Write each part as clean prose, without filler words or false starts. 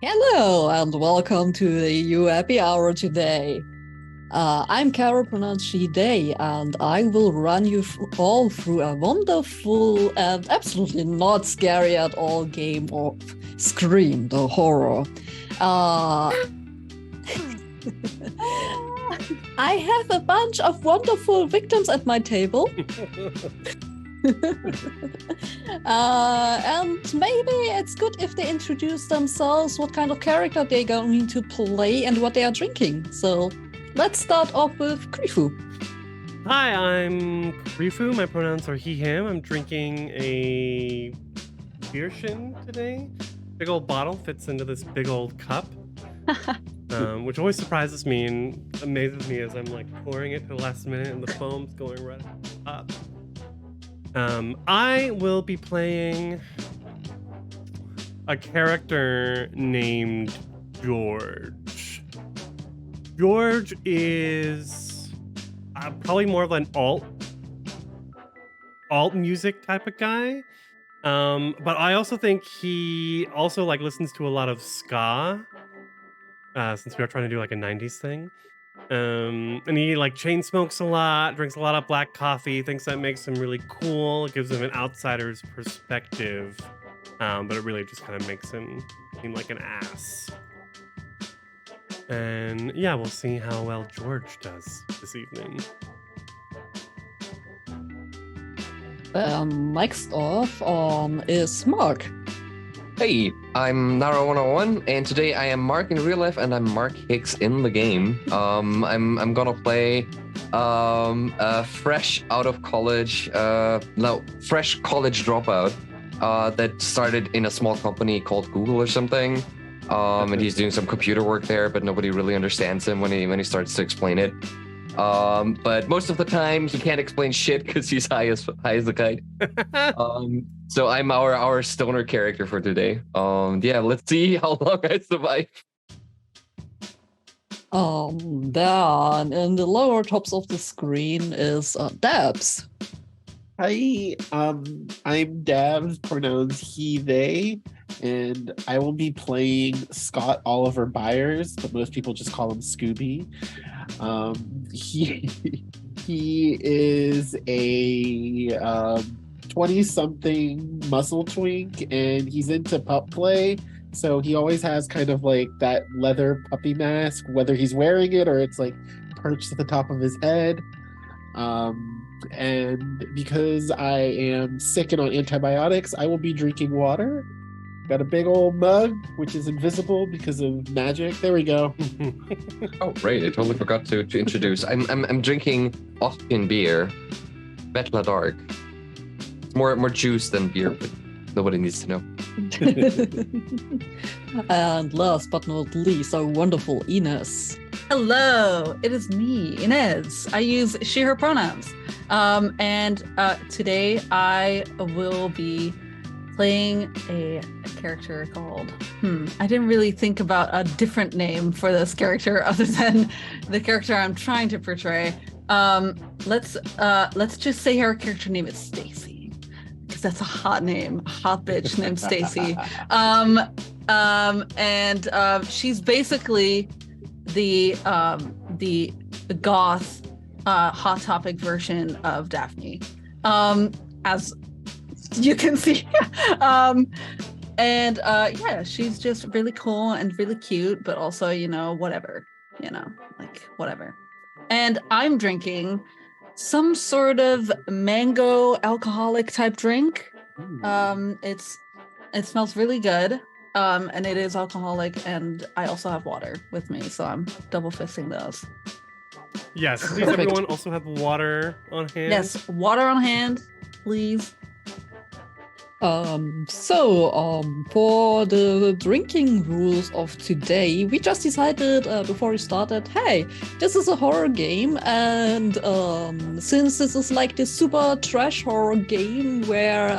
Hello and welcome to the EU HappyHour today. I'm Carol, pronounced she, they, and I will run you all through a wonderful and absolutely not scary at all game of S.C.R.E.A.M, the horror. Uh, I have a bunch of wonderful victims at my table. And maybe it's good if they introduce themselves, what kind of character they're going to play, and what they are drinking. So let's start off with Krifu. Hi, I'm Rifu. My pronouns are he, him. I'm drinking a Bierchen today. Big old bottle fits into this big old cup, which always surprises me and amazes me as I'm like pouring it to the last minute and the foam's going right up. I will be playing a character named George. George is probably more of an alt music type of guy. But I also think he also like listens to a lot of ska, since we are trying to do like a 90's thing. And he like chain smokes a lot, drinks a lot of black coffee, thinks that makes him really cool. It gives him an outsider's perspective, but it really just kind of makes him seem like an ass. And yeah, we'll see how well George does this evening. Next off is Mark. Hey, I'm Nara101, and today I am Mark in real life, and I'm Mark Hicks in the game. I'm gonna play a fresh out of college, fresh college dropout that started in a small company called Google or something. And he's doing some computer work there, but nobody really understands him when he starts to explain it. But most of the time he can't explain shit because he's high as a kite. So I'm our stoner character for today. Yeah, let's see how long I survive. Then in the lower tops of the screen is Dabs. Hi, I'm Dabs, pronouns he, they, and I will be playing Scott Oliver Byers, but most people just call him Scooby. He is a 20-something muscle twink, and he's into pup play, so he always has kind of like that leather puppy mask, whether he's wearing it or it's like perched at the top of his head. And because I am sick and on antibiotics, I will be drinking water. Got a big old mug, which is invisible because of magic. There we go. Oh, right! I totally forgot to introduce. I'm drinking Austrian beer, Vetla Dark. It's more juice than beer, but nobody needs to know. And last but not least, our wonderful Ines. Hello, it is me, Inez. I use she, her pronouns. And today I will be playing a character called, I didn't really think about a different name for this character other than the character I'm trying to portray. Let's just say her character name is Stacy, because that's a hot name, a hot bitch named Stacy. And she's basically the goth hot topic version of Daphne, as you can see. Yeah, she's just really cool and really cute, but also, whatever. And I'm drinking some sort of mango alcoholic type drink. It smells really good. And it is alcoholic, and I also have water with me, so I'm double fisting those. Yes, please everyone also have water on hand. Yes, water on hand, please. For the drinking rules of today, we just decided before we started, hey, this is a horror game, and since this is like this super trash horror game where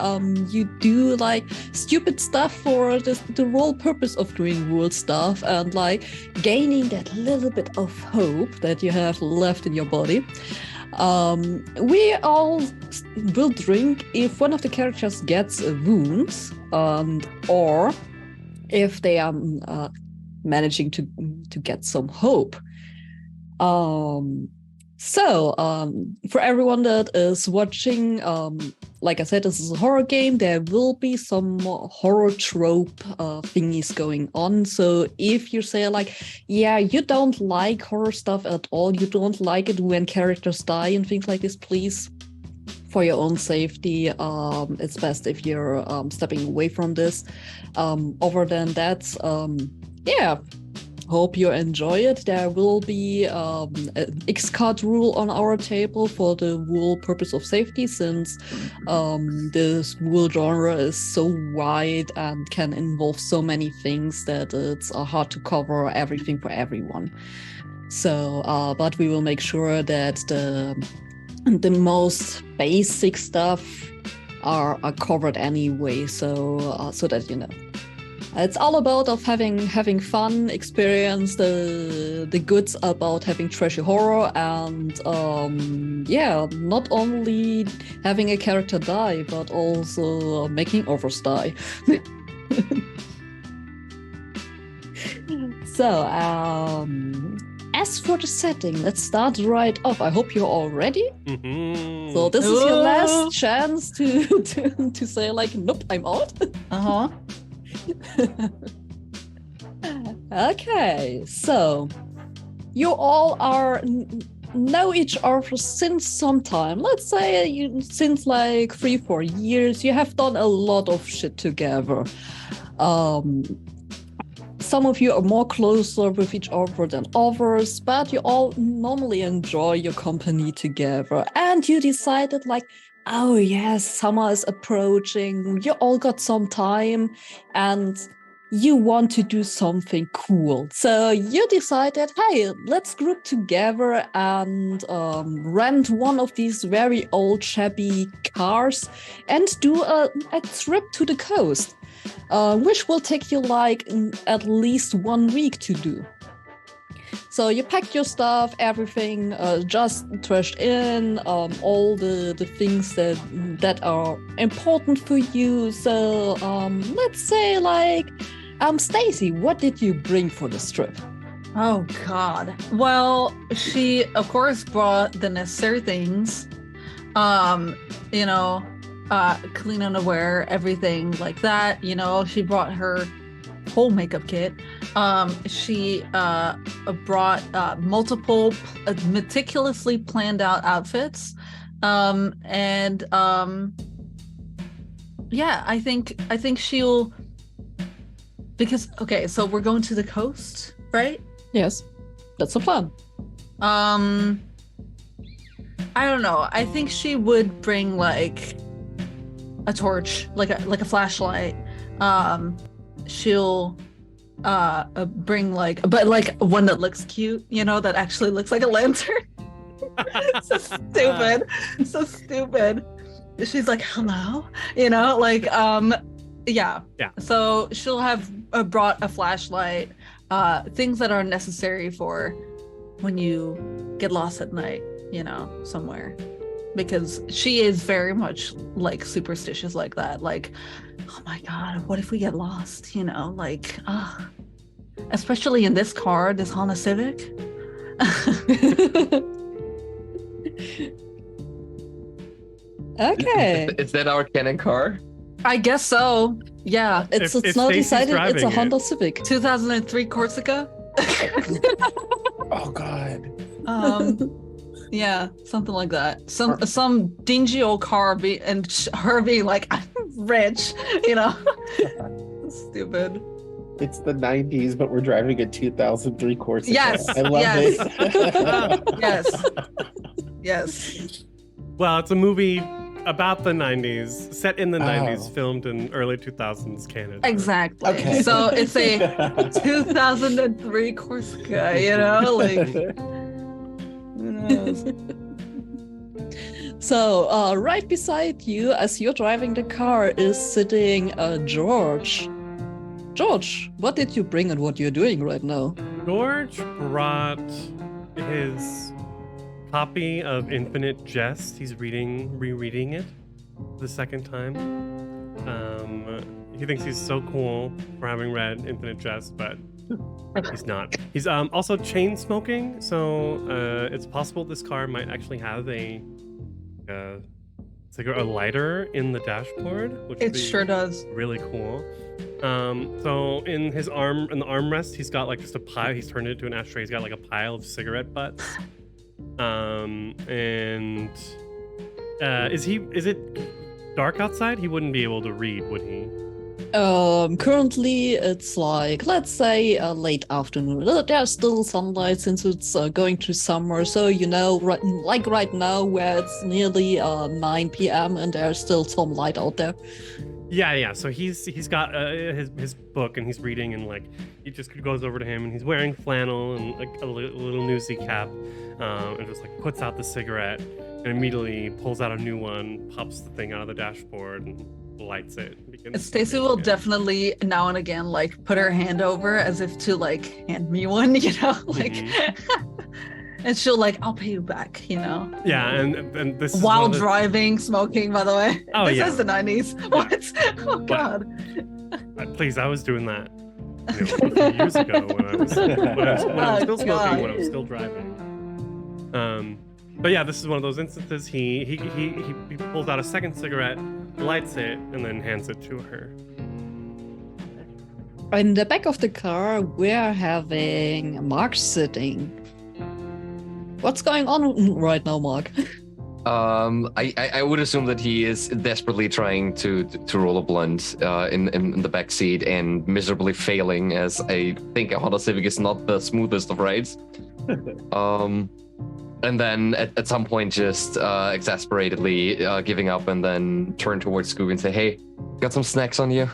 you do like stupid stuff for the whole purpose of doing real stuff and like gaining that little bit of hope that you have left in your body, we all will drink if one of the characters gets a wound, or if they are managing to get some hope. For everyone that is watching, like I said, this is a horror game. There will be some horror trope thingies going on. So if you say like, yeah, you don't like horror stuff at all, you don't like it when characters die and things like this, please, for your own safety, it's best if you're stepping away from this. Other than that, yeah. Hope you enjoy it. There will be an X-card rule on our table for the rule purpose of safety, since this rule genre is so wide and can involve so many things that it's hard to cover everything for everyone. So, but we will make sure that the most basic stuff are covered anyway, so that you know. It's all about having fun, experience the goods about having trashy horror, and not only having a character die, but also making others die. So, as for the setting, let's start right off. I hope you're all ready. Mm-hmm. So this is your last chance to say like, nope, I'm out. Uh-huh. Okay, so you all know each other since some time. Let's say since like 3-4 years. You have done a lot of shit together. Some of you are more closer with each other than others, but you all normally enjoy your company together. And you decided like, oh yes, summer is approaching, you all got some time and you want to do something cool. So you decided, hey, let's group together and rent one of these very old shabby cars and do a trip to the coast, which will take you like at least 1 week to do. So you packed your stuff, everything, just trashed in, all the things that are important for you. So let's say like, Stacy, what did you bring for this trip? Oh God. Well, she of course brought the necessary things. Clean underwear, everything like that. You know, she brought her whole makeup kit. She brought multiple meticulously planned out outfits. I think she'll, because okay, so we're going to the coast, right? Yes, that's the plan. I don't know. I think she would bring like a torch, like a flashlight. She'll bring like one that looks cute, you know, that actually looks like a lantern. So stupid. She's like, hello, you know, like yeah. So she'll have brought a flashlight, things that are necessary for when you get lost at night, you know, somewhere, because she is very much like superstitious like that, like, oh my God, what if we get lost, you know, like especially in this car, this Honda Civic. Okay. Is that our canon car? I guess so. Yeah. It's If not Stacy's decided. It's a driving Honda it. Civic. 2003 Corsica. Oh God. Yeah, something like that. Some dingy old car her being like, I'm rich, you know. Stupid. It's the 90s, but we're driving a 2003 Corsica. Yes. I love Yes. it. Yes. Well, it's a movie about the 90s, set in the 90s, filmed in early 2000s Canada. Exactly. Okay. So it's a 2003 Corsica, you know, like, who knows? So right beside you, as you're driving the car, is sitting George. George, what did you bring and what you're doing right now? George brought his copy of Infinite Jest. He's rereading it the second time. he thinks he's so cool for having read Infinite Jest, but he's not. He's also chain smoking, so it's possible this car might actually have a lighter in the dashboard, which would It be sure does. really cool. So in the armrest, he's got like just a pile. He's turned it into an ashtray. He's got like a pile of cigarette butts. And is it dark outside? He wouldn't be able to read, would he? Currently it's like, let's say, late afternoon. There's still sunlight since it's going to summer. So, right now where it's nearly 9 p.m. and there's still some light out there. Yeah. So he's got his book and he's reading, and like he just goes over to him and he's wearing flannel and like a little newsy cap, and just like puts out the cigarette and immediately pulls out a new one, pops the thing out of the dashboard and lights it. Stacy will definitely now and again like put her hand over as if to like hand me one, like. And she'll like, I'll pay you back, Yeah, and this while driving, smoking, by the way. Oh, this yeah. is the 90s. Yeah. What? Oh God. Please, I was doing that a few years ago when I was still smoking, when I was still driving. But yeah, this is one of those instances. He pulls out a second cigarette, lights it, and then hands it to her. In the back of the car, we're having Mark sitting. What's going on right now, Mark? I would assume that he is desperately trying to roll a blunt in the back seat and miserably failing, as I think a Honda Civic is not the smoothest of rides. And then at some point just exasperatedly giving up, and then turn towards Scooby and say, "Hey, got some snacks on you?"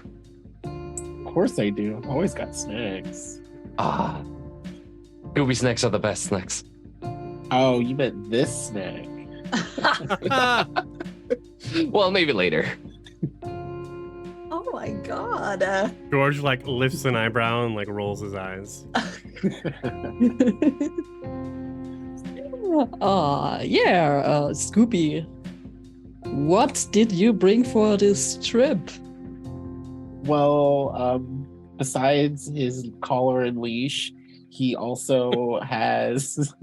Of course I do. I've always got snacks. Scooby snacks are the best snacks. Oh, you meant this snack. Well, maybe later. Oh my God. George like lifts an eyebrow and like rolls his eyes. Scooby, what did you bring for this trip? Well, besides his collar and leash, he also has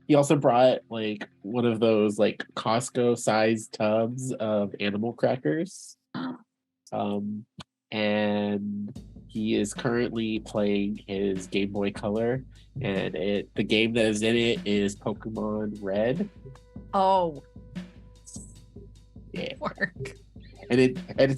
he also brought like one of those like Costco sized tubs of animal crackers. And he is currently playing his Game Boy Color, and the game that is in it is Pokemon Red. Oh. Yeah. Work. And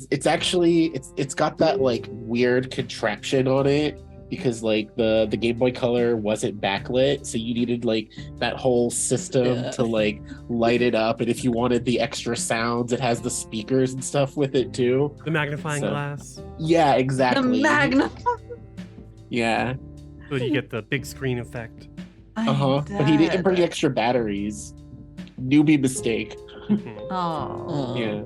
it's actually got that like weird contraption on it, because like the Game Boy Color wasn't backlit, so you needed like that whole system to like light it up, and if you wanted the extra sounds, it has the speakers and stuff with it too. The magnifying glass. Yeah, exactly. The magnifying. Yeah. So you get the big screen effect. But he didn't bring extra batteries. Newbie mistake. Oh. Yeah.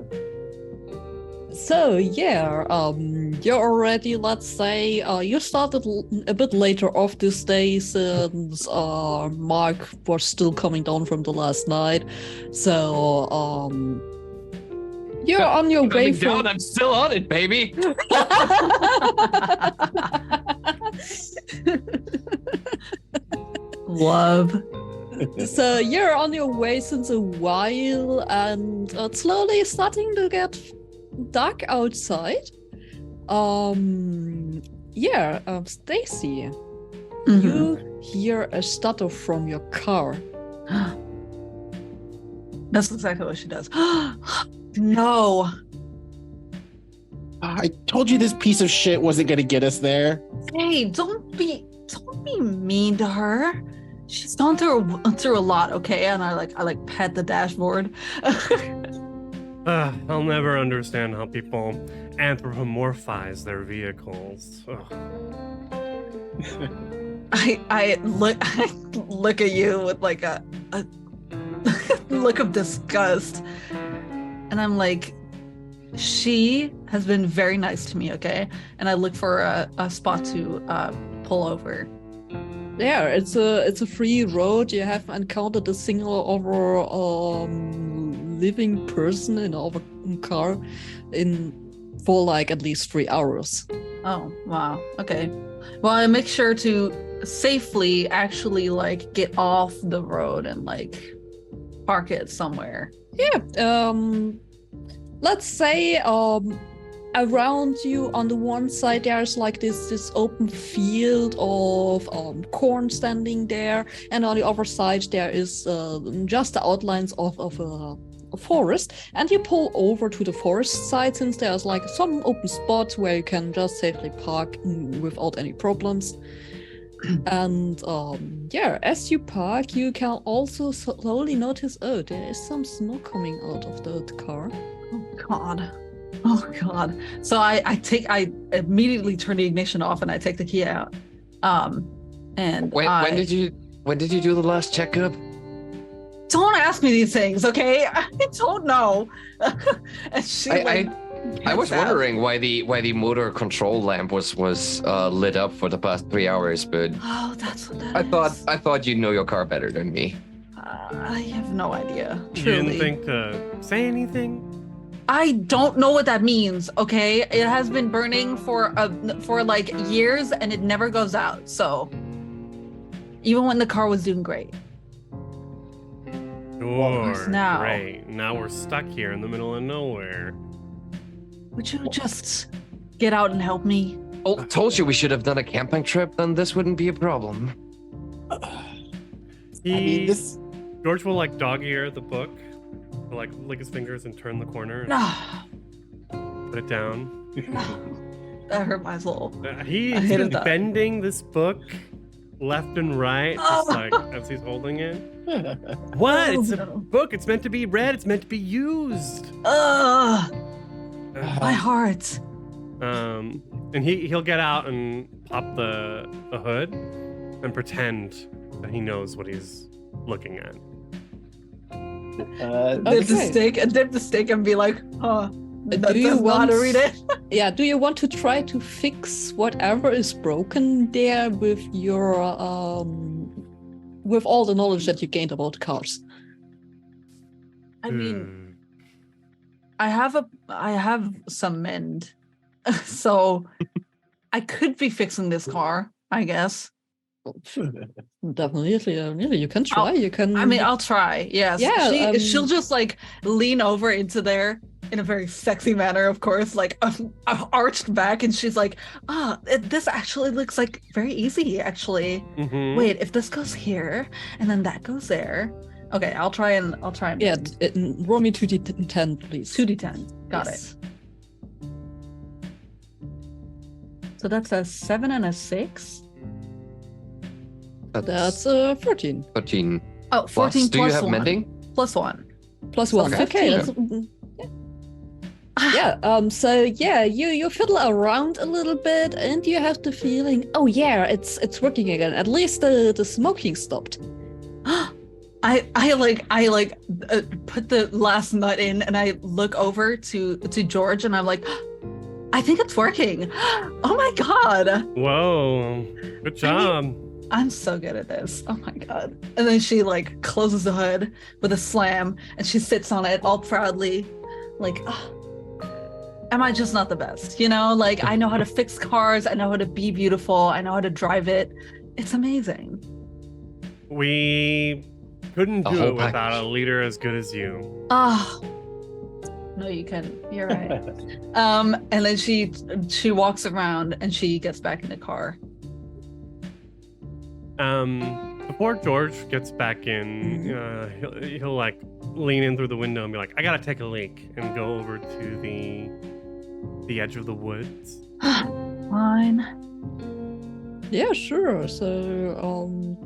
So you're already, let's say, you started a bit later off this day since Mark was still coming down from the last night. So you're on your way from. I'm still on it, baby. Love. So you're on your way since a while, and it's slowly starting to get dark outside. Stacy, you hear a stutter from your car. That's exactly what she does. No. I told you this piece of shit wasn't gonna get us there. Hey, don't be mean to her. She's gone through a lot, okay? And I pet the dashboard. I'll never understand how people anthropomorphize their vehicles. I look at you with like a look of disgust, and I'm like, she has been very nice to me, okay? And I look for a spot to pull over. Yeah, it's a free road. You have encountered a single living person in our car in for like at least 3 hours. Oh, wow. Okay. Well, I make sure to safely actually like get off the road and like park it somewhere. Yeah. Let's say around you on the one side there's like this open field of corn standing there, and on the other side there is just the outlines of a forest, and you pull over to the forest side since there's like some open spots where you can just safely park without any problems. And yeah, as you park, you can also slowly notice, oh, there is some smoke coming out of the car. Oh God. So I immediately turn the ignition off and I take the key out. And when did you do the last checkup? Don't ask me these things, okay? I don't know. And she I was wondering why the motor control lamp was lit up for the past 3 hours, but that's what that is. I thought you'd know your car better than me. I have no idea. You Truly. didn't think to say anything? I don't know what that means, okay? It has been burning for like years and it never goes out. So even when the car was doing great. Sure, now? great. Now we're stuck here in the middle of nowhere. Would you just get out and help me? Oh, told you we should have done a camping trip, then this wouldn't be a problem. George will like dog ear the book, will, like lick his fingers and turn the corner and put it down. That hurt my soul. He's been bending this book left and right, just like as he's holding it. What? It's a book. It's meant to be read. It's meant to be used. My heart. And he'll get out and pop the hood and pretend that he knows what he's looking at. Dip the stick and be like, do you want to read it? Yeah, do you want to try to fix whatever is broken there with your with all the knowledge that you gained about cars? I mean, I have some mend, so I could be fixing this car, I guess. Definitely, you can try. I'll try. Yes. Yeah. She'll just like lean over into there in a very sexy manner, of course, like arched back, and she's like, this actually looks like very easy, actually. Mm-hmm. Wait, if this goes here and then that goes there. Okay, I'll try and yeah, roll me 2d10, please. 2d10. Got it. So that's a 7 and a 6. That's 14. 13. Oh, 14 plus do you have 1. mending? Plus 1. Plus 1. Okay. That's, yeah. So yeah, you fiddle around a little bit, and you have the feeling, oh yeah, it's working again. At least the smoking stopped. I put the last nut in, and I look over to George, and I'm like, I think it's working. Oh my god. Whoa. Good job. I'm so good at this. Oh my god. And then she like closes the hood with a slam, and she sits on it all proudly, like, am I just not the best? You know, like I know how to fix cars, I know how to be beautiful, I know how to drive it. It's amazing. We couldn't do it without a leader as good as you. No, you couldn't. You're right. And then she walks around and she gets back in the car. Before George gets back in, he'll like lean in through the window and be like, I gotta take a leak, and go over to the edge of the woods. Fine. Yeah, sure. So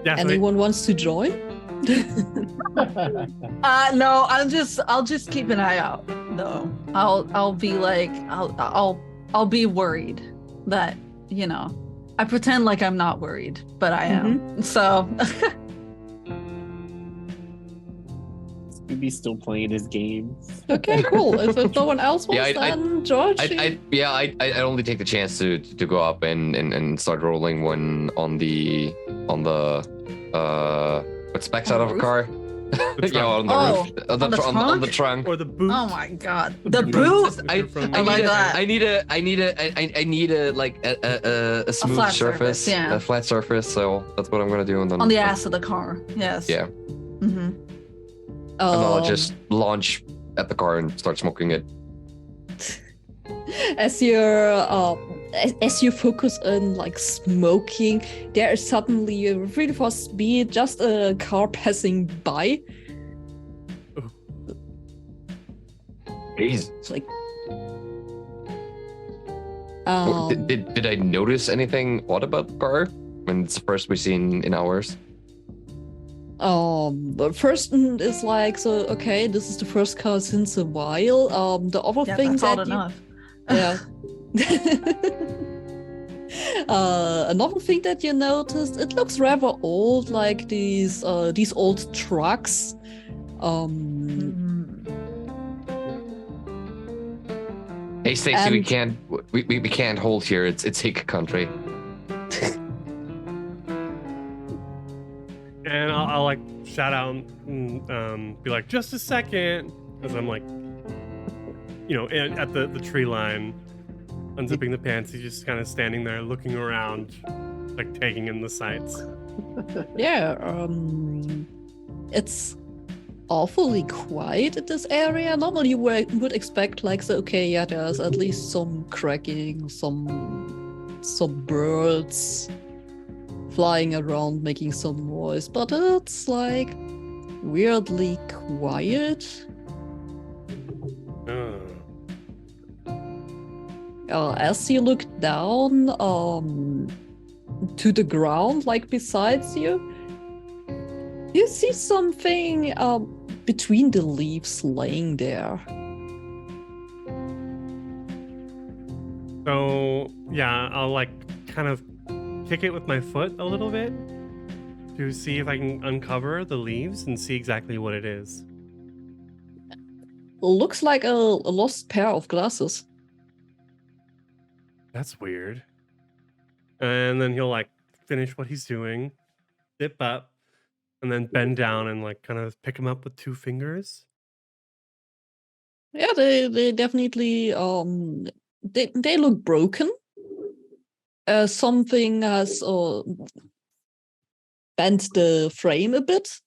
anyone wants to join? No, I'll just keep an eye out though. I'll be like I'll be worried that, you know, I pretend like I'm not worried, but I am. So Scooby's still playing his game. Okay, cool. If no one else wants, then George. I'd only take the chance to go up and start rolling one on the what specs out of a car? The Yeah, on trunk. the roof, on the trunk. Or the boot. Oh my god. The boot. boot. I like that. need a like a smooth flat surface, yeah. a flat surface. So that's what I'm gonna do. And then On the ass of the car. Yes. Yeah. Mm-hmm. And I'll just launch at the car and start smoking it. As you focus on like smoking, there is suddenly a really fast speed, just a car passing by. Jesus. It's like Did I notice anything odd about the car when it's the first we've seen in hours? The first is like, so okay, this is the first car since a while. The other thing that's odd that enough. yeah. Another thing that you noticed, it looks rather old, like these old trucks. Hey Stacey, we can't hold here. It's hick country. And I'll like shout out and be like, just a second, as I'm like, at the tree line, unzipping the pants. He's just kind of standing there, looking around, like taking in the sights. Yeah, it's awfully quiet in this area. Normally you would expect like, so, okay, yeah, there's at least some cracking, some birds flying around making some noise, but it's like weirdly quiet. As you look down to the ground, like besides you, you see something between the leaves laying there. So yeah, I'll like kind of kick it with my foot a little bit to see if I can uncover the leaves and see exactly what it is. Looks like a lost pair of glasses. That's weird. And then he'll like finish what he's doing, dip up, and then bend down and like kind of pick them up with 2 fingers. Yeah, they definitely they look broken. Something has bent the frame a bit.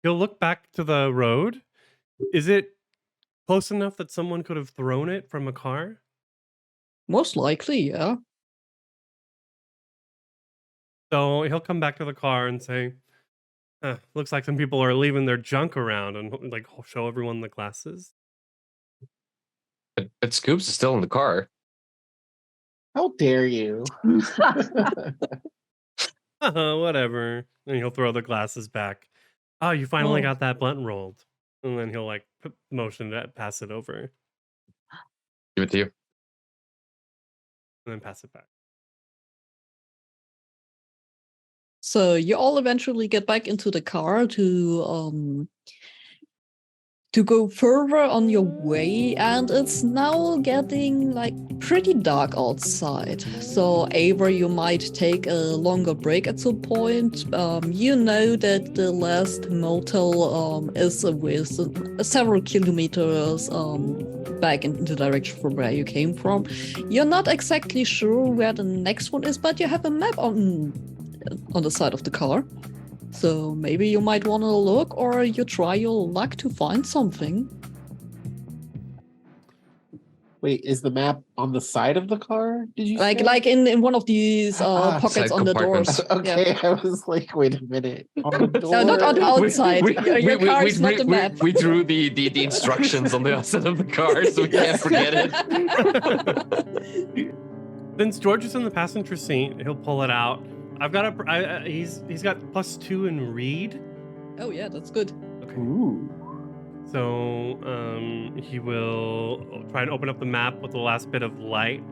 He'll look back to the road. Is it close enough that someone could have thrown it from a car? Most likely, yeah. So he'll come back to the car and say, looks like some people are leaving their junk around, and like show everyone the glasses. But Scoops is still in the car. How dare you? Whatever. And he'll throw the glasses back. Oh, you finally got that blunt rolled. And then he'll like motion to pass it over. Give it to you. And then pass it back. So you all eventually get back into the car to go further on your way, and it's now getting like pretty dark outside. So either you might take a longer break at some point. You know that the last motel is with several kilometers back in the direction from where you came from. You're not exactly sure where the next one is, but you have a map on the side of the car. So maybe you might want to look, or you try your luck to find something. Wait, is the map on the side of the car? Did you say? Like in one of these pockets side on the doors? Okay, Yeah. I was like, wait a minute. On the door? No, not on the outside. Your car is not the map. We drew the instructions on the outside of the car, so we can't forget it. Since George is in the passenger seat, he'll pull it out. I've got he's got +2 in read. Oh yeah, that's good. Okay. Ooh. So he will try and open up the map with the last bit of light,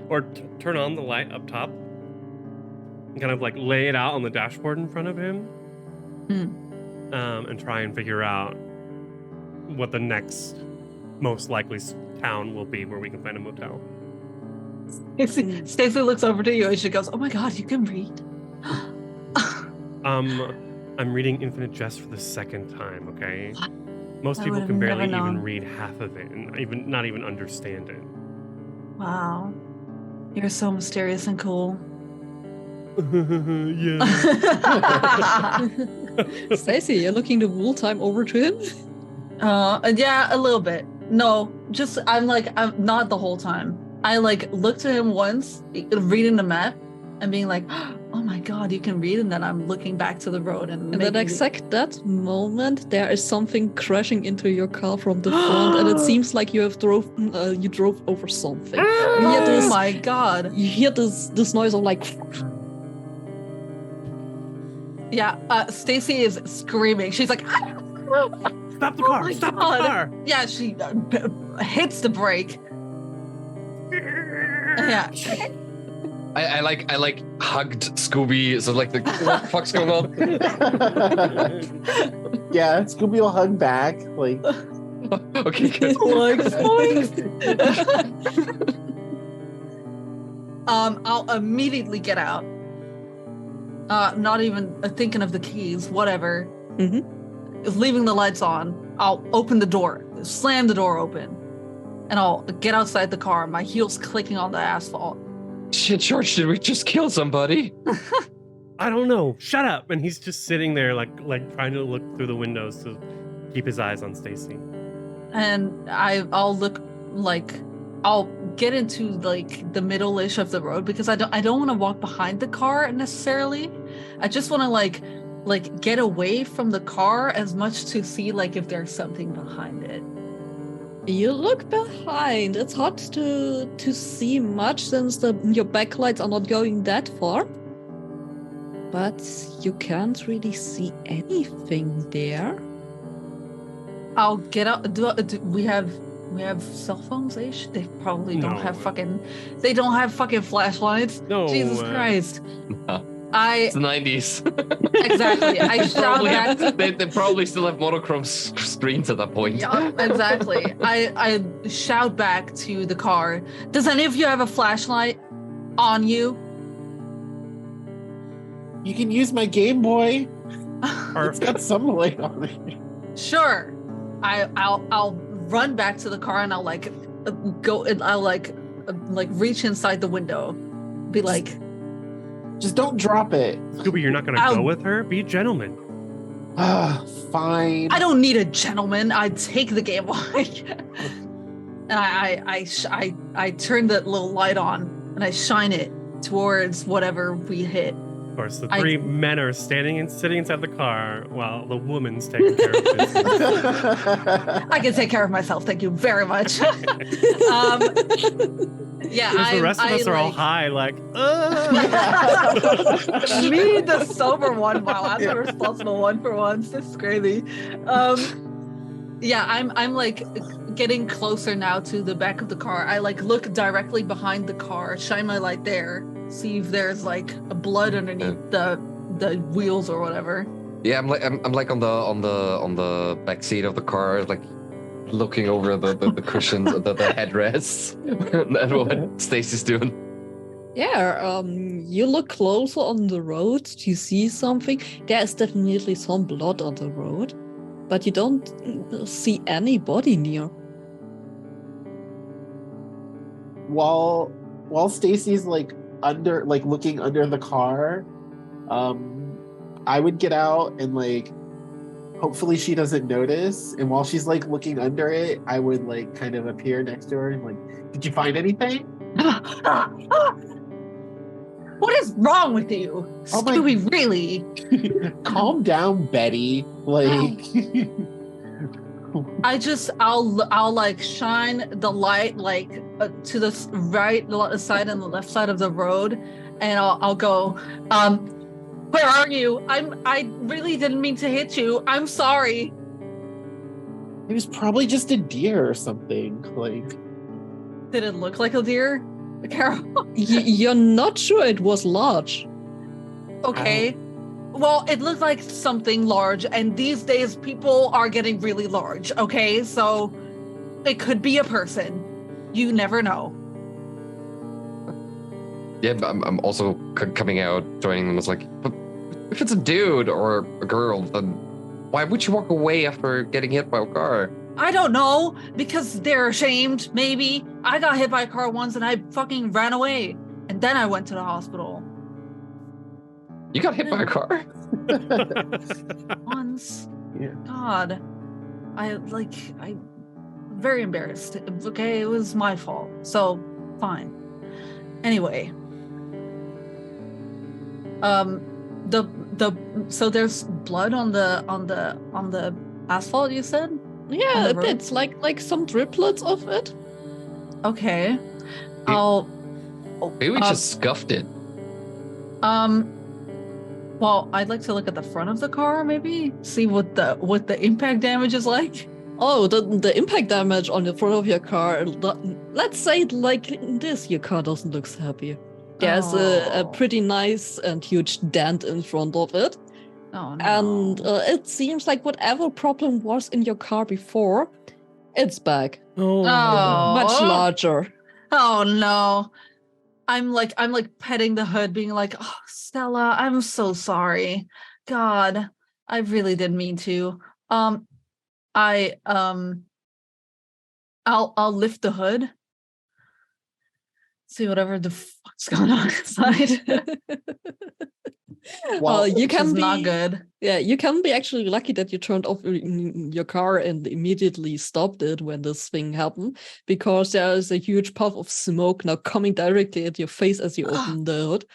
or turn on the light up top, and kind of like lay it out on the dashboard in front of him, and try and figure out what the next most likely town will be where we can find a motel. Stacey looks over to you and she goes, "Oh my god, you can read." I'm reading Infinite Jest for the second time, okay? Most I people would've can barely never even known. read half of it and not even understand it. Wow. You're so mysterious and cool. Yeah. Stacy, you're looking the whole time over to him? Yeah, a little bit. No, just I'm not the whole time. I like looked at him once, reading the map, and being like, "Oh my god, you can read!" And then I'm looking back to the road and And at that moment, there is something crashing into your car from the front, and it seems like you drove over something. You hear Oh this, my god! you hear this noise of like. Yeah, Stacy is screaming. She's like, Stop the Oh car! my Stop the God. car! yeah, she hits the brake. Yeah. I like hugged Scooby, so like the what the fuck's going on? Yeah, Scooby will hug back. Like, Okay, good. I'll immediately get out. Not even thinking of the keys, whatever. Leaving the lights on. I'll open the door, slam the door open, and I'll get outside the car, my heels clicking on the asphalt. Shit, George, did we just kill somebody? I don't know. Shut up! And he's just sitting there, like trying to look through the windows to keep his eyes on Stacy. And I'll look like I'll get into like the middle-ish of the road because I don't want to walk behind the car necessarily. I just want to like get away from the car as much to see like if there's something behind it. You look behind. It's hard to see much since your backlights are not going that far. But you can't really see anything there. I'll get out. Do we have cell phones? They probably don't No. have fucking. They don't have fucking flashlights. No. Jesus Christ. No. I It's the 90s. exactly. I shout Probably back. they probably still have monochrome screens at that point. Yeah, exactly. I shout back to the car. Does any of you have a flashlight on you? you can use my Game Boy. It's Perfect. got some light on it. Sure. I'll run back to the car and I'll like go and I'll like reach inside the window. Be like, Just don't drop it. Scooby, you're not gonna Ow. go with her? Be a gentleman. Fine. I don't need a gentleman. I take the Game Boy. And I turn that little light on and I shine it towards whatever we hit. Of course, the three men are sitting inside the car while the woman's taking care of business. I can take care of myself. Thank you very much. Yeah, Because the rest of us are all high, like, Me, the sober one. Wow, I'm the responsible one for once. This is crazy. Yeah, I'm like getting closer now to the back of the car. I like look directly behind the car, shine my light there, see if there's like a blood underneath the wheels or whatever. Yeah, I'm like on the back seat of the car, like looking over the cushions, the headrests, and what Stacy's doing. Yeah, you look closer on the road to see something. There is definitely some blood on the road, but you don't see anybody near. While Stacy's like looking under the car, I would get out and like hopefully she doesn't notice. And while she's like looking under it, I would like kind of appear next to her and like, did you find anything? What is wrong with you? Oh my- Scooby, really? Calm down, Betty. Like I'll like shine the light like to the right side and the left side of the road, and I'll go, where are you? I really didn't mean to hit you. I'm sorry. it was probably just a deer or something. Like Did it look like a deer? Carol? You're not sure it was large. Okay. Well, it looked like something large, and these days people are getting really large, okay? So it could be a person. You never know. Yeah, but I'm also coming out, joining them. It's like, but If it's a dude or a girl, then why would you walk away after getting hit by a car? I don't know, because they're ashamed, maybe. I got hit by a car once and I fucking ran away. And then I went to the hospital. You got hit by a car? Once. Yeah. God. I'm very embarrassed. Okay, it was my fault. So, fine. Anyway. So there's blood on the asphalt, you said? Yeah, it's like some driplets of it. Okay. Maybe we just scuffed it. Well, I'd like to look at the front of the car, maybe see what the impact damage is like. Oh, the impact damage on the front of your car. Let's say it like this: your car doesn't look so happy. There's a pretty nice and huge dent in front of it. Oh, no. And it seems like whatever problem was in your car before, it's back. Oh. Much larger. Oh no. I'm like petting the hood, being like, oh, Stella, I'm so sorry. God, I really didn't mean to. I'll lift the hood. See whatever the fuck's going on inside. Well, you can be not good. Yeah, you can be actually lucky that you turned off your car and immediately stopped it when this thing happened, because there is a huge puff of smoke now coming directly at your face as you open the hood.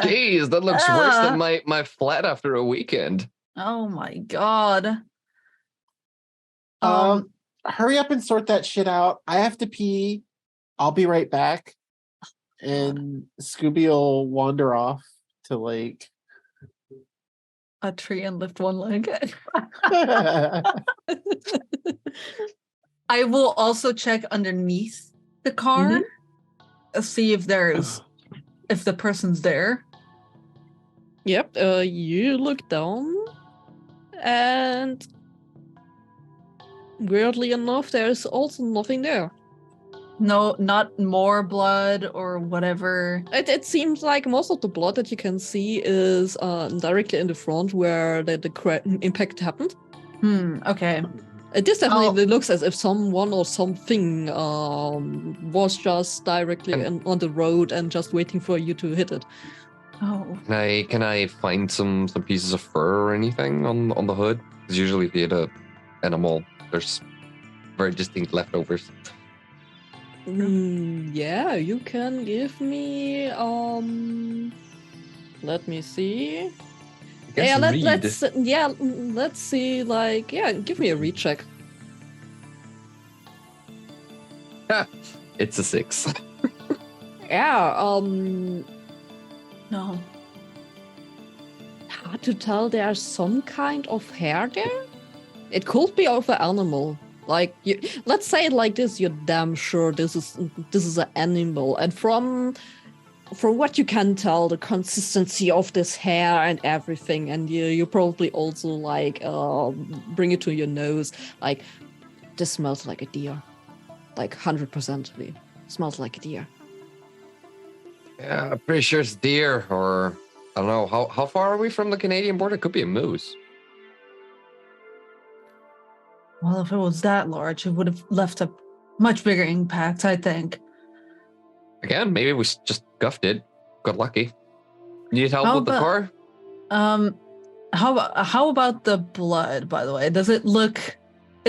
Jeez, that looks worse than my flat after a weekend. Oh my God. Hurry up and sort that shit out. I have to pee. I'll be right back. And Scooby will wander off to like a tree and lift one leg. I will also check underneath the car, see if if the person's there. Yep, you look down, and weirdly enough, there's also nothing there. No, not more blood or whatever. It seems like most of the blood that you can see is directly in the front where the impact happened. Okay. It definitely looks as if someone or something was just directly on the road and just waiting for you to hit it. Oh. Can I find some pieces of fur or anything on the hood? Because usually if you hit a animal, there's very distinct leftovers. Yeah, you can give me let me see. Let's see, like, give me a read check. It's a 6. No. Hard to tell. There's some kind of hair there. It could be of an animal. Like, let's say it like this: you're damn sure this is an animal, and from what you can tell, the consistency of this hair and everything, and you probably also like bring it to your nose. Like, this smells like a deer, like 100% smells like a deer. Yeah, I'm pretty sure it's deer, or I don't know. How far are we from the Canadian border? It could be a moose. Well, if it was that large, it would have left a much bigger impact, I think. Again, maybe we just guffed it. Got lucky. Need help with the car? How about the blood, by the way? Is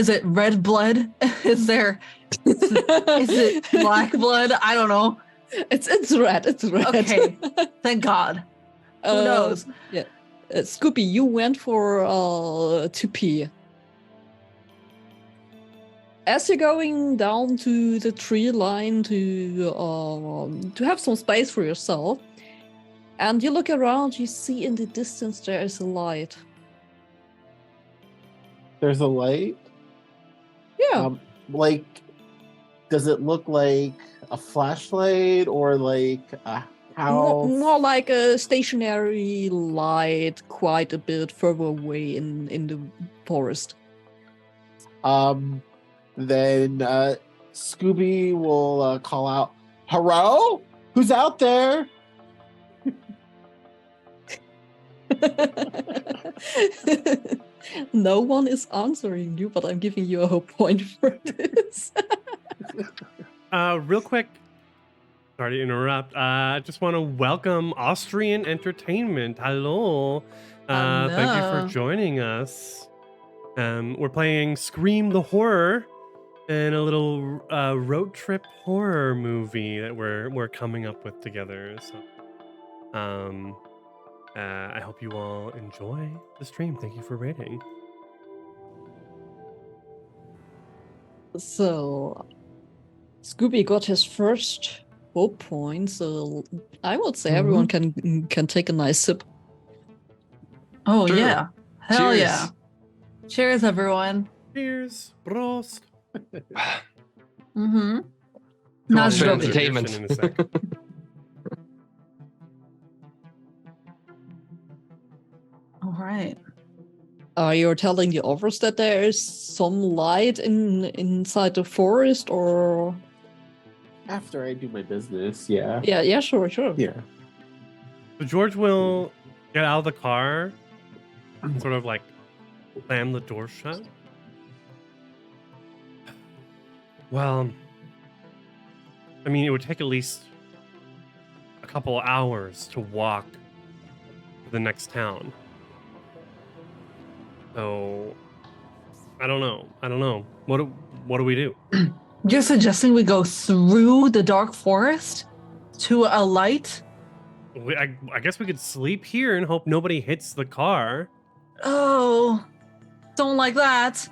it red blood? Is it black blood? I don't know. It's red. It's red. Okay. Thank God. Who knows? Yeah. Scoopy, you went for to pee. As you're going down to the tree line to have some space for yourself, and you look around, you see in the distance there is a light. There's a light? Yeah. Like, does it look like a flashlight or like a house? More like a stationary light, quite a bit further away in the forest. Then Scooby will call out, "Hello? Who's out there?" No one is answering you, but I'm giving you a whole point for this. Real quick, sorry to interrupt. I just want to welcome Austrian Entertainment. Hello. Thank you Hello. for joining us. We're playing Scream the Horror and a little road trip horror movie that we're coming up with together. So, I hope you all enjoy the stream. Thank you for rating. So, Scooby got his first hope point, so I would say everyone can take a nice sip. Oh True. yeah. Hell Cheers. yeah. Cheers, everyone. Cheers, Prost. Mm-hmm. To all Not the Sure. Scooby. Entertainment. in a sec. All right. You're telling the others that there is some light inside the forest, or After I do my business, yeah. yeah, sure. Yeah. So George will get out of the car and sort of like slam the door shut. Well, I mean, it would take at least a couple hours to walk to the next town. So, I don't know. What do we do? You're suggesting we go through the dark forest to a light? I guess we could sleep here and hope nobody hits the car. Oh, don't like that.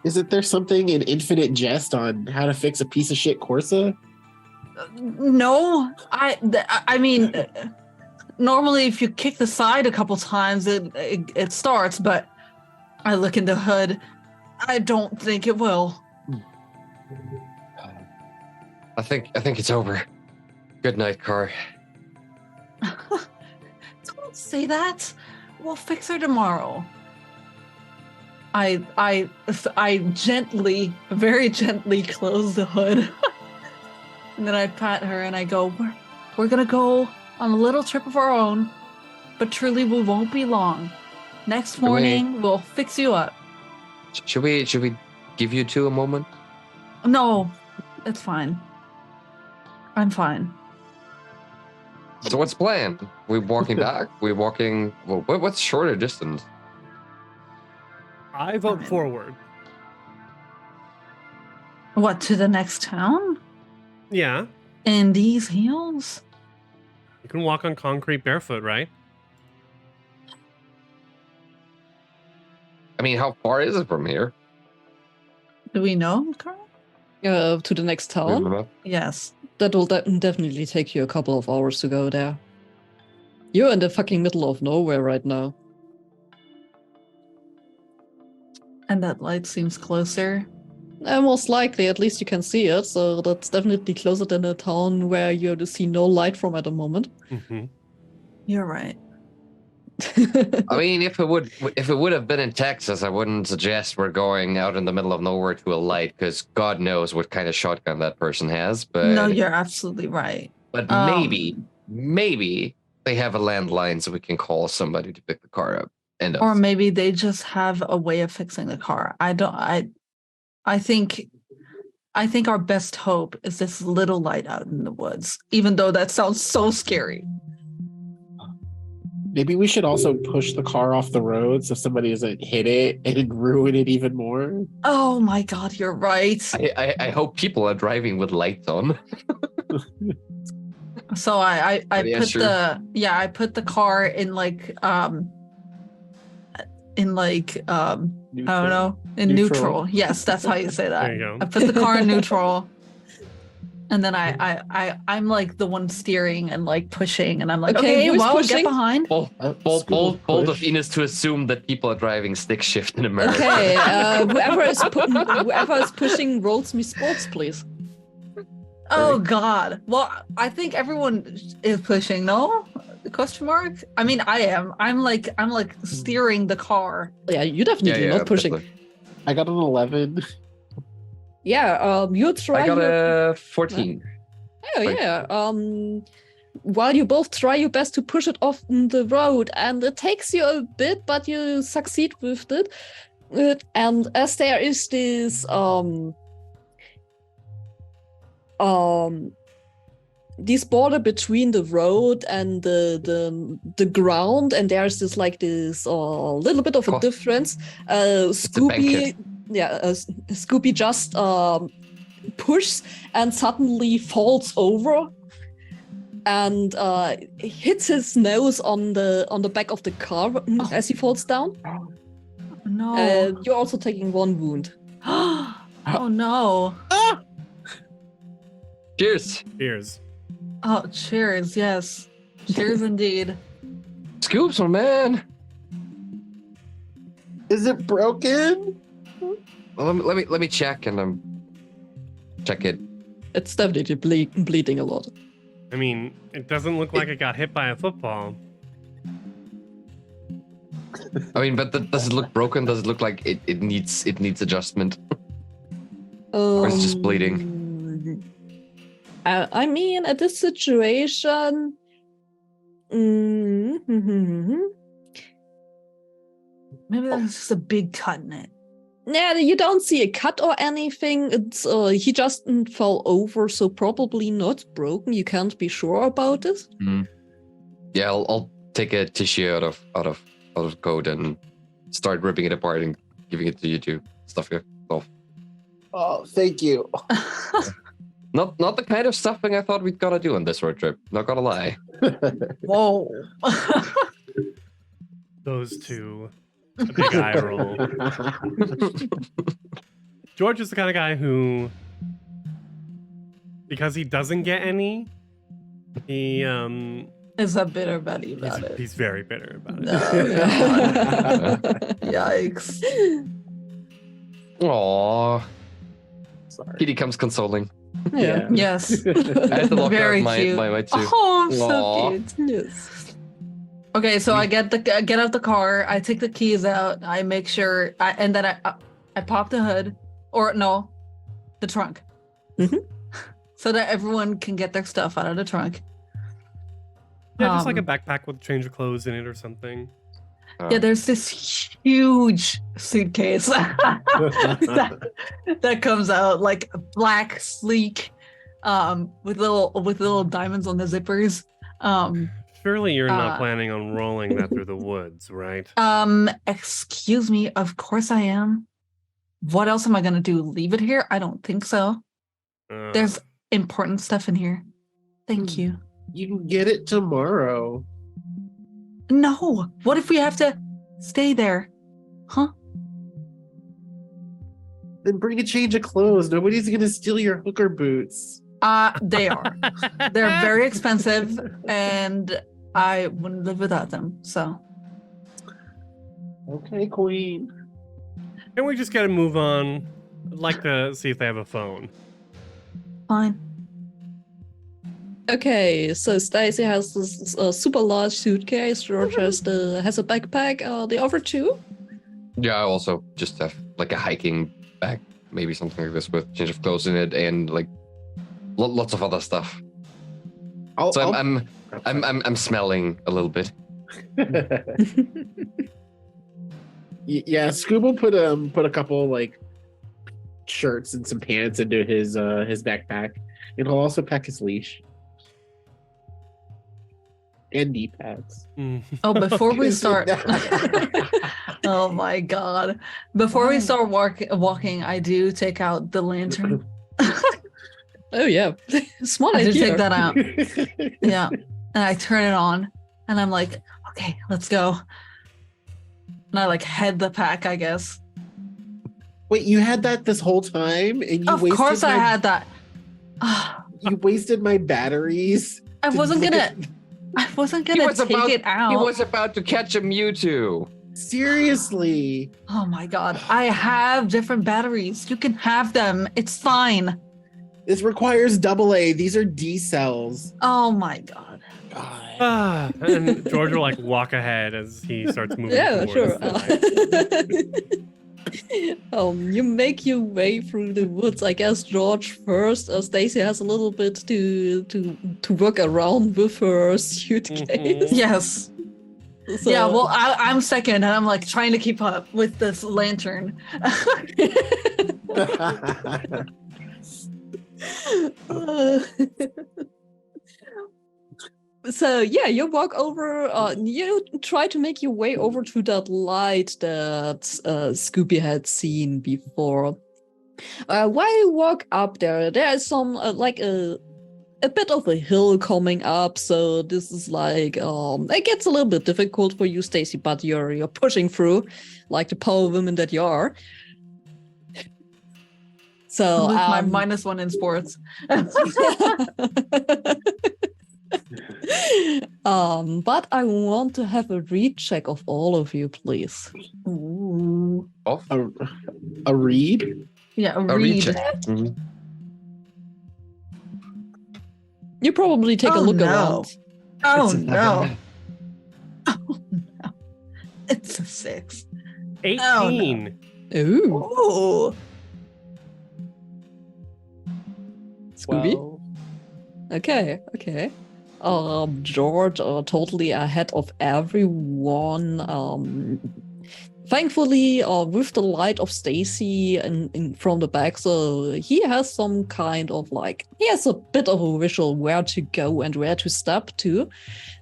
Isn't there something in Infinite Jest on how to fix a piece of shit Corsa? No, I mean, normally if you kick the side a couple times, it starts. But I look in the hood. I don't think it will. I think it's over. Good night, car. Don't say that. We'll fix her tomorrow. I gently, very gently close the hood. And then I pat her and I go, we're gonna go on a little trip of our own, but truly we won't be long. Next morning we'll fix you up. Should we give you two a moment? No, it's fine. I'm fine. So what's the plan? We walking back? We walking? Well, what's shorter distance? I vote forward. What, to the next town? Yeah, In these heels? you can walk on concrete barefoot, right? I mean, how far is it from here? Do we know, Carl? To the next town. Yes. That will definitely take you a couple of hours to go there. You're in the fucking middle of nowhere right now. And that light seems closer. Most likely, at least you can see it, so that's definitely closer than a town where you see no light from at the moment. Mm-hmm. You're right. I mean, if it would have been in Texas, I wouldn't suggest we're going out in the middle of nowhere to a light, because God knows what kind of shotgun that person has. But No, you're absolutely right. But maybe they have a landline so we can call somebody to pick the car up. Or maybe they just have a way of fixing the car. I think our best hope is this little light out in the woods, even though that sounds so scary. Maybe we should also push the car off the road so somebody doesn't hit it and ruin it even more. Oh my God, you're right. I hope people are driving with lights on. So I Yeah, put sure. I put the car in like I don't know, in neutral. Yes, that's how you say that. There you go. I put the car in neutral. And then I'm like the one steering and like pushing, and I'm like, okay, who's well, pushing? get behind. Bold of Ines to assume that people are driving stick shift in America. Okay, whoever is pushing rolls me sports, please. Oh God. Well, I think everyone is pushing. No? Question mark? I mean, I am. I'm like steering the car. Yeah, you definitely not pushing. definitely. I got an 11. Yeah, you try. I got a 14. Oh yeah. while you both try your best to push it off the road, and it takes you a bit, but you succeed with it. And as there is this this border between the road and the ground, and there's this little bit of a difference. Scooby just pushes and suddenly falls over and hits his nose on the back of the car as he falls down. No. You're also taking 1 wound. Oh no. Cheers. Cheers. Oh, cheers, yes. Cheers indeed. Scoops, my man. Is it broken? Well, let me check and check it. It's definitely bleeding a lot. I mean, it doesn't look like it got hit by a football. I mean, but does it look broken? Does it look like it needs adjustment? Or it's just bleeding? I mean, at this situation, Maybe there's just a big cut in it. yeah, you don't see a cut or anything. It's he just fell over, so probably not broken. You can't be sure about this. Yeah, I'll take a tissue out of code and start ripping it apart and giving it to you to stuff it off. Oh, thank you. Not the kind of stuffing I thought we'd gotta do on this road trip. Not gonna lie. Whoa. Those two. A big eye roll. George is the kind of guy who, because he doesn't get any, he Is a bitter Betty about it. he's very bitter about it. No, yikes. Aww. Sorry. Kitty comes consoling. Yeah. Yes. I had to lock Very out my cute. too. Oh, I'm so Aw. cute. Yes. Okay, so I get out the car. I take the keys out. I make sure, and then I pop the hood, or no, the trunk, so that everyone can get their stuff out of the trunk. Yeah, just like a backpack with a change of clothes in it or something. Yeah, there's this huge suitcase that comes out like black, sleek, with little diamonds on the zippers. Surely you're not planning on rolling that through the woods, right? Excuse me, of course I am. What else am I gonna do? Leave it here? I don't think so. There's important stuff in here. Thank you. You can get it tomorrow. No. What if we have to stay there? Huh? Then bring a change of clothes. Nobody's gonna steal your hooker boots. They are. They're very expensive, and I wouldn't live without them. So. Okay, Queen. Can we just get a move on? I'd like to see if they have a phone. Fine. Okay, so Stacy has this super large suitcase. George has a backpack. The other two? Yeah, I also just have like a hiking bag, maybe something like this with change of clothes in it and like lots of other stuff. I'm smelling a little bit. Yeah, Scoob will put a couple like shirts and some pants into his backpack, and he'll also pack his leash and knee pads. Oh, before we start. Oh my god! Before we start walking, I do take out the lantern. Oh yeah, smart I idea. do take that out. Yeah, and I turn it on, and I'm like, okay, let's go. And I like head the pack, I guess. Wait, you had that this whole time, and you Of course, I had that. You wasted my batteries. I wasn't gonna take it out. He was about to catch a Mewtwo. Seriously. Oh my god! I have different batteries. You can have them. It's fine. This requires AA. These are D cells. Oh my god. God. And George will like walk ahead as he starts moving. Yeah, towards sure. the light. You make your way through the woods. I guess George first. Stacy has a little bit to work around with her suitcase. Yes. So, Yeah, well, I'm second, and I'm like trying to keep up with this lantern. So yeah, you walk over. You try to make your way over to that light that Scooby had seen before. While you walk up there, there is some like a bit of a hill coming up. So this is like it gets a little bit difficult for you, Stacy, but you're pushing through, like the power woman that you are. So With my -1 in sports. But I want to have a read check of all of you, please. Ooh. A read? Yeah, a A read. recheck. Mhm. You probably take a look no. around. Oh It's a no. 7. Oh no. It's a 6. 18. Ooh, Ooh. Scooby. 12. Okay. George totally ahead of everyone. Thankfully, with the light of Stacy in from the back, so he has some kind of he has a bit of a visual where to go and where to step to,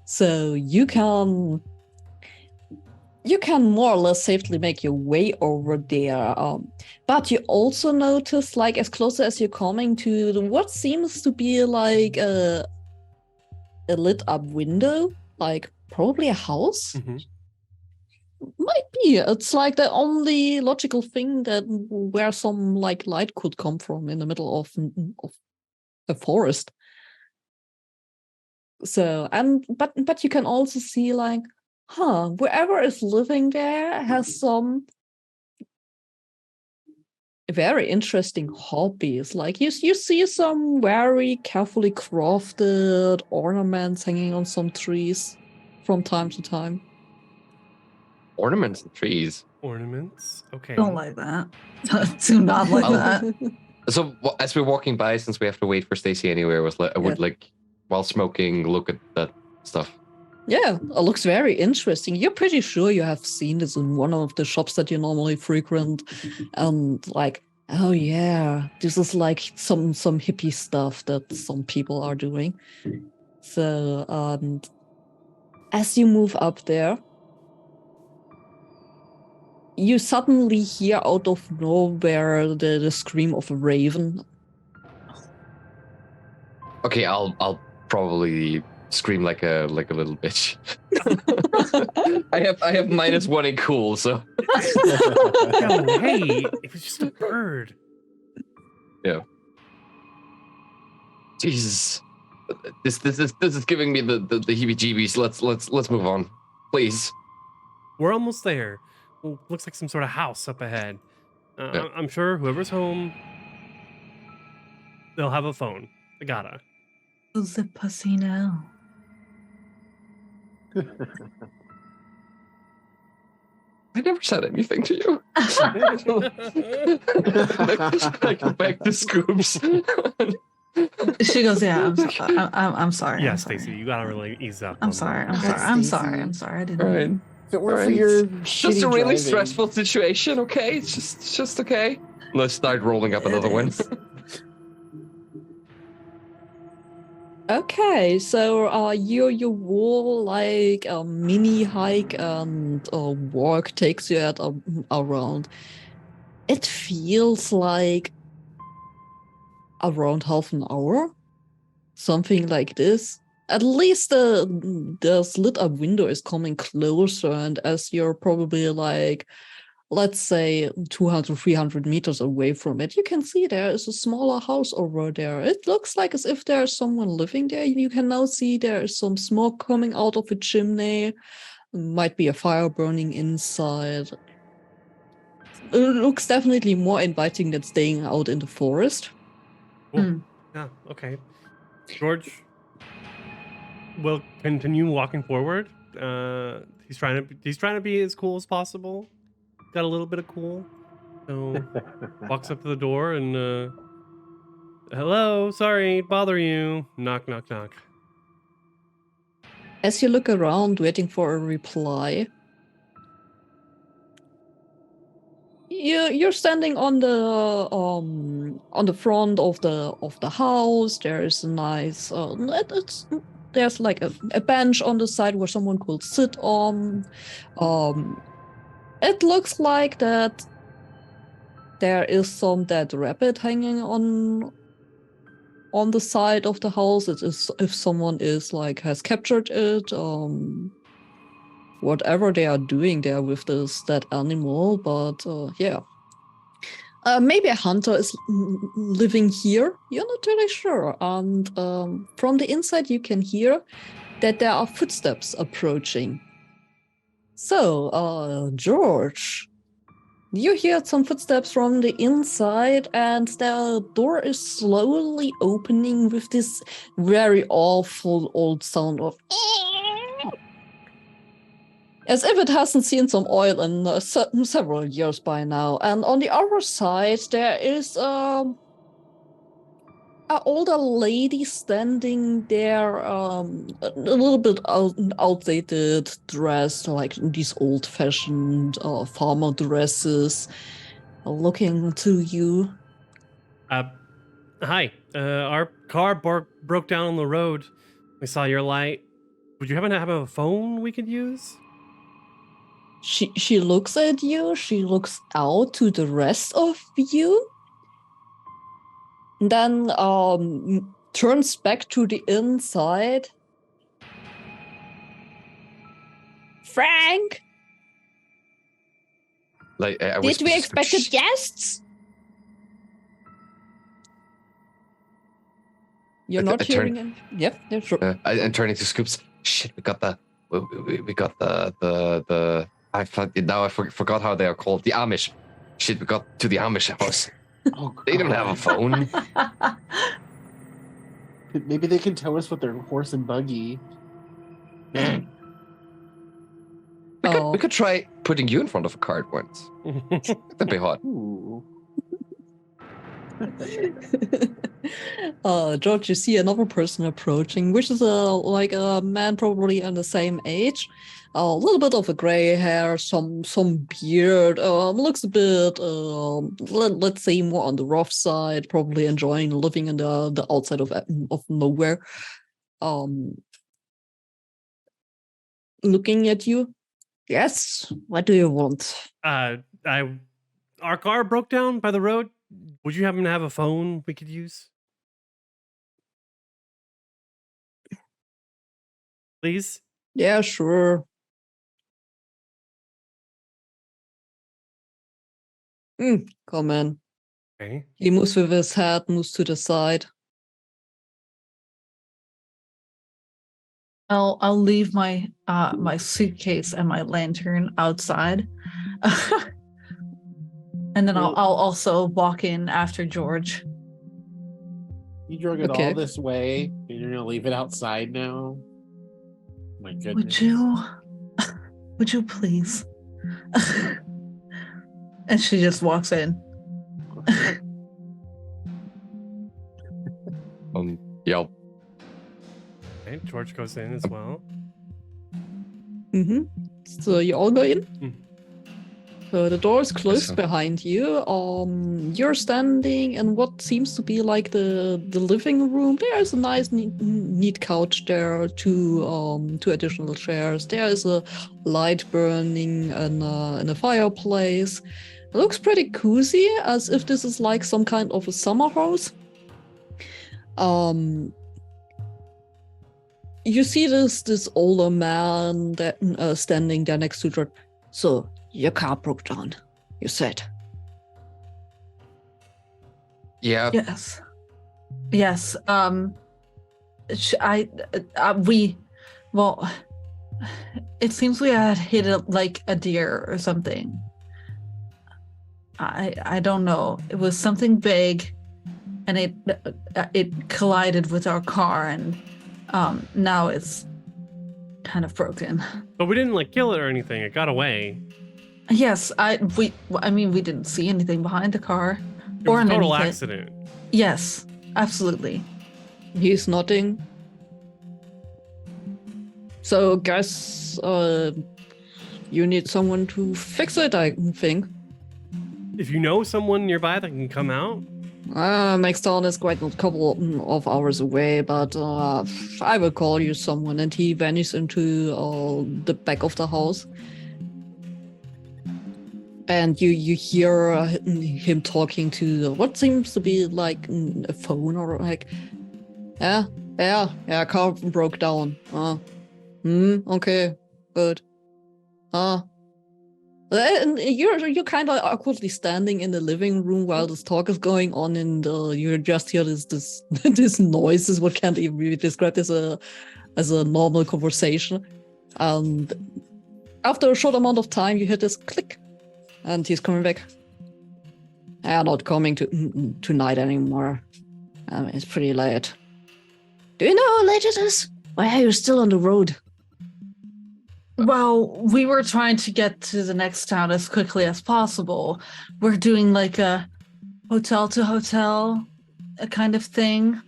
so you can more or less safely make your way over there. But you also notice, as closer as you're coming to what seems to be like a lit up window, probably a house. Mm-hmm. Might be. It's like the only logical thing that where some light could come from in the middle of a forest. So but you can also see whoever is living there has some very interesting hobbies. You see some very carefully crafted ornaments hanging on some trees from time to time. Ornaments and trees. Ornaments. Okay. Don't like that. Do not like that. So as we're walking by, since we have to wait for Stacy anyway, I would while smoking, look at that stuff. Yeah, it looks very interesting. You're pretty sure you have seen this in one of the shops that you normally frequent, and oh yeah, this is some hippie stuff that some people are doing. So as you move up there, you suddenly hear out of nowhere the scream of a raven. Okay, I'll probably scream like a little bitch. I have -1 in cool, so. No, hey, it was just a bird. Yeah. Jesus, this is giving me the heebie-jeebies. Let's move on, please. We're almost there. Well, looks like some sort of house up ahead. Yeah. I'm sure whoever's home, they'll have a phone. I gotta. Who's the pussy now? I never said anything to you. I go back to Scoops. She goes, yeah, I'm sorry. Yeah, I'm sorry. Stacey, you gotta really ease up. I'm on sorry. that. I'm sorry. I'm sorry. I didn't. All right. If it were for Alright. your Just a shitty really driving- stressful situation, okay? It's just okay. Let's start rolling up another one. Okay, so your wall mini hike and walk takes you at around. It feels like around half an hour, something like this. At least the slit up window is coming closer, and as you're probably let's say 200 300 meters away from it, you can see there is a smaller house over there. It looks like as if there's someone living there. You can now see there is some smoke coming out of a chimney. Might be a fire burning inside. It looks definitely more inviting than staying out in the forest. Cool. Yeah, okay. George will continue walking forward. He's trying to be as cool as possible. Got a little bit of cool. So walks up to the door and hello, sorry, bother you. Knock, knock, knock. As you look around, waiting for a reply, you're standing on the front of the house. There's a nice there's like a bench on the side where someone could sit on. It looks like that there is some dead rabbit hanging on the side of the house. It is if someone has captured it. Whatever they are doing there with that animal, but yeah. Maybe a hunter is living here. You're not really sure. And from the inside, you can hear that there are footsteps approaching. So, George, you hear some footsteps from the inside, and the door is slowly opening with this very awful old sound of as if it hasn't seen some oil in several years by now. And on the other side, there is an older lady standing there, a little bit outdated, dressed like these old-fashioned farmer dresses, looking to you. Hi. Our car broke down on the road. We saw your light. Would you happen to have a phone we could use? She looks at you. She looks out to the rest of you. And then turns back to the inside. Frank, Like, did we expected guests? You're not hearing him. Yep, yeah, sure. And turning to Scoops. Shit, we got the I forgot how they are called. The Amish. Shit, we got to the Amish house. Oh, They don't have a phone. Maybe they can tow us with their horse and buggy. We could try putting you in front of a cart once. That'd be hot. Ooh. George, you see another person approaching, which is a man probably in the same age. A little bit of a gray hair, some beard. Looks a bit, let's say, more on the rough side. Probably enjoying living in the outside of nowhere. Looking at you. Yes. What do you want? Our car broke down by the road. Would you happen to have a phone we could use? Please? Yeah, sure. Come in. Okay. He moves with his head, moves to the side. I'll leave my my suitcase and my lantern outside. And then I'll also walk in after George. You drug it all this way, and you're gonna leave it outside now? My goodness. Would you please? And she just walks in. Yep. Okay, George goes in as well. So you all go in? Mm. So the door is closed behind you. You're standing in what seems to be like the living room. There is a nice neat couch there, two additional chairs. There is a light burning in a fireplace. It looks pretty cozy, as if this is like some kind of a summer house. You see this older man that standing there next to George. So your car broke down, you said. Yeah. Yes. It seems we had hit a deer or something. I don't know. It was something big, and it collided with our car, and now it's kind of broken. But we didn't kill it or anything. It got away. Yes, I mean, we didn't see anything behind the car It was or a total underneath it. accident. Yes, absolutely. He's nodding. So, guess you need someone to fix it, I think. If you know someone nearby that can come out, Next town is quite a couple of hours away, but I will call you someone. And he vanishes into the back of the house. And you hear him talking to what seems to be like a phone or like, yeah, car broke down. Okay, good. And you're kind of awkwardly standing in the living room while this talk is going on, and you just hear this this noise. Is what can't even be described as a normal conversation. And after a short amount of time, you hear this click, and he's coming back. I'm not coming to tonight anymore. It's pretty late. Do you know how late it is? Why are you still on the road? Well, we were trying to get to the next town as quickly as possible. We're doing like a hotel to hotel kind of thing.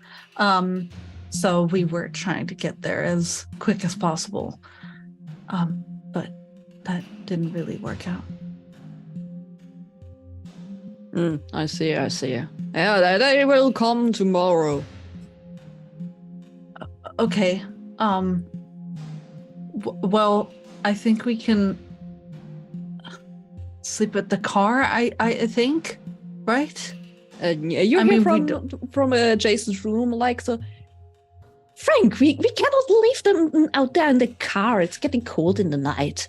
So we were trying to get there as quick as possible. But that didn't really work out. I see. Yeah, they will come tomorrow. Okay. Well, I think we can sleep at the car. I think, right? You I hear mean, from Jason's room, like the Frank. We cannot leave them out there in the car. It's getting cold in the night.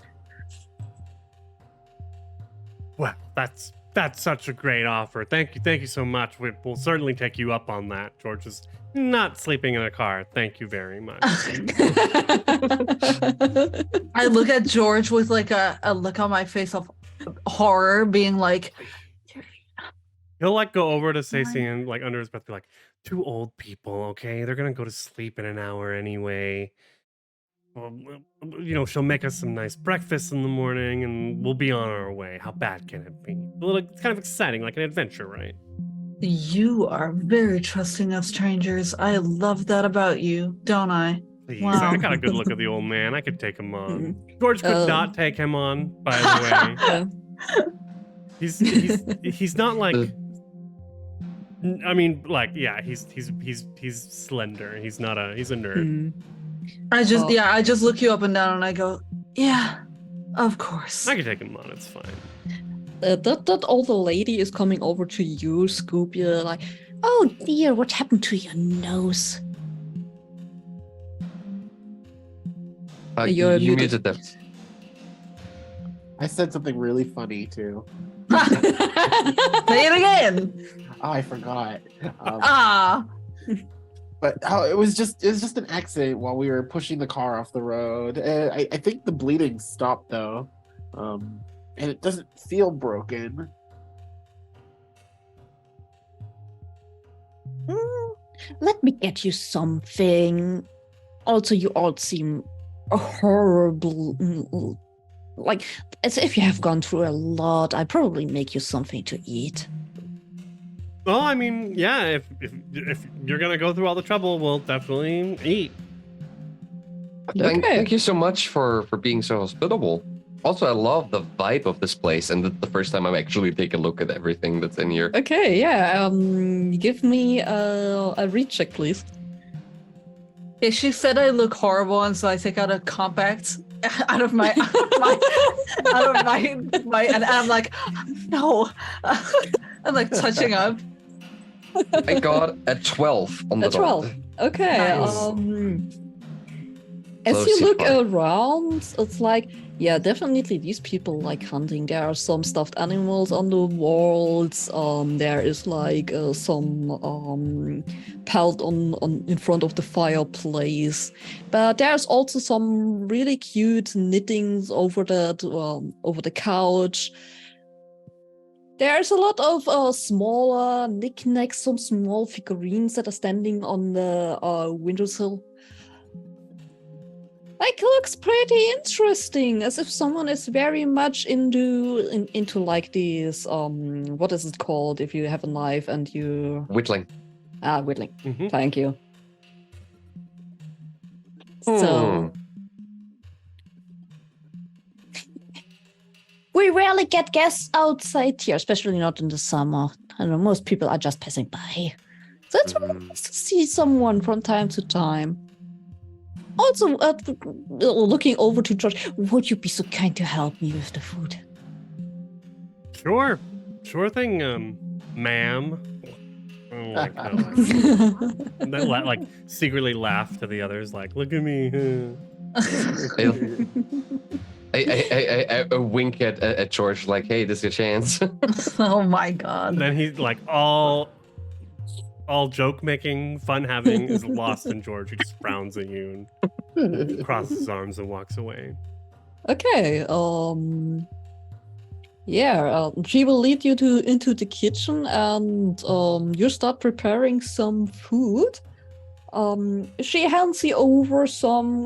well, that's such a great offer. Thank you so much. We'll certainly take you up on that. George is not sleeping in a car. Thank you very much. I look at George with like a look on my face of horror, being like, He'll like go over to Stacey and like under his breath be like, 2 old people, okay? They're gonna go to sleep in an hour anyway. Well, she'll make us some nice breakfast in the morning and we'll be on our way. How bad can it be? It's kind of exciting, like an adventure, right? you are very trusting of strangers. I love that about you, don't I? Please, Wow. I got a good look at the old man. I could take him on. George could not take him on, by the way. He's not like. I mean, like, yeah, he's slender. He's a nerd. I just look you up and down and I go, yeah, of course. I can take him on. It's fine. That older lady is coming over to you, Scoop. You're like, oh dear, what happened to your nose? You muted them. I said something really funny too. Say it again. Oh, I forgot. But it was just an accident while we were pushing the car off the road. I think the bleeding stopped though, and it doesn't feel broken. Let me get you something. Also, you all seem horrible. Like, as if you have gone through a lot. I'd probably make you something to eat. Well, I mean, yeah, if you're gonna go through all the trouble, we'll definitely eat. Thank you so much for being so hospitable. Also, I love the vibe of this place, and the first time I'm actually take a look at everything that's in here. Okay, yeah. Give me a read check, please. Yeah, she said I look horrible, and so I take out a compact out of my and I'm like, no. I'm like touching up. I got a 12 on the A 12. dot. Okay. Nice. As Close you to look far. around, it's like, yeah, definitely these people like hunting. There are some stuffed animals on the walls. There is like some pelt on in front of the fireplace. But there's also some really cute knittings over the couch. There's a lot of smaller knickknacks, some small figurines that are standing on the windowsill. Like, looks pretty interesting, as if someone is very much into like these what is it called if you have a knife and you Whittling. whittling. Mhm. Thank you. Hmm. So we rarely get guests outside here, especially not in the summer. I know most people are just passing by. So it's really nice to see someone from time to time. Also, looking over to George, would you be so kind to help me with the food? Sure thing, ma'am. Oh my god! And then like secretly laugh to the others, like, look at me. I wink at George, like, hey, this is your chance. Oh my god. And then he's like all joke making, fun having is lost in George, who just frowns at you and crosses his arms and walks away. Okay. Yeah. She will lead you into the kitchen, and you start preparing some food. She hands you over some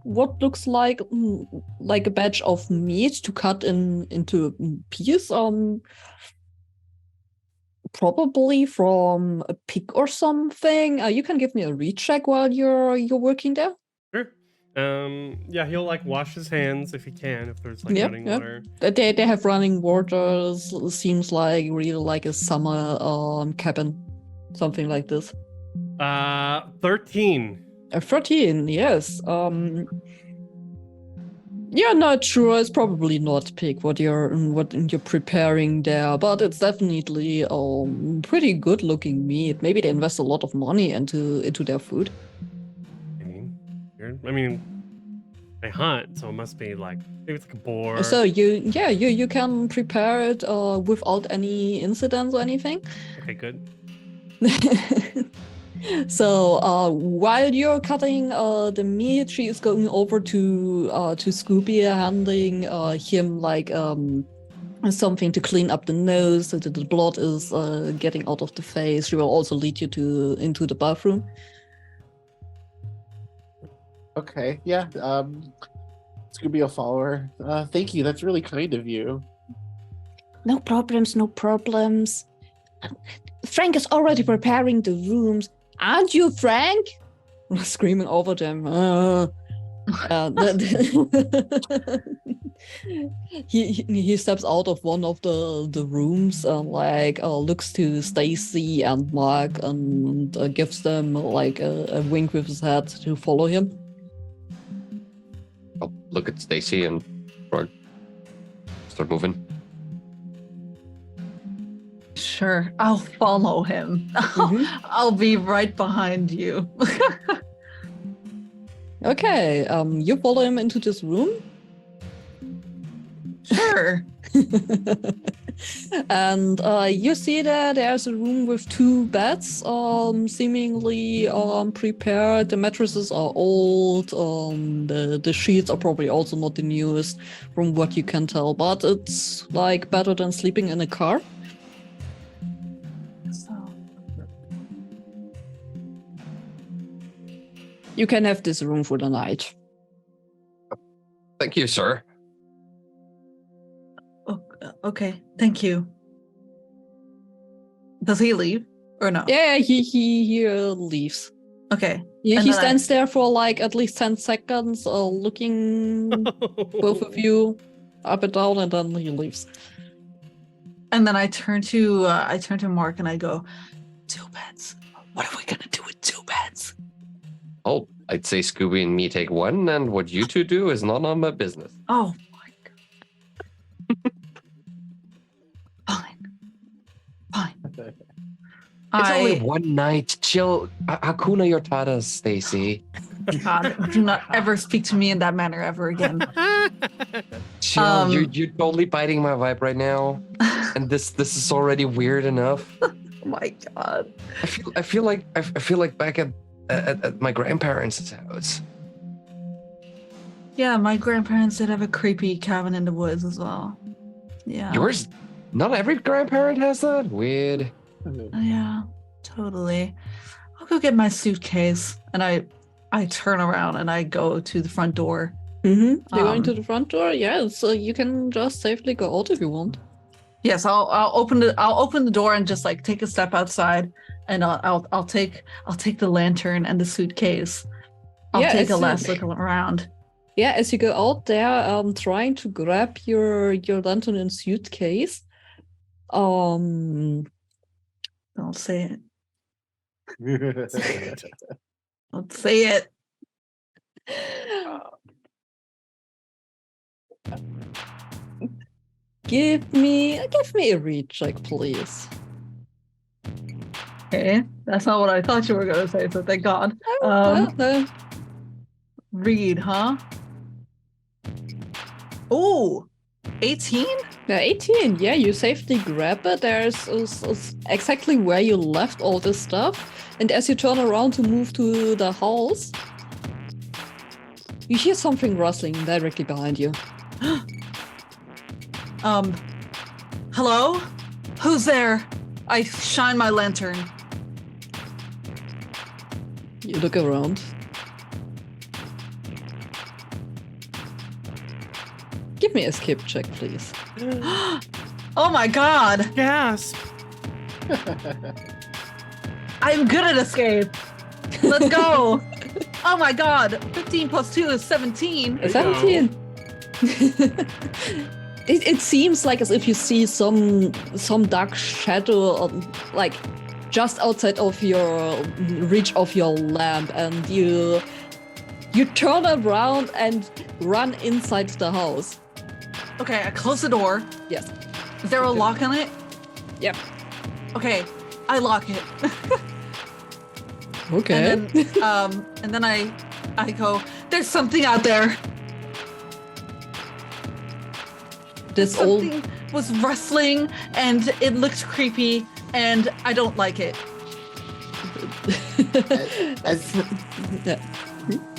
what looks like a batch of meat to cut into pieces. Probably from a pig or something. You can give me a recheck while you're working there. Sure. Yeah, he'll like wash his hands if he can, if there's like Yep, running yep. water. They have running water. Seems like really like a summer cabin, something like this. 13. 13, yes. You're not sure. It's probably not pig what you're preparing there, but it's definitely pretty good looking meat. Maybe they invest a lot of money into their food. I mean, they hunt, so it must be like maybe it's like a boar. So you can prepare it without any incidents or anything. Okay, good. So while you're cutting the meat, she is going over to Scooby, handing him like something to clean up the nose so that the blood is getting out of the face. She will also lead you into the bathroom. Okay, yeah. Scooby will follow her. Thank you. That's really kind of you. No problems. Frank is already preparing the rooms. Aren't you Frank? Screaming over them. He steps out of one of the rooms and looks to Stacy and Mark and gives them like a wink with his head to follow him. I'll look at Stacy and start moving. Sure, I'll follow him. I'll be right behind you. Okay, you follow him into this room? Sure. And you see that there's a room with 2 beds, seemingly prepared. The mattresses are old. The sheets are probably also not the newest, from what you can tell. But it's like better than sleeping in a car. So, You can have this room for the night. Thank you, sir. okay, thank you. Does he leave or no? Yeah, he leaves. Okay. Yeah, And he then stands there for like at least 10 seconds, looking both of you up and down, and then he leaves. And then I turn to Mark and I go, 2 beds. What are we gonna do with 2 beds? Oh, I'd say Scooby and me take one, and what you two do is none of my business. Oh my god. Fine. It's only one night. Chill. Hakuna Yortada, Stacy. God, do not ever speak to me in that manner ever again. Chill. You're totally biting my vibe right now, and this is already weird enough. Oh my god. I feel like back at my grandparents' house. Yeah, my grandparents did have a creepy cabin in the woods as well. Yeah. Yours? Not every grandparent has that. Weird. Yeah, totally. I'll go get my suitcase, and I I turn around and I go to the front door. You're going to the front door? Yeah, so you can just safely go out if you want. Yes, I'll open the door and just like take a step outside, and I'll take the lantern and the suitcase. I'll take a last look around. Yeah, as you go out there, trying to grab your lantern and suitcase. Don't say it. Don't say it. Give me a read check, please. Okay, that's not what I thought you were going to say, so thank God. No. Read, huh? Oh, 18? Yeah, 18. Yeah, you safely grab it. There's exactly where you left all this stuff. And as you turn around to move to the house, you hear something rustling directly behind you. Hello? Who's there? I shine my lantern. You look around. Give me a skip check, please. Oh my God! Gasp! I'm good at escape. Let's go. Oh my God! 15 plus 2 is 17. 17. It seems like as if you see some dark shadow, like just outside of your reach of your lamp, and you turn around and run inside the house. Okay, I close the door. Yes. Is there a lock on it? Yep. Okay, I lock it. Okay. And then I go, there's something out there. Something was rustling and it looked creepy and I don't like it.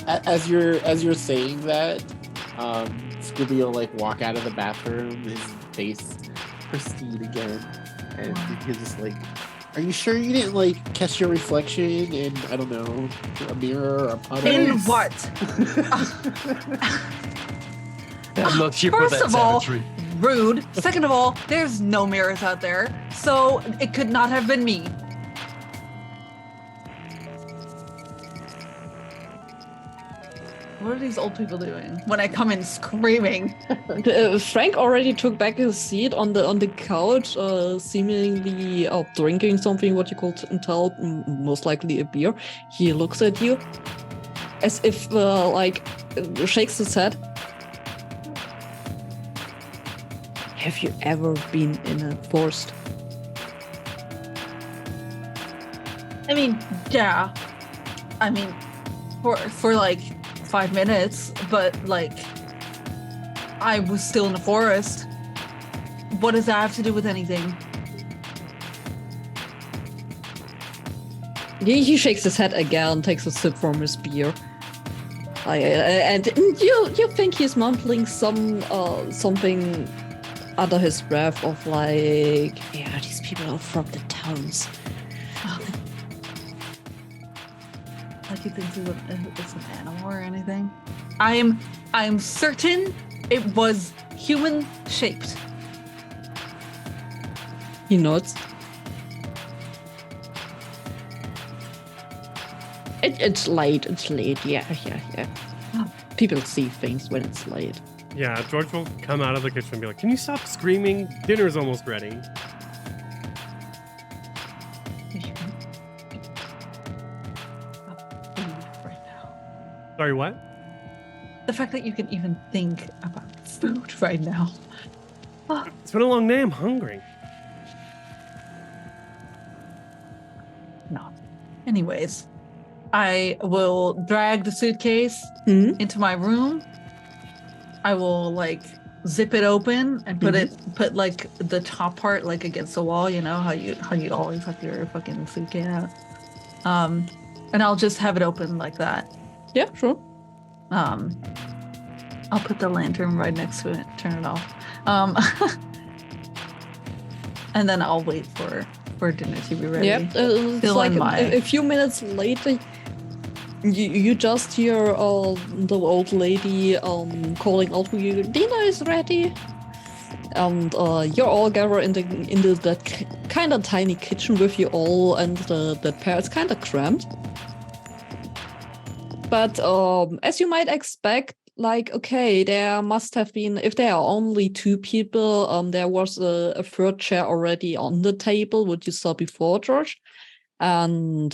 As you're saying that, Scooby will like walk out of the bathroom, his face pristine again, and he's just like, "Are you sure you didn't like catch your reflection in, I don't know, a mirror or a puddle?" In what? I'm not here for First that of all, savagery. rude. Second of all, there's no mirrors out there, so it could not have been me. What are these old people doing when I come in screaming? Frank already took back his seat on the couch, seemingly drinking something, what you call tell, most likely a beer. He looks at you as if shakes his head. Have you ever been in a forest? I mean, yeah. I mean, for like 5 minutes, but like I was still in the forest. What does that have to do with anything? He shakes his head again, takes a sip from his beer. And you think he's mumbling something under his breath of like, yeah, these people are from the towns. Like he thinks it's an animal or anything. I'm certain it was human shaped. He nods. It's late. Yeah. People see things when it's late. Yeah, George will come out of the kitchen and be like, "Can you stop screaming? Dinner's almost ready." Right now. Sorry, what? The fact that you can even think about food right now. It's been a long day. I'm hungry. No. Anyways, I will drag the suitcase into my room. I will like zip it open and put like the top part like against the wall. You know how you always have your fucking suitcase out. And I'll just have it open like that. Yeah, sure. I'll put the lantern right next to it. Turn it off. And then I'll wait for dinner to be ready. Yep. It's like a few minutes later. You just hear the old lady calling out for you. Dinner is ready, and you're all gathered in that kind of tiny kitchen with you all, and that pair is kind of cramped. But as you might expect, like, okay, there must have been, if there are only two people, there was a third chair already on the table, what you saw before, George. And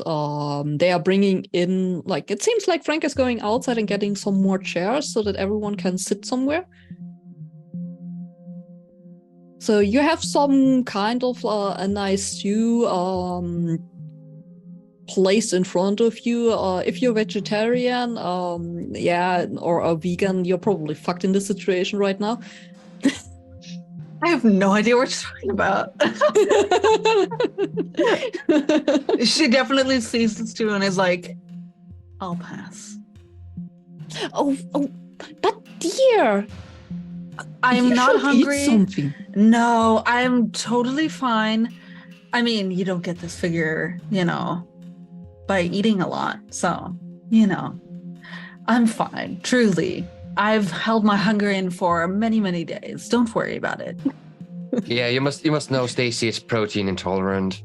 they are bringing in, like, it seems like Frank is going outside and getting some more chairs so that everyone can sit somewhere. So you have some kind of a nice stew placed in front of you. If you're vegetarian, or a vegan, you're probably fucked in this situation right now. I have no idea what you're talking about. She definitely sees this too and is like, I'll pass. Oh, but dear, I'm not hungry. Eat something. No, I'm totally fine. I mean, you don't get this figure, by eating a lot. So, I'm fine, truly. I've held my hunger in for many, many days. Don't worry about it. Yeah, you must know Stacy is protein intolerant.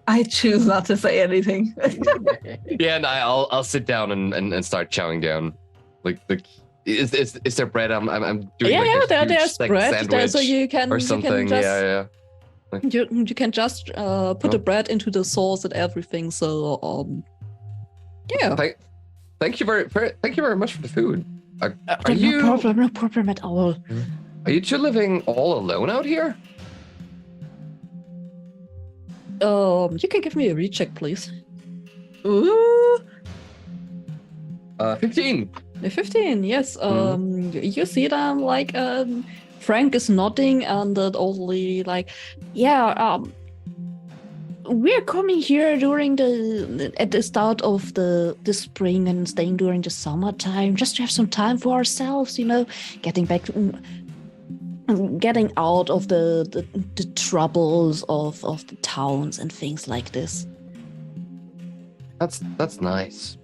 I choose not to say anything. Yeah, and I'll sit down and start chowing down. Like is there bread? I'm doing there's bread there, so you can or something. You can just put the bread into the sauce and everything. So yeah. Thank you very much for the food. Are you no problem at all. Are you two living all alone out here? You can give me a recheck, please. Ooh. 15. 15, yes. You see them, like, Frank is nodding, and the old lady, like, we're coming here during at the start of the spring and staying during the summertime, just to have some time for ourselves, getting out of the troubles of the towns and things like this. That's nice.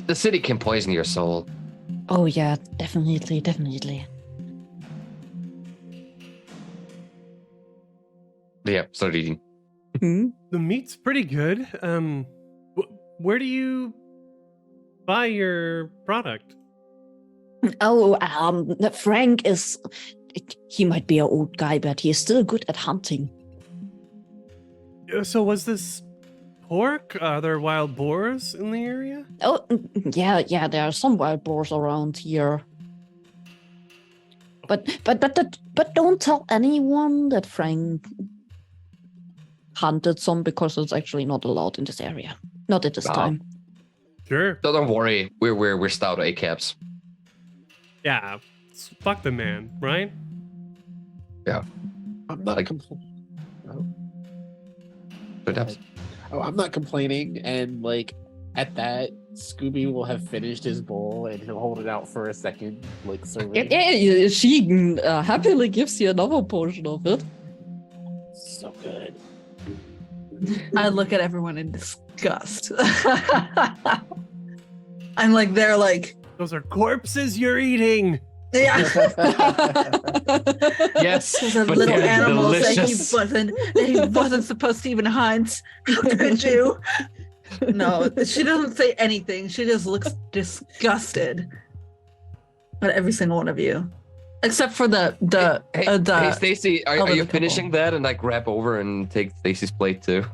The city can poison your soul. Oh yeah, definitely. Yeah, start eating. The meat's pretty good. Where do you buy your product? Oh, Frank he might be an old guy, but he is still good at hunting. So was this pork? Are there wild boars in the area? Oh, yeah, there are some wild boars around here. But don't tell anyone that Frank hunted some, because it's actually not allowed in this area. Not at this time. Sure. Don't worry. We're stout ACAPs. Yeah. Fuck the man, right? Yeah. I'm not complaining. I'm not complaining, and like at that, Scooby will have finished his bowl and he'll hold it out for a second, like serving. Yeah, she happily gives you another portion of it. So good. I look at everyone in disgust. I'm like, they're like, those are corpses you're eating. Yeah. Yes, those are little animals that he wasn't supposed to even hunt. How could you? No, she doesn't say anything. She just looks disgusted at every single one of you, except for the Hey, Stacy, are you couple. finishing that? And I grab over and take Stacy's plate too.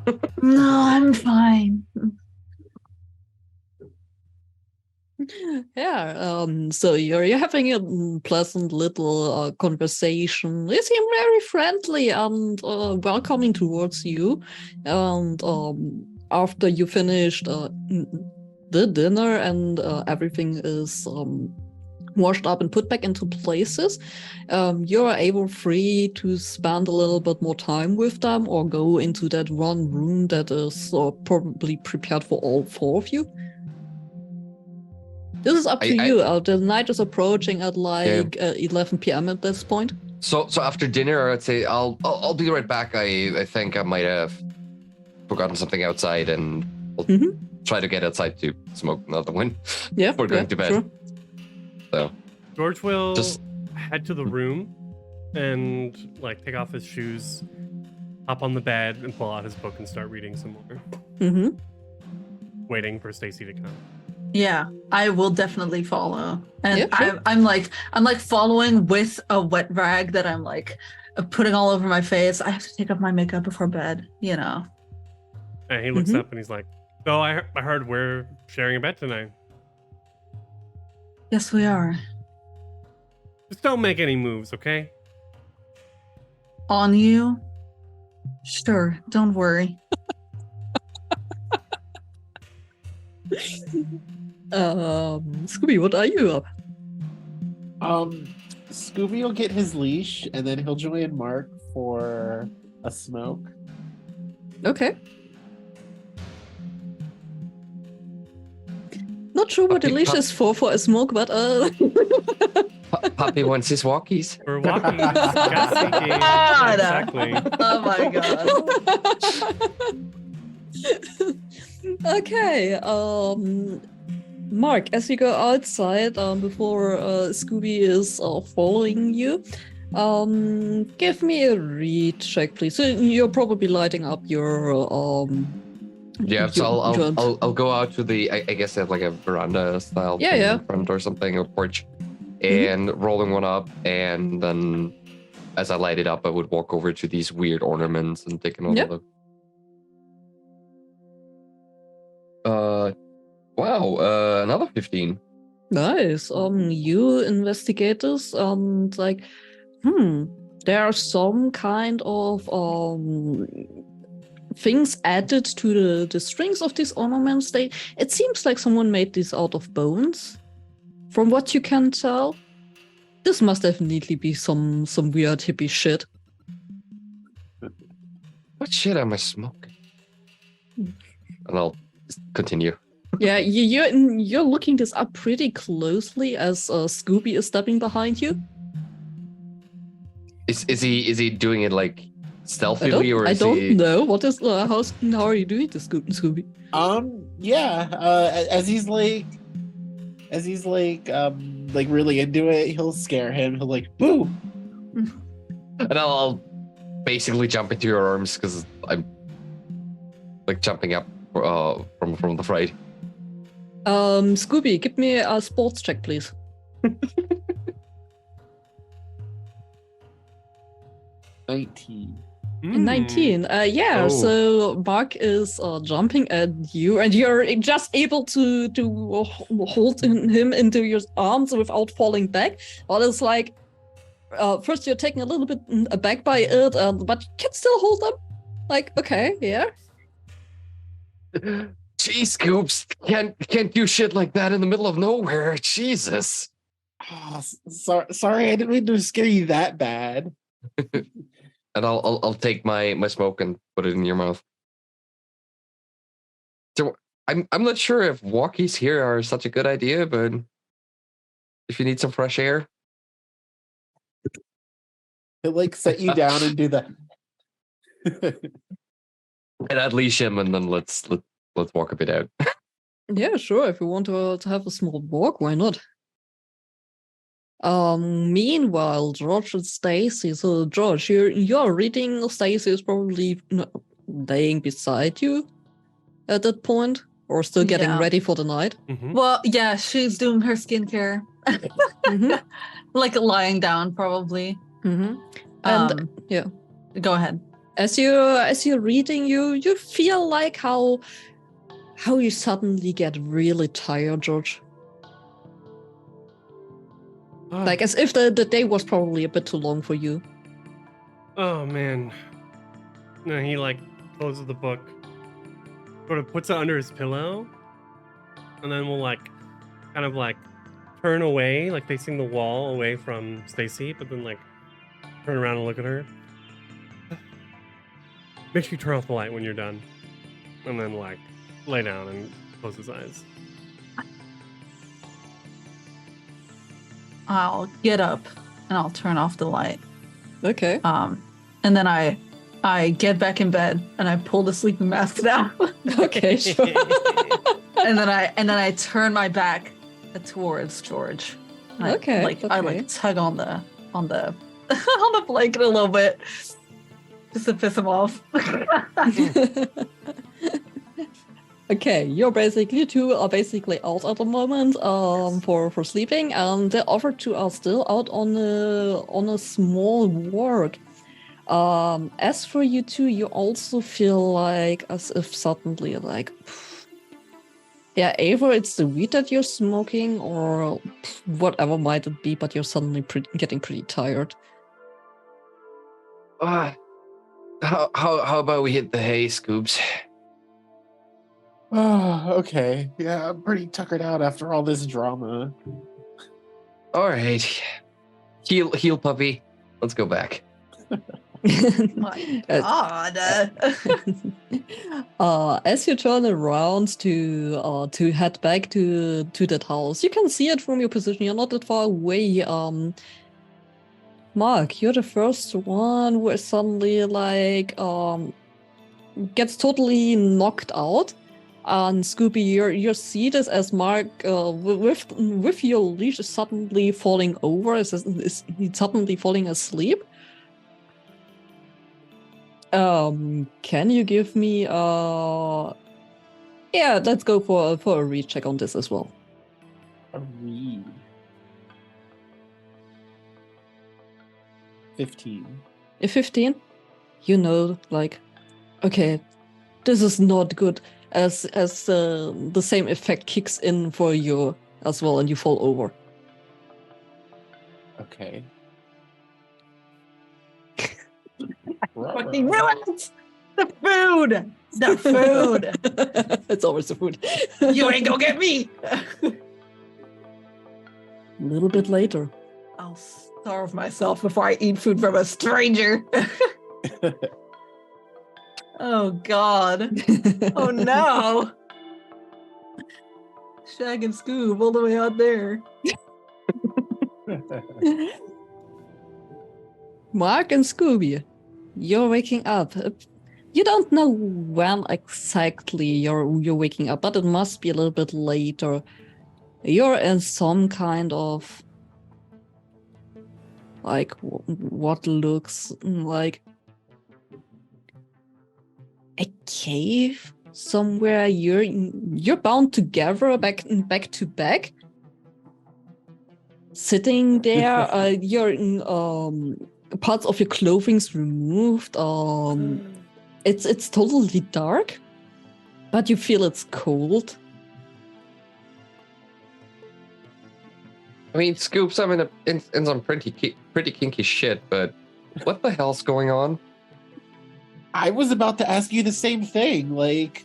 No, I'm fine. Yeah, so you're having a pleasant little conversation. They seem very friendly and welcoming towards you. And after you finished the dinner and everything is washed up and put back into places, you're free to spend a little bit more time with them or go into that one room that is probably prepared for all four of you. This is up to you. The night is approaching at 11 p.m. at this point. So after dinner, I'd say I'll be right back. I think I might have forgotten something outside, and I'll try to get outside to smoke another one before going to bed. Sure. So George will Just- head to the room and like take off his shoes, hop on the bed, and pull out his book and start reading some more. Mm-hmm. Waiting for Stacy to come. Yeah, I will definitely follow. And Yeah, sure. I'm like following with a wet rag that I'm like putting all over my face. I have to take off my makeup before bed, you know. And he looks up and he's like, "So I heard we're sharing a bed tonight. Yes, we are. Just don't make any moves, okay?" On you? Sure, don't worry. Scooby, what are you up? Scooby will get his leash, and then he'll join Mark for a smoke. Okay. Not sure what the Puppy- leash is for a smoke, but Poppy wants his walkies. We're walking. Gas seeking. Yeah, exactly. Oh my god. Okay. Mark, as you go outside, before Scooby is following you, give me a read check, please. So you're probably lighting up your Yeah, so your- I'll go out to the I guess they have like a veranda style Yeah, thing yeah. in front or something, or porch, and rolling one up, and then as I light it up, I would walk over to these weird ornaments and take another Yep. look. Wow, another 15. Nice. You investigate this, and like, there are some kind of things added to the strings of these ornaments. It seems like someone made these out of bones, from what you can tell. This must definitely be some weird hippie shit. What shit am I smoking? And I'll continue. Yeah, you're looking this up pretty closely as Scooby is stepping behind you. Is he doing it like stealthily, or I is don't he? know. What is how are you doing this, Scooby? Yeah. As he's like really into it, he'll scare him. He'll like, boo. And I'll basically jump into your arms because I'm like jumping up from the fright. Scooby, give me a sports check, please. 19. 19. Yeah, Oh. so Mark is jumping at you, and you're just able to hold him into your arms without falling back. But it's like, first you're taken a little bit aback by it, but you can still hold them. Like, okay, yeah. Jeez, Scoops, can't do shit like that in the middle of nowhere. Jesus. Oh, sorry, I didn't mean to scare you that bad. And I'll take my smoke and put it in your mouth. So I'm not sure if walkies here are such a good idea, but if you need some fresh air, He'll like set you down and do that. and I'd leash him, and then let's walk a bit out. Yeah, sure. If you want to have a small walk, why not? Meanwhile, George and Stacy. So, George, you're reading. Stacy is probably laying beside you at that point, or still getting Yeah. ready for the night. Well, yeah, she's doing her skincare. Like lying down, probably. And yeah, Go ahead. as you're reading, you feel like how you suddenly get really tired, George. Like as if the day was probably a bit too long for you. Oh man. No, he like closes the book, sort of puts it under his pillow, and then we'll like kind of like turn away, like facing the wall away from Stacy, but then like turn around and look at her. Make sure you turn off the light when you're done. And then like lay down and close his eyes. I'll get up and I'll turn off the light. Okay. And then I get back in bed and I pull the sleeping mask down. Okay, sure. and then I turn my back towards George. And Okay, I like tug on the on the blanket a little bit just to piss him off. Okay, you two are basically out at the moment for sleeping, and the other two are still out on a small walk. As for you two, you also feel like as if suddenly like yeah, either it's the weed that you're smoking or whatever might it be, but you're suddenly getting pretty tired. How about we hit the hay, Scoops? Oh, okay. Yeah, I'm pretty tuckered out after all this drama. All right. Heel, puppy. Let's go back. My God. As you turn around to head back to that house, you can see it from your position. You're not that far away. Mark, you're the first one who is suddenly like gets totally knocked out. And Scooby, your seat is as Mark with your leash is suddenly falling over. Is suddenly falling asleep. Can you give me yeah, let's go for a read check on this as well. A read. 15. A 15? You know, like, okay, this is not good. As the same effect kicks in for you as well, and you fall over. Okay. Fucking ruined! The food! The food! It's always the food. You ain't gonna get me! A little bit later. I'll starve myself before I eat food from a stranger. Oh, God. Oh, no. Shag and Scoob all the way out there. Mark and Scooby, you're waking up. You don't know when exactly you're waking up, but it must be a little bit later. You're in some kind of like what looks like a cave somewhere. You're bound together back to back, sitting there. Your parts of your clothing's removed. It's totally dark, but you feel it's cold. I mean, Scoops, I'm in some pretty kinky shit, but what the hell's going on? I was about to ask you the same thing. Like,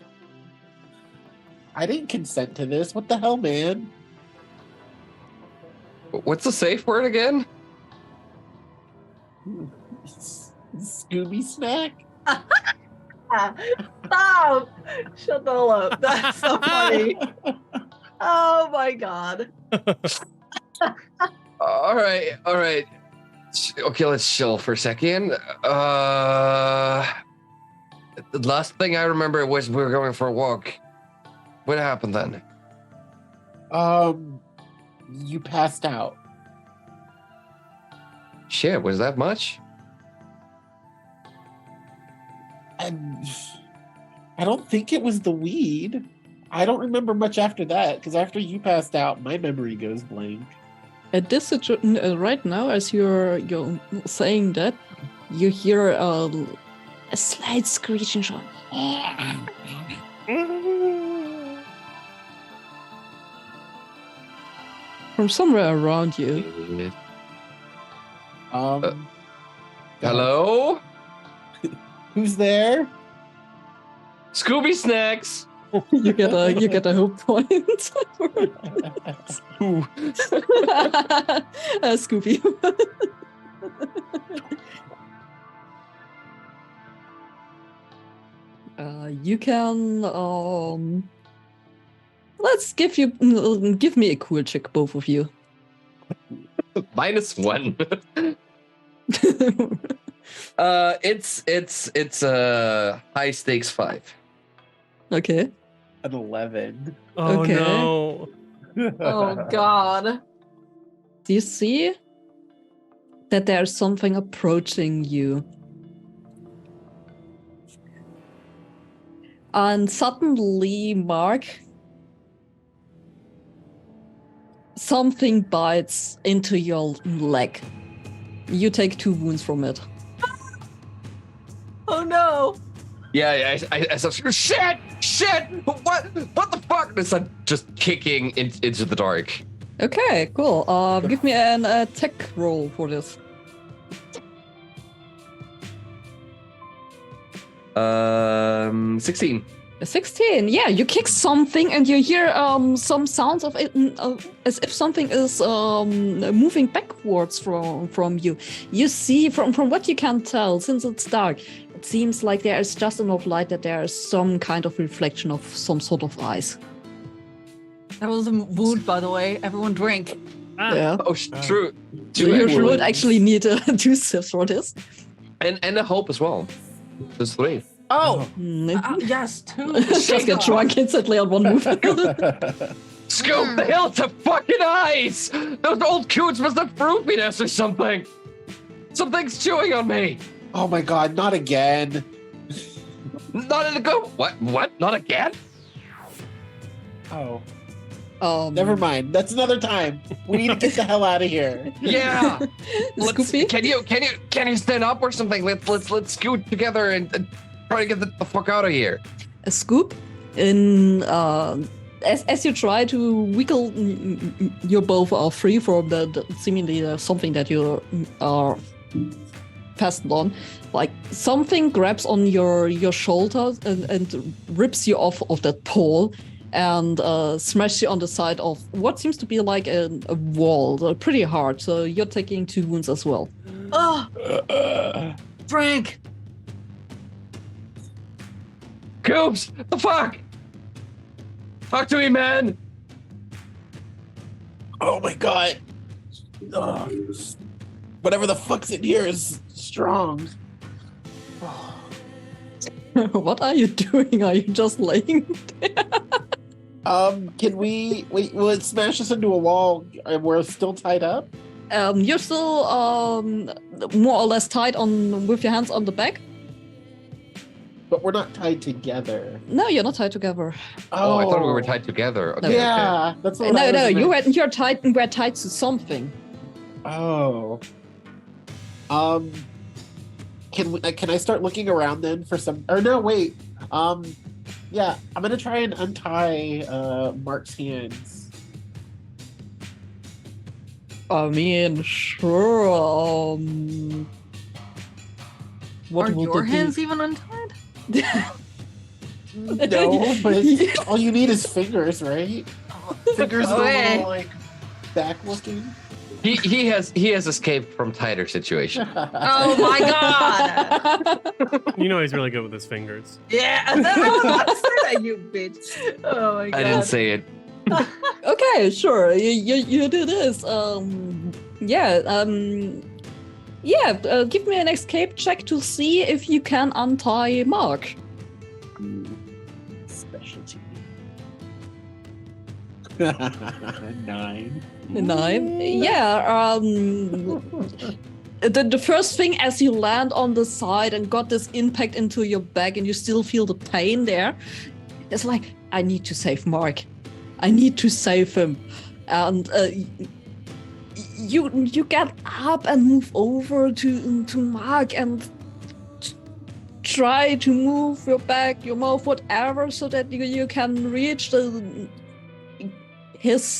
I didn't consent to this. What the hell, man? What's the safe word again? Scooby snack? Stop! Shut the hell up. That's so funny. Oh my God. All right. Okay, let's chill for a second. The last thing I remember was we were going for a walk. What happened then? You passed out. Shit, was that much? And I don't think it was the weed. I don't remember much after that, because after you passed out, my memory goes blank. At this right now, as you're saying that, you hear a slight screeching sound from somewhere around you. Hello? Who's there? Scooby Snacks. You get a hope point. Ooh. Scooby. You can let's give me a cool check, both of you. -1. It's a high stakes 5. Okay. An 11. Oh Okay. no. Oh God. Do you see that there's something approaching you? And suddenly, Mark, something bites into your leg. You take 2 wounds from it. Oh no. Yeah, I said, shit, what the fuck? It's just kicking into the dark. Okay, cool. Give me an attack roll for this. 16. A 16. Yeah, you kick something and you hear some sounds of it as if something is moving backwards from you. You see from what you can tell, since it's dark, it seems like there is just enough light that there is some kind of reflection of some sort of eyes. That was a wound, by the way. Everyone drink. Ah, Yeah. Oh, true. So Two you actually. would actually need 2 sips for this. And a hope as well. There's 3. Oh, Mm. yes, 2. Just get drunk instantly on one move. Scoop the hell to fucking eyes! Those old coots must have fruitiness or something. Something's chewing on me. Oh my god, not again. Not in the go. What? Not again? Oh, Never never mind. That's another time. We need to get the hell out of here. Yeah. Scoopy? Can you stand up or something? Let's scoot together and try to get the fuck out of here. A scoop in as you try to wiggle, you both are free from the seemingly something that you are fastened on. Like something grabs on your shoulders and rips you off of that pole and smashes you on the side of what seems to be like a wall, pretty hard. So you're taking 2 wounds as well. Oh, Frank. Coops, the fuck? Talk to me, man. Oh my god. Ugh. Whatever the fuck's in here is strong. What are you doing? Are you just laying there? Can we wait? Will it smash us into a wall and we're still tied up? You're still more or less tied on with your hands on the back. But we're not tied together. No, you're not tied together. Oh, I thought we were tied together. Okay, Yeah, that's what I No, was you're tied. We're tied to something. Oh. Can I start looking around then for some? Or no, wait. Yeah, I'm gonna try and untie Mark's hands. I mean, sure. What Are would your it be? hands even untied? No, but all you need is fingers, right? Fingers are a Okay. little like back looking. He has escaped from tighter situation. Oh my God. you know he's really good with his fingers. Yeah. I was about to say that, you bitch. Oh my God. I didn't say it. Okay, sure. You do this. Give me an escape check to see if you can untie Mark. Specialty. 9. 9. Yeah. The first thing as you land on the side and got this impact into your back and you still feel the pain there, it's like, I need to save Mark. I need to save him. And you get up and move over to Mark and try to move your back, your mouth, whatever, so that you can reach his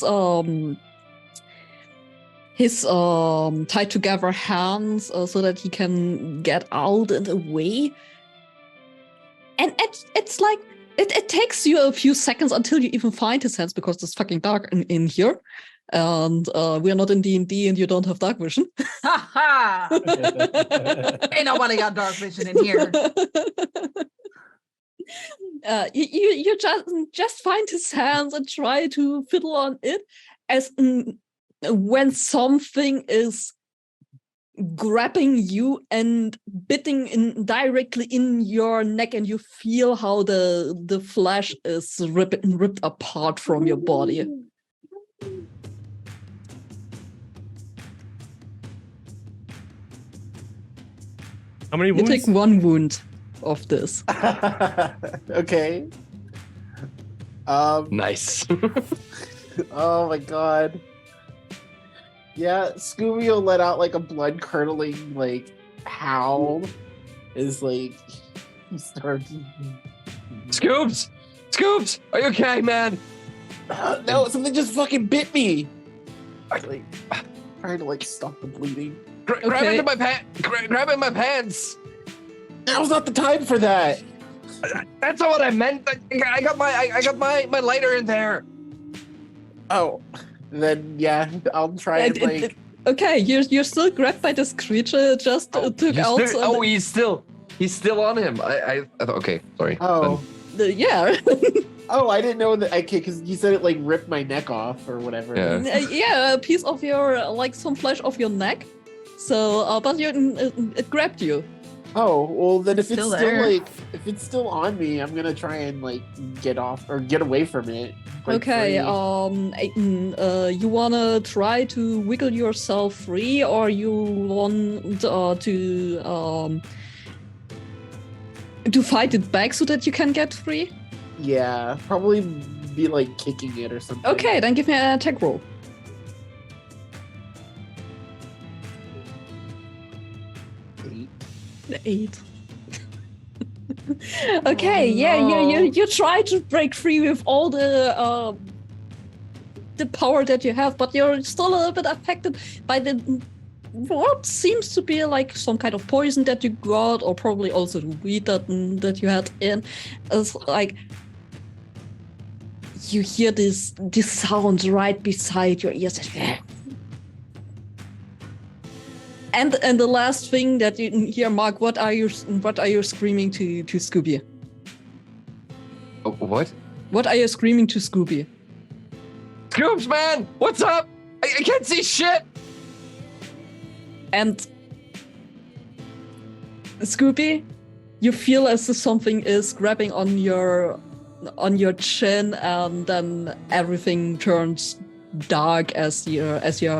tied together hands so that he can get out and away. And it's like it takes you a few seconds until you even find his hands because it's fucking dark in here. And we are not in D&D and you don't have dark vision. Ha ha! Ain't nobody got dark vision in here. You just find his hands and try to fiddle on it as when something is grabbing you and biting directly in your neck, and you feel how the flesh is ripped apart from your body. How many You wounds? take 1 wound of this. Okay. Nice. Oh my god. Yeah, Scooby will let out like a blood curdling like howl. Is like he starts. Scoops! Scoops! Are you okay, man? No, something just fucking bit me. I like trying to like stop the bleeding. Grab into my grab in my pants. Now's not the time for that. That's not what I meant. I got my lighter in there. Oh, then yeah, I'll try and like. Okay, you're still grabbed by this creature. Just took out. He's still on him. I thought, okay, sorry. Oh. Yeah. Oh, I didn't know that. Okay, because you said it like ripped my neck off or whatever. Yeah. Yeah, a piece of your some flesh off your neck. So, but it grabbed you. Oh, well then if it's Still still there. like if it's still on me, I'm gonna try and like get off or get away from it. break Okay. free. Aiden, you wanna try to wiggle yourself free, or you want to fight it back so that you can get free? Yeah, probably be like kicking it or something. Okay, then give me an attack roll. 8. Okay, you try to break free with all the power that you have, but you're still a little bit affected by the what seems to be like some kind of poison that you got, or probably also the weed that you had in. It's like you hear this sound right beside your ears. And the last thing that you hear, Mark, what are you screaming to Scooby? Oh, what? What are you screaming to Scooby? Scoops, man! What's up? I can't see shit! And Scooby, you feel as if something is grabbing on your chin, and then everything turns dark as your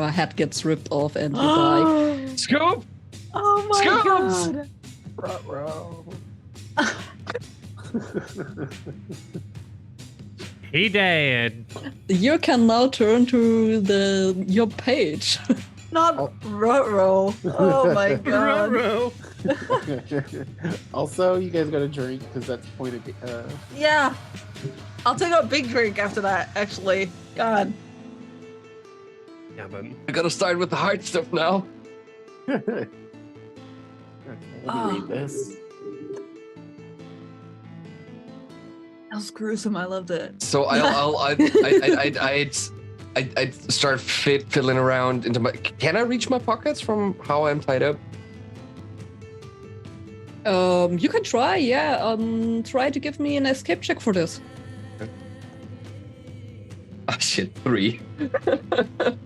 head gets ripped off and you die. Scoop! Oh my Scoops! god! He dead. You can now turn to your page. Not Ruh-roh. Oh my god. Ruh-roh. Also, you guys got a drink because that's the point of Yeah. I'll take a big drink after that, actually. God. Yeah, but I gotta start with the hard stuff now. Okay, let me read this. That was gruesome. I loved it. So I'd start fiddling around into my. Can I reach my pockets from how I'm tied up? You can try, yeah. Try to give me an escape check for this. Oh shit, 3.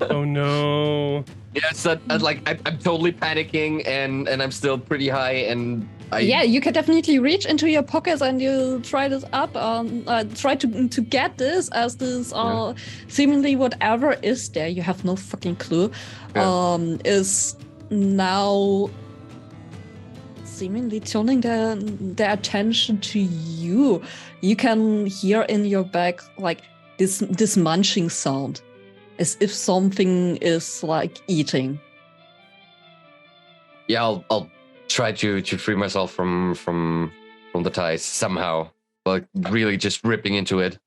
oh no. Yeah, so I'm totally panicking and I'm still pretty high and Yeah, you can definitely reach into your pockets and you try this up. Try to get this as this seemingly whatever is there. You have no fucking clue. Yeah. Is now seemingly turning their attention to you. You can hear in your back like this munching sound, as if something is like eating. Yeah, I'll try to free myself from the ties somehow. Like really just ripping into it.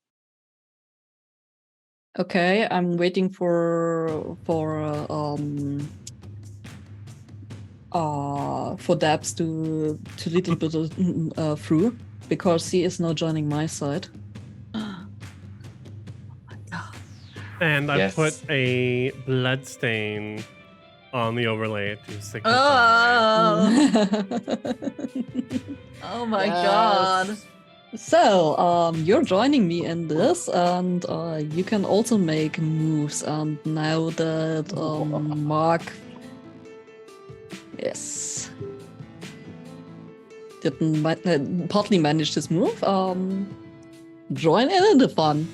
Okay, I'm waiting for Dabs to little bit through, because he is now joining my side. And I Yes. put a blood stain on the overlay to signify. Oh my Yes. god. So, you're joining me in this, and you can also make moves. And now that Mark Yes. Partly managed his move. Join in the fun.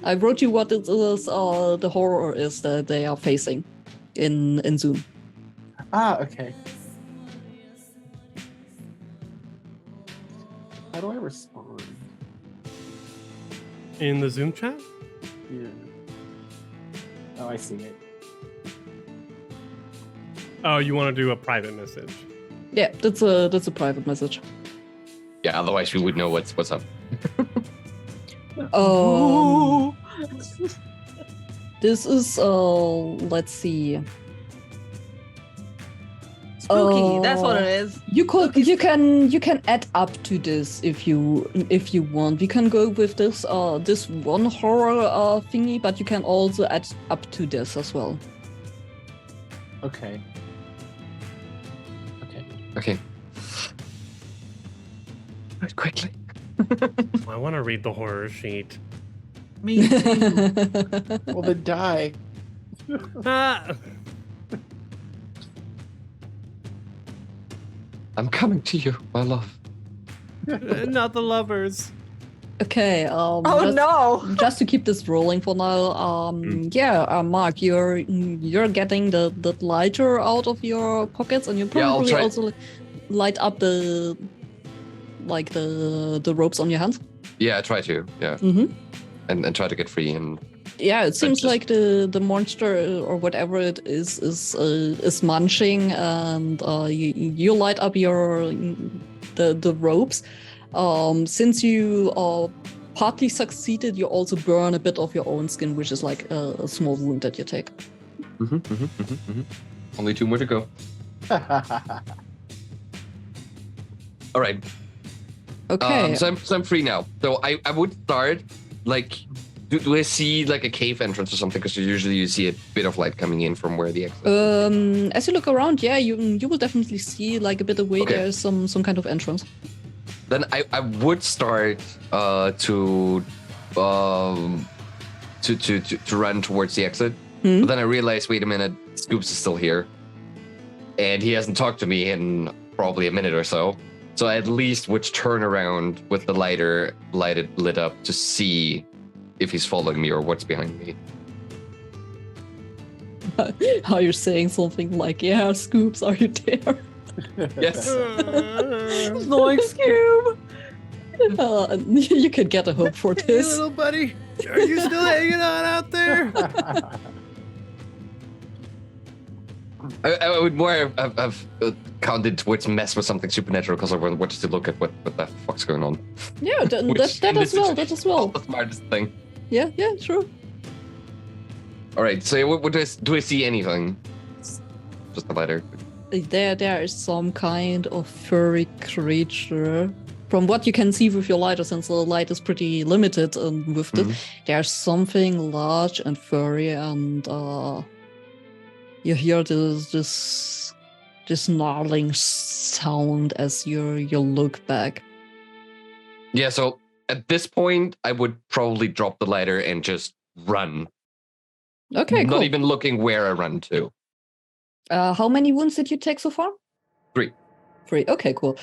I wrote you what it is, the horror is that they are facing in Zoom. Okay. How do I respond? In the Zoom chat? Yeah. Oh, I see it. Oh, you want to do a private message? Yeah, that's a private message. Yeah, otherwise we would know what's up. This is let's see. Spooky. That's what it is. You can add up to this if you want. We can go with this this one horror thingy, but you can also add up to this as well. Okay. Okay. Right, quickly. I want to read the horror sheet. Me too. Well, then die. Ah! I'm coming to you, my love. Not the lovers. Okay. Oh just, no! Just to keep this rolling for now. Yeah, Mark, you're getting the lighter out of your pockets, and you probably also light up the ropes on your hands. Yeah, I try to. Yeah. Mm-hmm. And try to get free and. Yeah, it seems like the monster or whatever it is munching, and you light up the ropes. Since you partly succeeded, you also burn a bit of your own skin, which is like a small wound that you take. Only 2 more to go. All right. Okay. So I'm free now. So I would start like. Do I see like a cave entrance or something? Because usually you see a bit of light coming in from where the exit is. As you look around, yeah, you will definitely see like a bit away there's some kind of entrance. Then I would start to run towards the exit. But then I realized, wait a minute, Scoops is still here, and he hasn't talked to me in probably a minute or so. So I at least would turn around with the lighter lit up to see if he's following me or what's behind me. How you're saying something like, yeah, Scoops, are you there? Yes. Like Scoob. You could get a hope for Hey, this. little buddy, are you still hanging on out there? I would more have counted towards mess with something supernatural because I wanted to look at what the fuck's going on. Yeah, that as well. The smartest thing. Yeah, sure. All right, so what do I see anything? Just the lighter. There is some kind of furry creature. From what you can see with your lighter, since the light is pretty limited with this, there's something large and furry, and you hear this snarling sound as you look back. Yeah, so at this point, I would probably drop the lighter and just run. Okay, cool. Not even looking where I run to. How many wounds did you take so far? 3. 3. Okay, cool.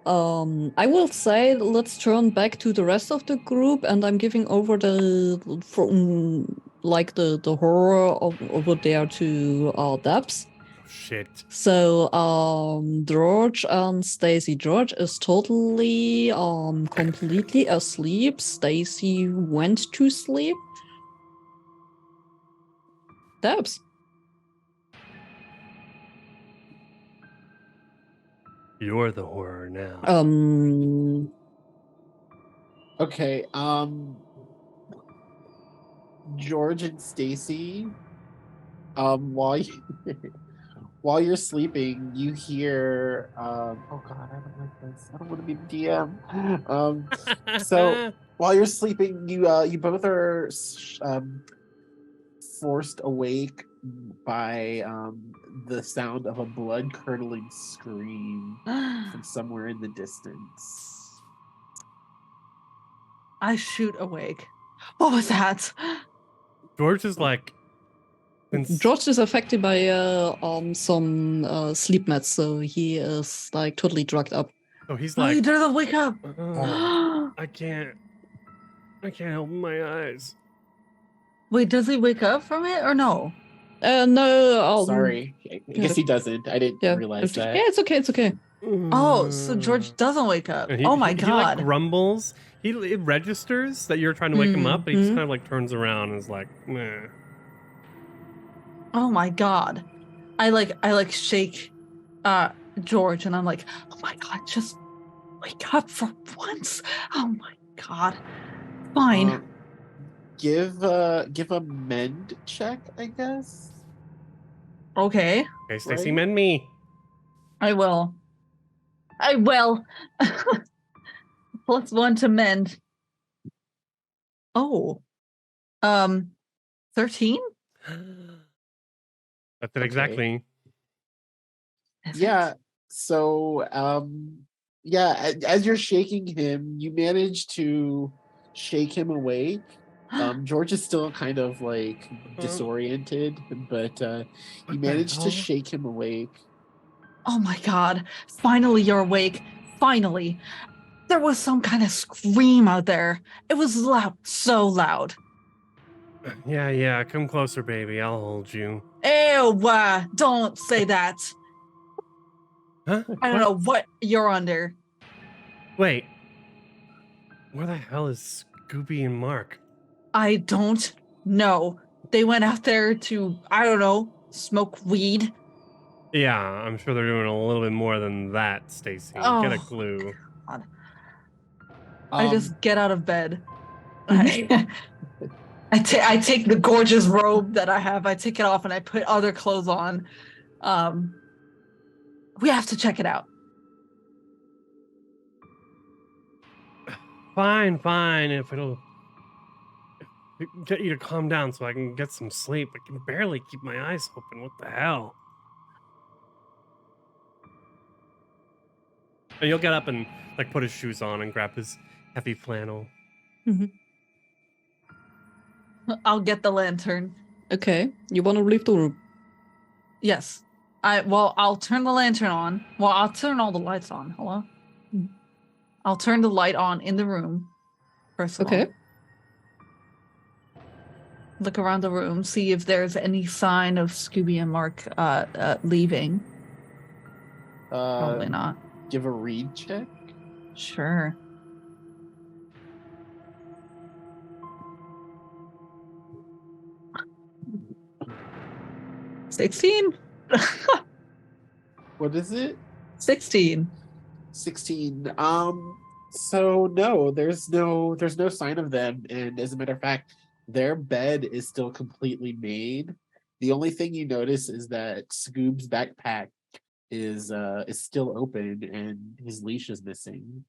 I will say let's turn back to the rest of the group, and I'm giving over the horror over there to Debs. Shit. So George and Stacy. George is totally completely asleep. Stacy went to sleep. Debs. You're the horror now. Okay, George and Stacy, while you're sleeping, you hear oh god, I don't like this. I don't want to be the DM. So while you're sleeping, you both are forced awake by the sound of a blood-curdling scream from somewhere in the distance. I shoot awake. What was that? George is like Since- George is affected by some sleep meds, so he is like totally drugged up. So he's Oh, he like, doesn't wake up. I can't open my eyes. Wait, does he wake up from it or no? No, Sorry, I guess he doesn't. I didn't realize that. Yeah, it's okay. It's okay. Oh, so George doesn't wake up. And Oh my He like god. grumbles. It registers that you're trying to wake him up, but he just Mhm. kind of like turns around and is like, meh. Oh my god. I like shake George and I'm like, oh my god, just wake up for once. Oh my god. Fine. Give a mend check, I guess. Okay. Okay, Stacy, Right. mend me. I will. +1 to mend. Oh. 13? That's it exactly. Is Yeah. it? So, yeah, as you're shaking him, you manage to shake him awake. George is still kind of like disoriented, but you manage to shake him awake. Oh my god. Finally you're awake. Finally. There was some kind of scream out there. It was loud, so loud. Yeah, come closer, baby. I'll hold you. Ew, don't say that. Huh? I don't know what you're under. Wait. Where the hell is Scooby and Mark? I don't know. They went out there to, I don't know, smoke weed. Yeah, I'm sure they're doing a little bit more than that, Stacy. Get a Oh, clue. God. I just get out of bed. I take the gorgeous robe that I have. I take it off and I put other clothes on. We have to check it out. Fine. If it'll get you to calm down so I can get some sleep. I can barely keep my eyes open. What the hell? And he'll get up and like put his shoes on and grab his heavy flannel. I'll get the lantern. Okay, you want to leave the room? Yes. I'll turn the lantern on. Well, I'll turn all the lights on. Hello? I'll turn the light on in the room. First of all. Okay. Look around the room, see if there's any sign of Scooby and Mark leaving. Probably not. Give a read check. Sure. $16. What is it? 16. 16. So no, there's no sign of them, and as a matter of fact, their bed is still completely made. The only thing you notice is that Scoob's backpack is still open and his leash is missing.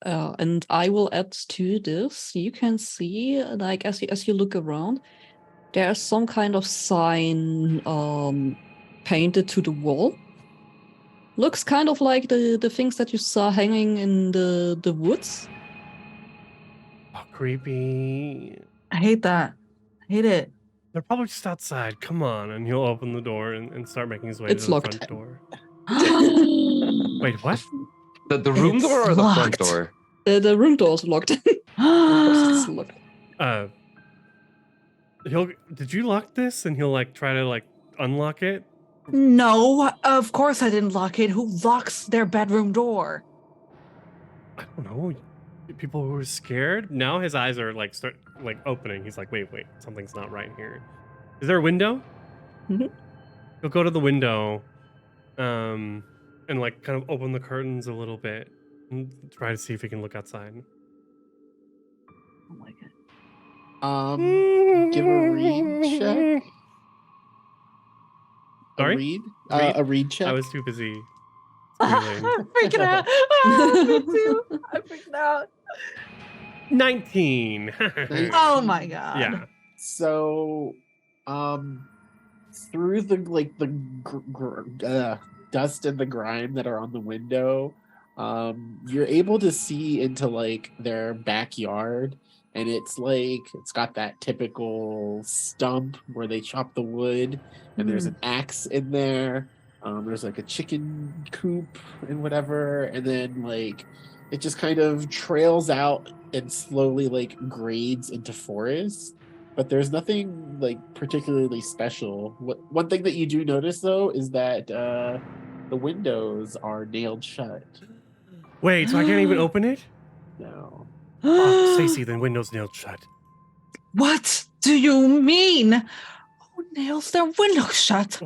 And I will add to this. You can see, like, as you look around, there's some kind of sign painted to the wall. Looks kind of like the things that you saw hanging in the woods. Oh, creepy. I hate that. I hate it. They're probably just outside. Come on. And he'll open the door and start making his way It's to the locked. front door. Wait, what? The room It's door or the front locked. door? The room door is locked. It's locked. Did you lock this? And he'll like try to like unlock it. No, of course I didn't lock it. Who locks their bedroom door? I don't know. People who were scared. Now his eyes are like start like opening. He's like, wait, something's not right here. Is there a window? Mhm. He'll go to the window, and like kind of open the curtains a little bit and try to see if he can look outside. Oh my god. Give a read check. Sorry? A read check. I was too busy. I'm freaking out. Me too. I'm freaking out. 19. Oh my god. Yeah. So, through the dust and the grime that are on the window, you're able to see into like their backyard, and it's got that typical stump where they chop the wood, and there's an axe in there. There's like a chicken coop and whatever, and then like it just kind of trails out and slowly like grades into forest. But there's nothing like particularly special. One thing that you do notice though is that the windows are nailed shut. Wait, so I can't even open it? No. Oh, Stacy, the window's nailed shut. What do you mean? Who nails their window shut?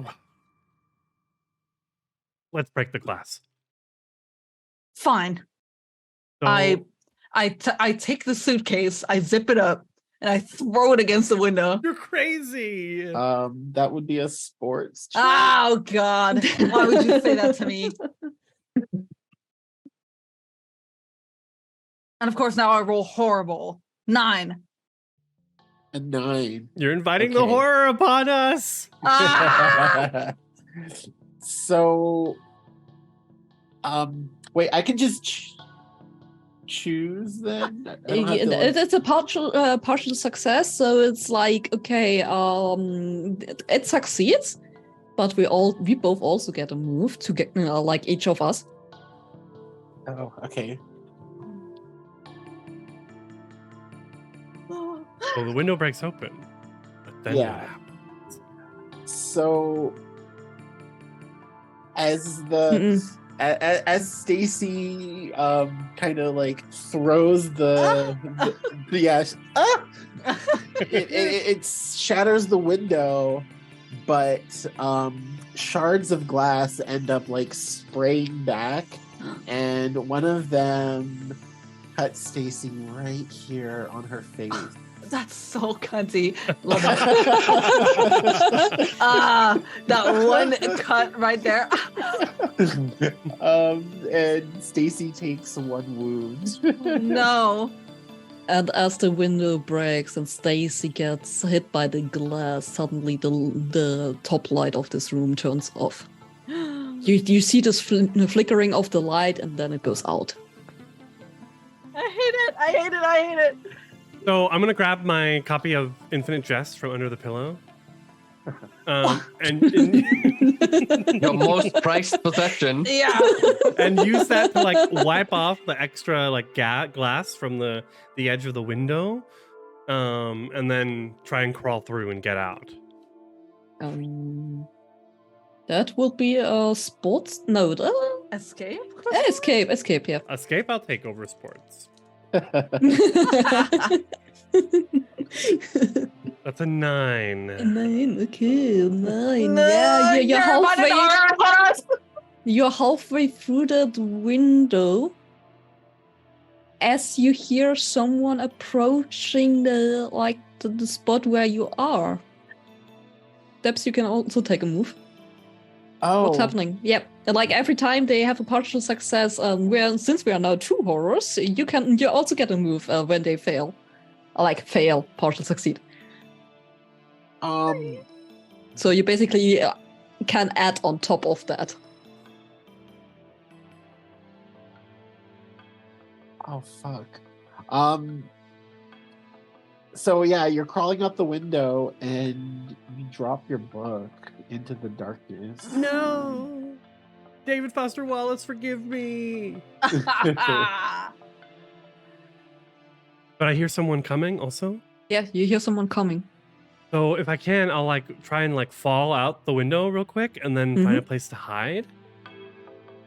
Let's break the glass. Fine. So, I take the suitcase, I zip it up, and I throw it against the window. you're crazy. That would be a sports check. Oh God! Why would you say that to me? And of course, now I roll horrible. 9. A 9. You're inviting the Okay. horror upon us. Ah! So, wait, I can just choose then? I don't have to, like- It's a partial success, so it's like okay, it succeeds, but we both also get a move to get like each of us. Oh, okay. So the window breaks open. But then Yeah. what happens? So, as the as Stacy kind of like throws the ash, it shatters the window, but shards of glass end up like spraying back, and one of them cuts Stacy right here on her face. That's so cunty. Love it. That one cut right there. And Stacy takes one wound. No. And as the window breaks and Stacy gets hit by the glass, suddenly the top light of this room turns off. You see this flickering of the light, and then it goes out. I hate it. I hate it. I hate it. So I'm gonna grab my copy of Infinite Jest from under the pillow. And Your most prized possession. Yeah. and use that to like wipe off the extra like glass from the edge of the window, and then try and crawl through and get out. That would be a sports. No, Escape? escape. Yeah. Escape, I'll take over sports. That's a 9. 9. Okay, 9. No, Yeah, you're you're about to halfway. die upon us. You're halfway through that window as you hear someone approaching the spot where you are. Debs, you can also take a move. Oh, What's happening? Yep. And like every time they have a partial success, since we are now 2 horrors, you also get a move when they fail. Fail, partial succeed. So you basically can add on top of that. Oh fuck. So yeah, you're crawling out the window and you drop your book into the darkness. No! David Foster Wallace, forgive me! But I hear someone coming also. Yeah, you hear someone coming. So if I can, I'll try and fall out the window real quick and then find a place to hide.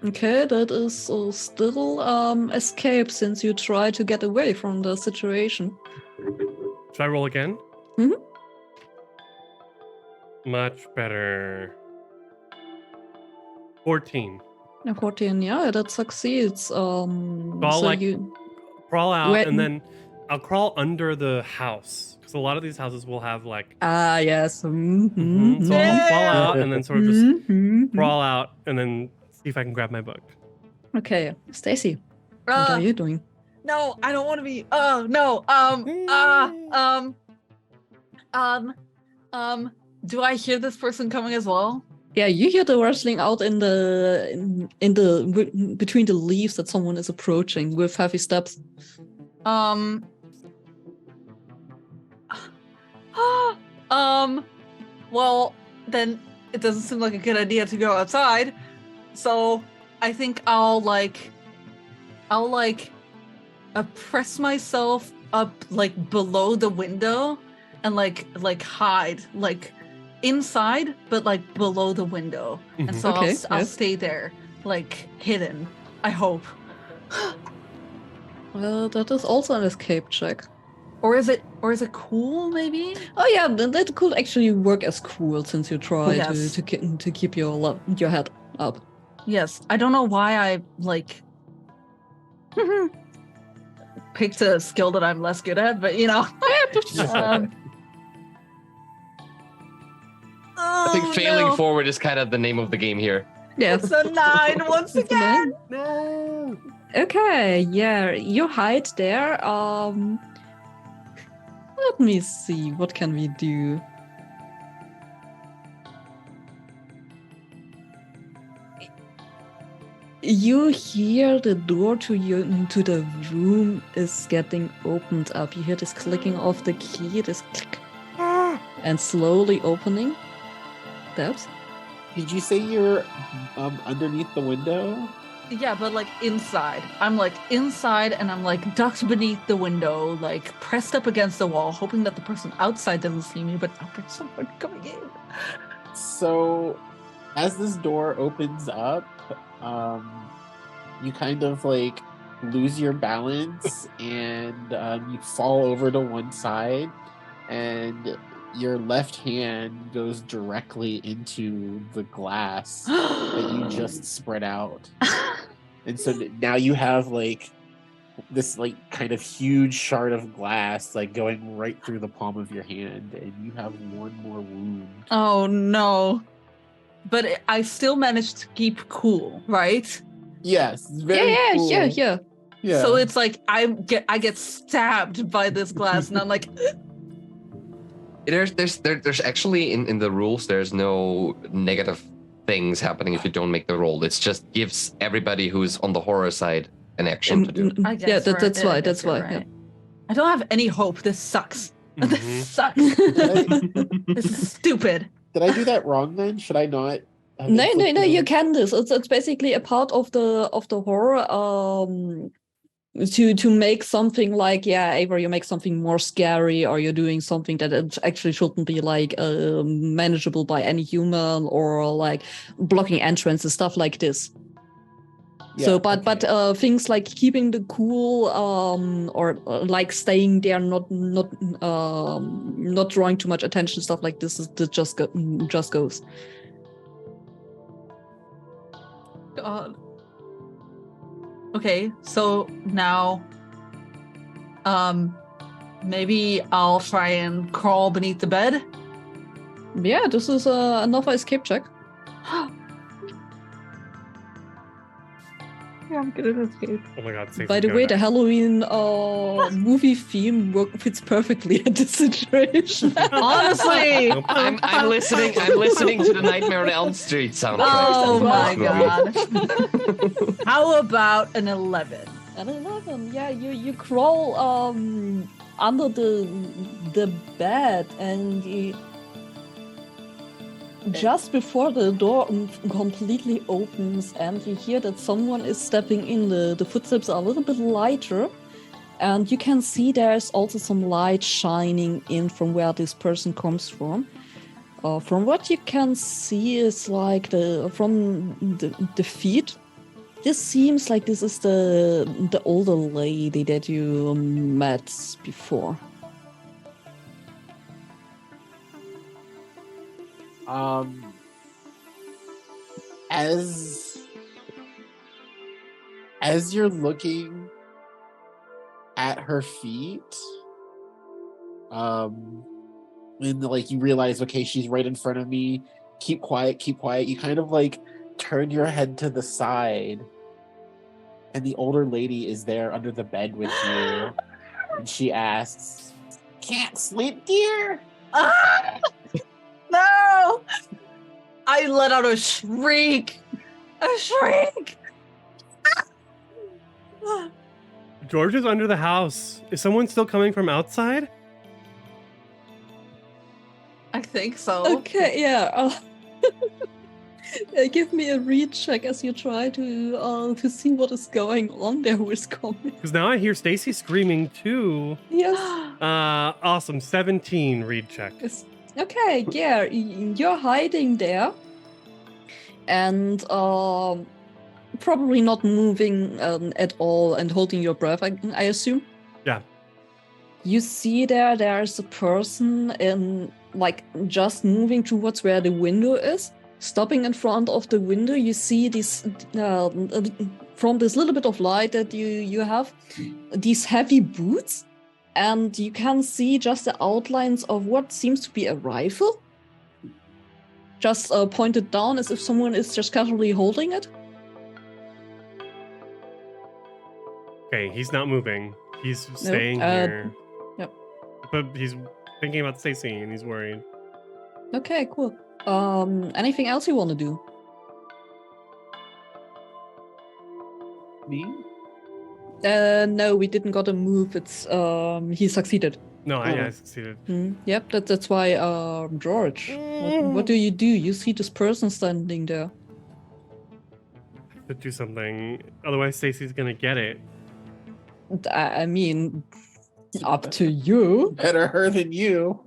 Okay, that is still escape since you try to get away from the situation. Should I roll again? Mhm. Much better. 14. 14, yeah, that succeeds. I'll, crawl out and then I'll crawl under the house because a lot of these houses will have yes. So I'll fall out and then sort of just crawl out and then see if I can grab my book. Okay, Stacy, what are you doing? No, I don't want to be. Oh no. Do I hear this person coming as well? Yeah, you hear the rustling out in the between the leaves that someone is approaching with heavy steps. Well, then it doesn't seem like a good idea to go outside. So I think I'll press myself up like below the window and like hide like inside, but like below the window. And so Okay, I'll yes. stay there, like hidden. I hope. That is also an escape check. Or is it cool? Maybe. Oh yeah, that could actually work as cool since you try Yes. to keep your head up. Yes. I don't know why I like picked a skill that I'm less good at, but you know. I think failing forward is kind of the name of the game here. Yes. It's a 9 once It's a nine. again. No. Okay, yeah, you hide there. Let me see. What can we do? You hear the door to the room is getting opened up. You hear this clicking of the key, this click, and slowly opening. Debs? Did you say you're underneath the window? Yeah, but like inside. I'm like inside and I'm like ducked beneath the window, like pressed up against the wall, hoping that the person outside doesn't see me, but there's someone coming in. So, as this door opens up, you kind of like lose your balance and you fall over to one side, and your left hand goes directly into the glass that you just spread out. And so now you have like this like kind of huge shard of glass like going right through the palm of your hand, and you have one more wound. Oh no. But I still managed to keep cool, right? Yes, very Yeah, cool. yeah. So it's like I get stabbed by this glass and I'm like There's actually in the rules there's no negative things happening if you don't make the roll. It just gives everybody who's on the horror side an action to do. I guess Yeah, you're that's right. why. I guess That's you're why. right. Yeah. I don't have any hope. This sucks. This Mhm. sucks. This is stupid. Did I do that wrong then? Should I not? have No, inflicted you on- can this. It's basically a part of the horror. To make something like, yeah, either you make something more scary or you're doing something that it actually shouldn't be like manageable by any human, or like blocking entrances, stuff like this. Yeah, So, but okay. things like keeping the cool, or like staying there, not drawing too much attention, stuff like this, that just goes. God. Okay, so now maybe I'll try and crawl beneath the bed. Yeah, this is another escape check. Yeah, I'm good at escape. Oh my god. Stacey, By the go way, the next. Halloween movie theme fits perfectly at this situation. Honestly. I'm listening to the Nightmare on Elm Street soundtrack. Oh my God. god. How about an 11? An 11, yeah, you crawl under the bed, and just before the door completely opens, and you hear that someone is stepping in. The footsteps are a little bit lighter, and you can see there's also some light shining in from where this person comes from. From what you can see is like from the feet. This seems like this is the older lady that you met before. As you're looking at her feet, and like you realize, okay, she's right in front of me. Keep quiet. You kind of like turn your head to the side, and the older lady is there under the bed with you, and she asks, "Can't sleep, dear?" Ah! No! I let out a shriek. A shriek. George is under the house. Is someone still coming from outside? think so. Okay, yeah. Give me a read check as you try to see what is going on there, who is coming. Because now I hear Stacy screaming too. Yes. Awesome. 17 read check. Yes. Okay, yeah, you're hiding there, and probably not moving at all, and holding your breath. I assume. Yeah. You see there's a person in like just moving towards where the window is. Stopping in front of the window, you see this from this little bit of light that you have, these heavy boots, and you can see just the outlines of what seems to be a rifle, just pointed down as if someone is just casually holding it. Okay, he's not moving. He's staying here. Yep. But he's thinking about Stacy and he's worried. Okay, cool. Anything else you want to do? Me? No, we didn't got a move. It's he succeeded. No, I succeeded. Yep, that's why George. What do? You see this person standing there. To do something. Otherwise Stacy's gonna get it. I mean, up to you. Better her than you.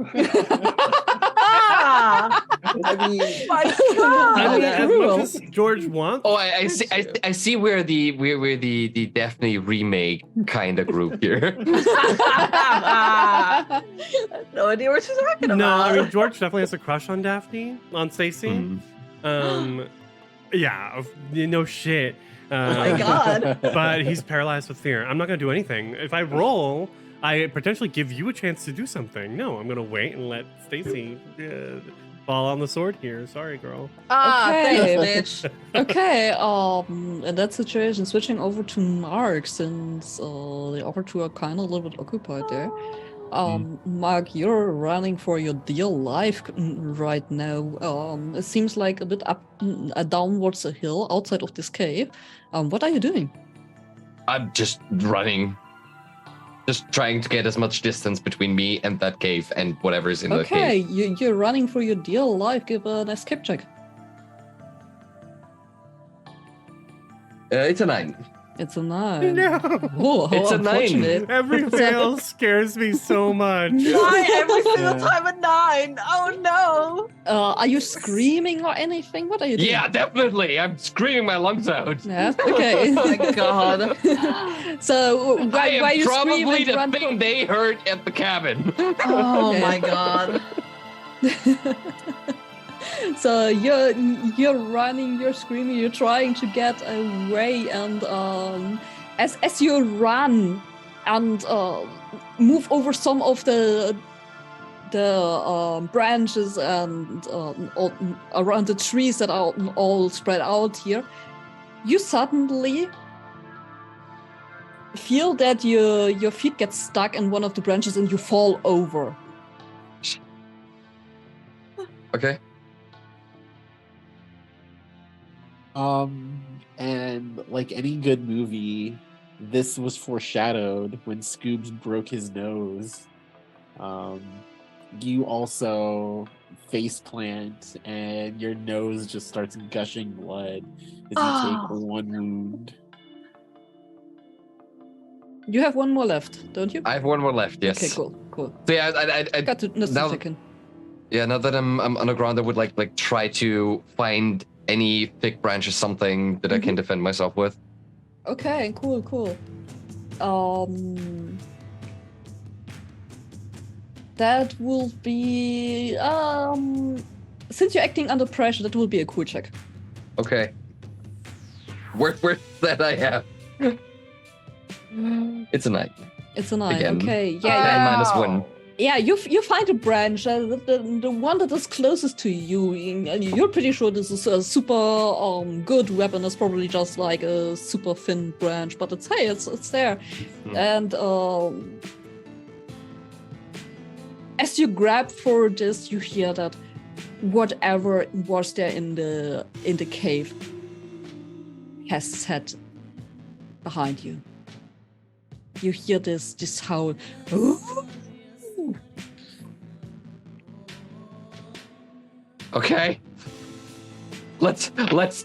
I mean, My I God. mean, that's as cruel. much as George wants. Oh, I see. I see where the Daphne remake kind of group here. No idea what you're talking about. No, I mean George definitely has a crush on Daphne, on Stacy. Yeah, no shit. Oh my God. But he's paralyzed with fear. I'm not gonna do anything. If I roll, I potentially give you a chance to do something. No, I'm gonna wait and let Stacy fall on the sword here. Sorry, girl. Okay. Thanks, bitch. Okay, in that situation, switching over to Mark, since the other two are kind of a little bit occupied there. Mark, you're running for your dear life right now. It seems like a bit up, downwards a hill outside of this cave. What are you doing? I'm just running. Just trying to get as much distance between me and that cave and whatever's in the Okay, cave. you're running for your dear life. Give an escape check. It's a 9. It's a 9. No. Oh, It's a 9. unfortunate. Every fail scares me so much. Why every single Yeah. time a 9? Oh no. Are you screaming or anything? What are you doing? Yeah, definitely. I'm screaming my lungs out. Yeah. Okay. Oh my God. So I why am you probably scream and the run thing they heard at the cabin. Oh Okay. my God. So you're running, you're screaming, you're trying to get away, and as you run and move over some of the branches and around the trees that are all spread out here, you suddenly feel that your feet get stuck in one of the branches and you fall over. Okay. And like any good movie, this was foreshadowed when Scoobs broke his nose. You also face plant and your nose just starts gushing blood as you take one wound. You have one more left, don't you? I have one more left, yes. Okay, cool. So yeah, I Got to just now- a second. yeah, now that I'm on the ground, I would like try to find any thick branch or something that I can defend myself with. Okay, cool. That will be since you're acting under pressure, that will be a cool check. Okay. Where's that I have? It's a 9. It's a 9. Again. Okay, 9 yeah. minus 1. Yeah, you find a branch, the one that is closest to you, and you're pretty sure this is a super good weapon. It's probably just like a super thin branch, but it's there. And as you grab for this, you hear that whatever was there in the cave has set behind you. You hear this howl. Okay. Let's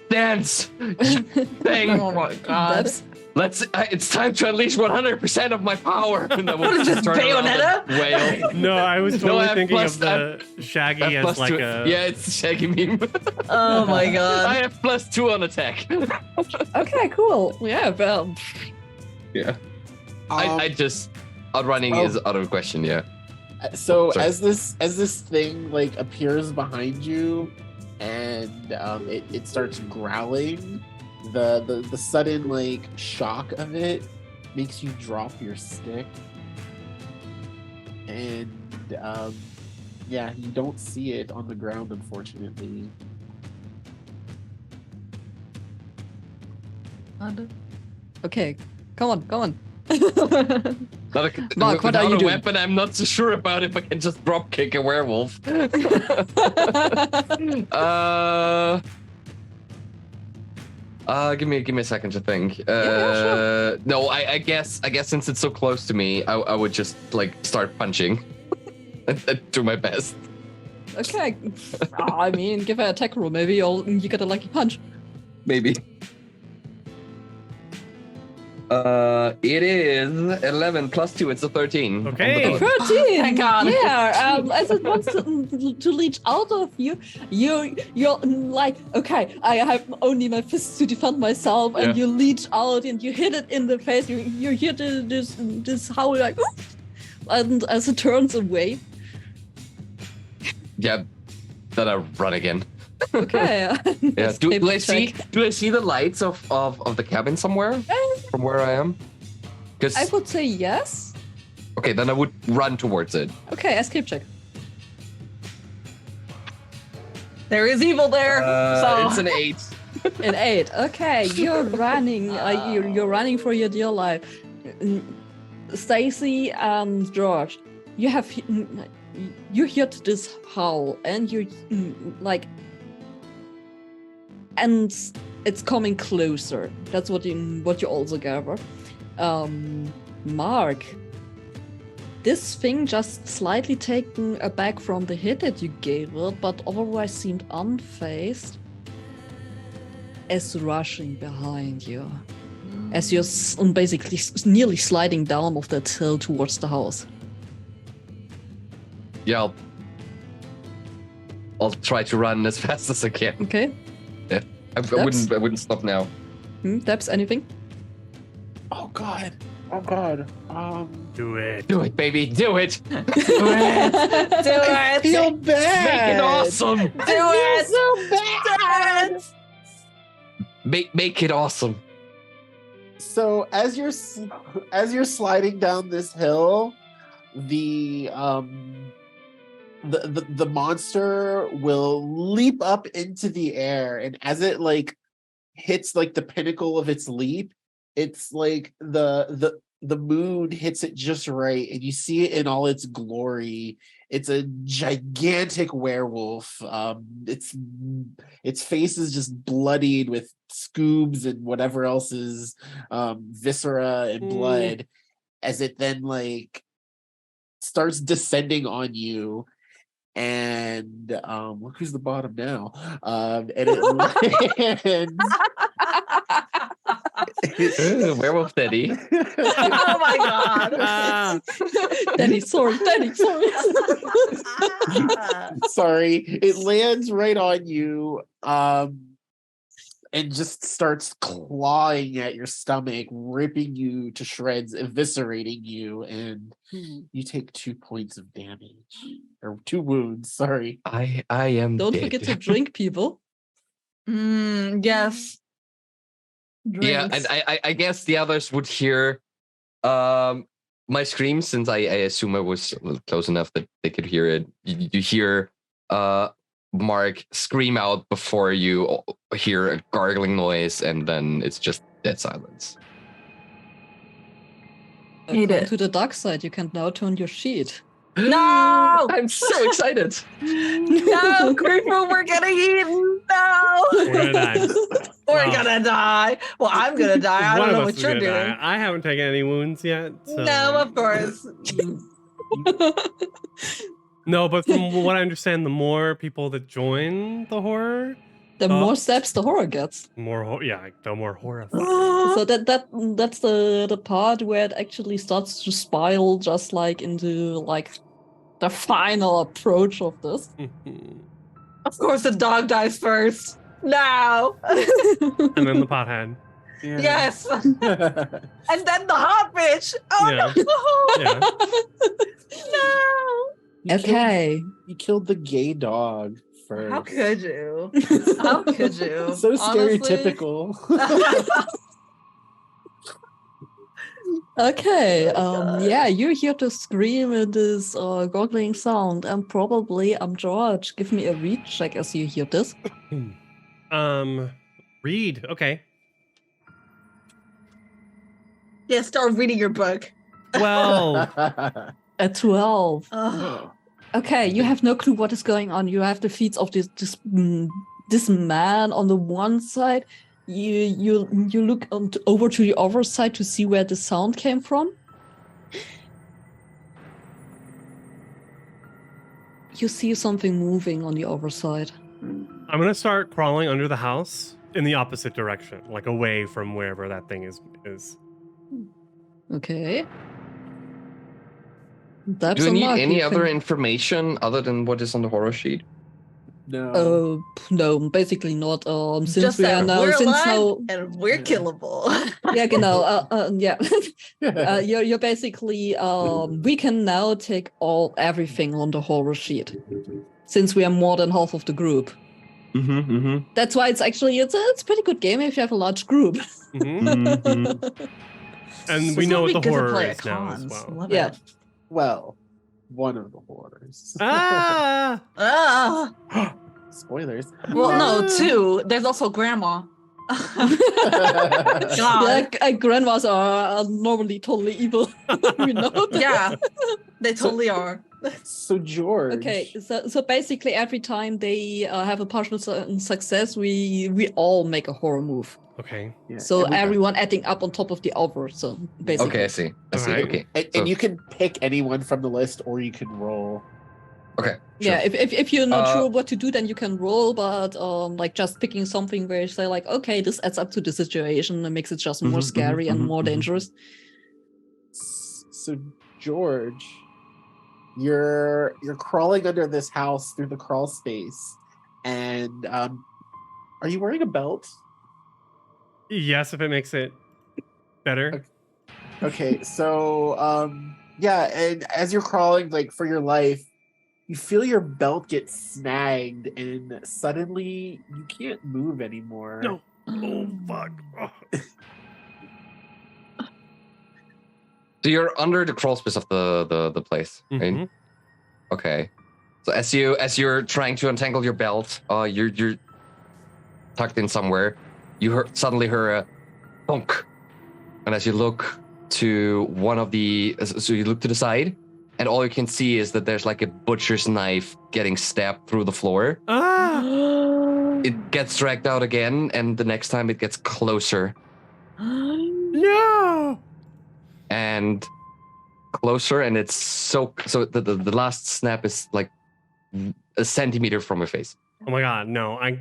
dance. Thing. Oh my god. That's It's time to unleash 100% of my power. And then What is this, turn around Bayonetta? and wail. No, I was No, totally I have thinking plus- of the Shaggy as like a. Yeah, it's the Shaggy meme. Oh my I god. have +2 on attack. okay, cool. Yeah, well, Yeah. I just outrunning oh. is out of question. Yeah. So Sorry. as this thing like appears behind you, and it starts growling, the sudden like shock of it makes you drop your stick, and yeah, you don't see it on the ground, unfortunately. okay. Come on. Mark, what are you a doing? weapon, I'm not so sure about if I can just drop kick a werewolf. Give me a second to think. Sure. No, I guess since it's so close to me, I would just like start punching and do my best. Okay. I mean, give her an attack roll. Maybe you get a lucky punch. Maybe. It is 11 plus 2. It's a 13. Okay. On the dot. 13. Thank God. Yeah. As it wants to reach out of you, you're like, okay, I have only my fists to defend myself, and Yeah. you reach out and you hit it in the face. You hear this howl like, and as it turns away. Yeah. Then I run again. Okay. Yeah. Do I Escape check. see the lights of the cabin somewhere from where I am? Because I would say yes. okay, then I would run towards it. Okay, escape check. There is evil there. so It's an 8. An 8. Okay, you're running. You're running for your dear life. Stacy and George, you heard this howl, and you like, and it's coming closer. That's what you also gather. Mark, this thing just slightly taken aback from the hit that you gave it, but otherwise seemed unfazed, is rushing behind you. As you're basically nearly sliding down off that hill towards the house. Yeah, I'll try to run as fast as I can. Okay. I wouldn't stop now. Debs, anything? Oh god. Do it. Do it, baby. Do it. do it. Feel bad. Make it awesome. Do it. So bad. Make it awesome. So as you're sliding down this hill, the monster will leap up into the air, and as it like hits like the pinnacle of its leap, it's like the moon hits it just right, and you see it in all its glory. It's a gigantic werewolf. Its face is just bloodied with scoobs and whatever else is viscera and blood, as it then like starts descending on you. And look who's the bottom now. And it lands. Werewolf Daddy. Oh my god. Danny, sorry. Sorry, it lands right on you, and just starts clawing at your stomach, ripping you to shreds, eviscerating you, and you take 2 points of damage. Or 2 wounds, sorry. I am Don't dead. forget to drink, people. Yes. Yeah, Drinks. and I guess the others would hear my screams, since I assume I was close enough that they could hear it. You hear Mark scream out before you hear a gargling noise, and then it's just dead silence. Eat Come it. to the dark side, you can now turn your sheet. No! I'm so excited. No, Creeper, we're getting eaten. No! We're gonna die. We're Wow. gonna die. Well, I'm gonna die. I One don't know of us what is you're gonna doing. die. I haven't taken any wounds yet. So. No, of course. No, but from what I understand, the more people that join the horror, The more steps the horror gets. the more horrifying. So that's the part where it actually starts to spiral, just like into like the final approach of this. Of course, the dog dies first. No. And then the pothead. Yeah. Yes. And then the hot bitch. Oh Yeah. no. Yeah. No. Okay. You killed the gay dog first. How could you? How could you? So Honestly. stereotypical. Okay. Yeah, you hear the scream and this gurgling sound, and probably George. Give me a read check as you hear this. Read. Okay. Yeah, start reading your book. Well, A 12. Ugh. Okay, you have no clue what is going on. You have the feet of this man on the one side. You look over to the other side to see where the sound came from. You see something moving on the other side. I'm gonna start crawling under the house in the opposite direction, like away from wherever that thing is. Okay. That's Do we a need mark. any You other can- information other than what is on the horror sheet? No. No, basically not. Since Just we are that now, we're since alive now, and we're killable. yeah, genau. Yeah. You're basically we can now take everything on the horror sheet, since we are more than half of the group. That's why it's a pretty good game if you have a large group. Mhm. And we know what the horror is now as well. Love Yeah. it. Well, one of the horrors. Ah! Ah. Spoilers. Well, no, No. 2. There's also grandma. Yeah, God. grandmas are normally totally evil. We know that. Yeah, they totally are. So George. Okay, so basically every time they have a partial success, we all make a horror move. Okay. Yeah, So and we- everyone adding up on top of the other. So basically, Okay, I see. Alright. Okay. and So- you can pick anyone from the list, or you can roll. Okay. yeah. If you're not Uh, sure what to do, then you can roll. But like just picking something where you say like, okay, this adds up to the situation and makes it just more Mhm, scary and more dangerous. So George, you're crawling under this house through the crawl space, and are you wearing a belt? Yes, if it makes it better. Okay, so yeah, and as you're crawling like for your life, you feel your belt get snagged, and suddenly you can't move anymore. No. Oh fuck. Oh. So you're under the crawl space of the place, right? Mhm. Okay. So as you're trying to untangle your belt, you're tucked in somewhere. You suddenly hear a bonk, and as you look to you look to the side, and all you can see is that there's like a butcher's knife getting stabbed through the floor. Ah! It gets dragged out again, and the next time it gets closer No! and closer, and it's so the last snap is like a centimeter from your face. Oh my god, no. I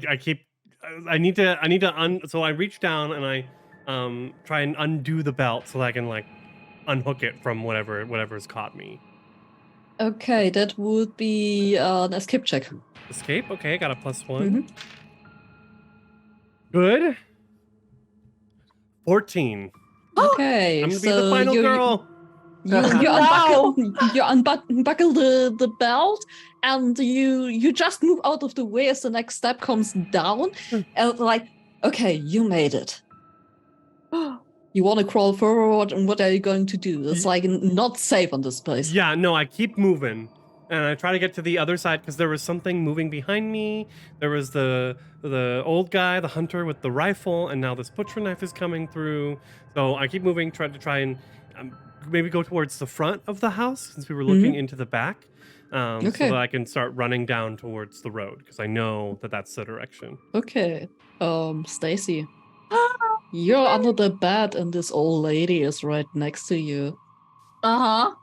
need to so I reach down and I try and undo the belt so that I can like unhook it from whatever's caught me. Okay, that would be an escape check. Escape? Okay, got a +1. Mhm. Good. 14. Okay, I'm gonna so be the final girl. You unbuckle the belt, and you just move out of the way as the next step comes down, and like, okay, you made it. You want to crawl forward, and what are you going to do? It's like not safe on this place. Yeah, no, I keep moving. And I try to get to the other side because there was something moving behind me. There was the old guy, the hunter with the rifle, and now this butcher knife is coming through. So I keep moving, try and maybe go towards the front of the house since we were looking into the back, so that I can start running down towards the road because I know that that's the direction. Okay, Stacy, you're under the bed, and this old lady is right next to you, Uh-huh.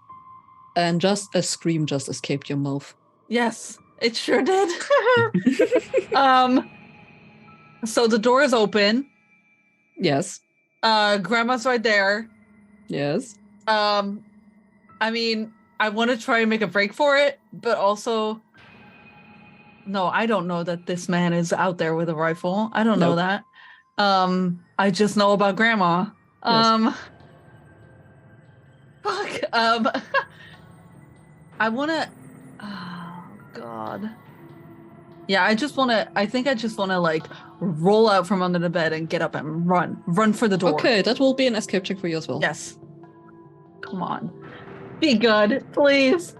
and just a scream just escaped your mouth. Yes, it sure did. So the door is open. Yes. Grandma's right there. Yes. I mean, I want to try and make a break for it, but also, no, I don't know that this man is out there with a rifle. I don't know that. I just know about Grandma. Fuck. I want to. Oh God. Yeah, I think I just want to like roll out from under the bed and get up and run for the door. Okay, that will be an escape check for you as well. Yes. Come on. Be good, please.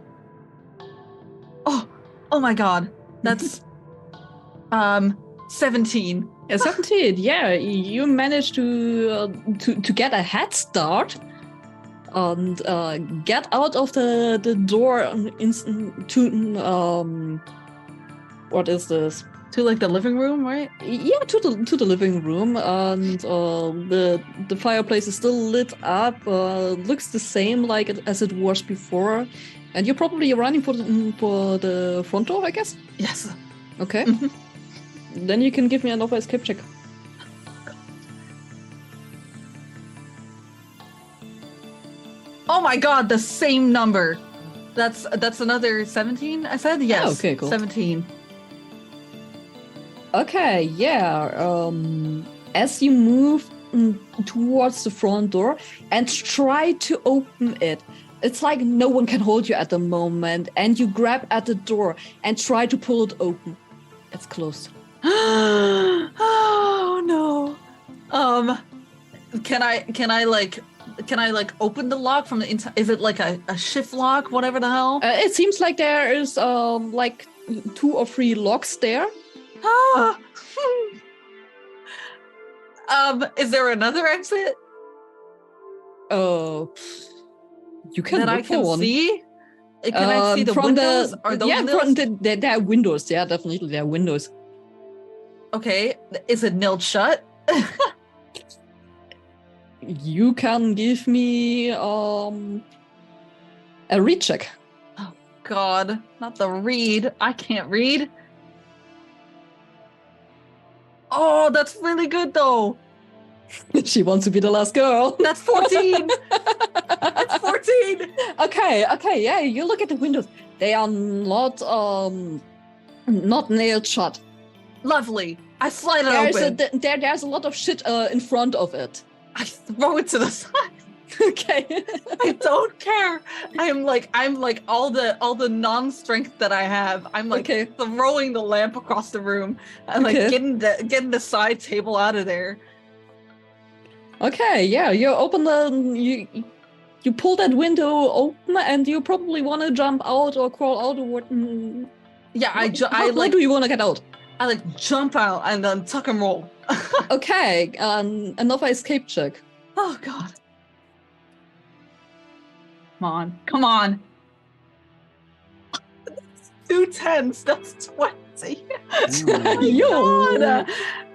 Oh my God. That's 17. Yeah, 17. Yeah, you managed to get a head start and get out of the door to what is this? To like the living room, right? Yeah, to the living room, and the fireplace is still lit up. Looks the same like as it was before, and you're probably running for the front door, I guess. Yes. Okay. Then you can give me another escape check. Oh my God, the same number. That's another 17. I said yes. Oh, okay, cool. 17. Okay, yeah. As you move towards the front door and try to open it, it's like no one can hold you at the moment, and you grab at the door and try to pull it open. It's closed. Oh no. Can I open the lock from the inside? Is it like a shift lock, whatever the hell? It seems like there is like 2 or 3 locks there. Is there another exit? You can that look I can for one. see? Can I see the windows? Are those windows? There are windows. Yeah, definitely there are windows. Okay, is it nailed shut? You can give me a read check. Oh God, not the read. I can't read. Oh, that's really good though. She wants to be the last girl. That's 14. That's 14. Okay, yeah. You look at the windows. They are not nailed shut. Lovely. I slide it open. There's a lot of shit in front of it. I throw it to the side. Okay. I don't care. I'm like all the non-strength that I have. I'm like throwing the lamp across the room and like getting the side table out of there. Okay, yeah, you open you pull that window open, and you probably want to jump out or crawl out or what? Yeah, how do you want to get out? I like jump out and then tuck and roll. Okay, another escape check. Oh God. Come on. 2 10s, that's 20.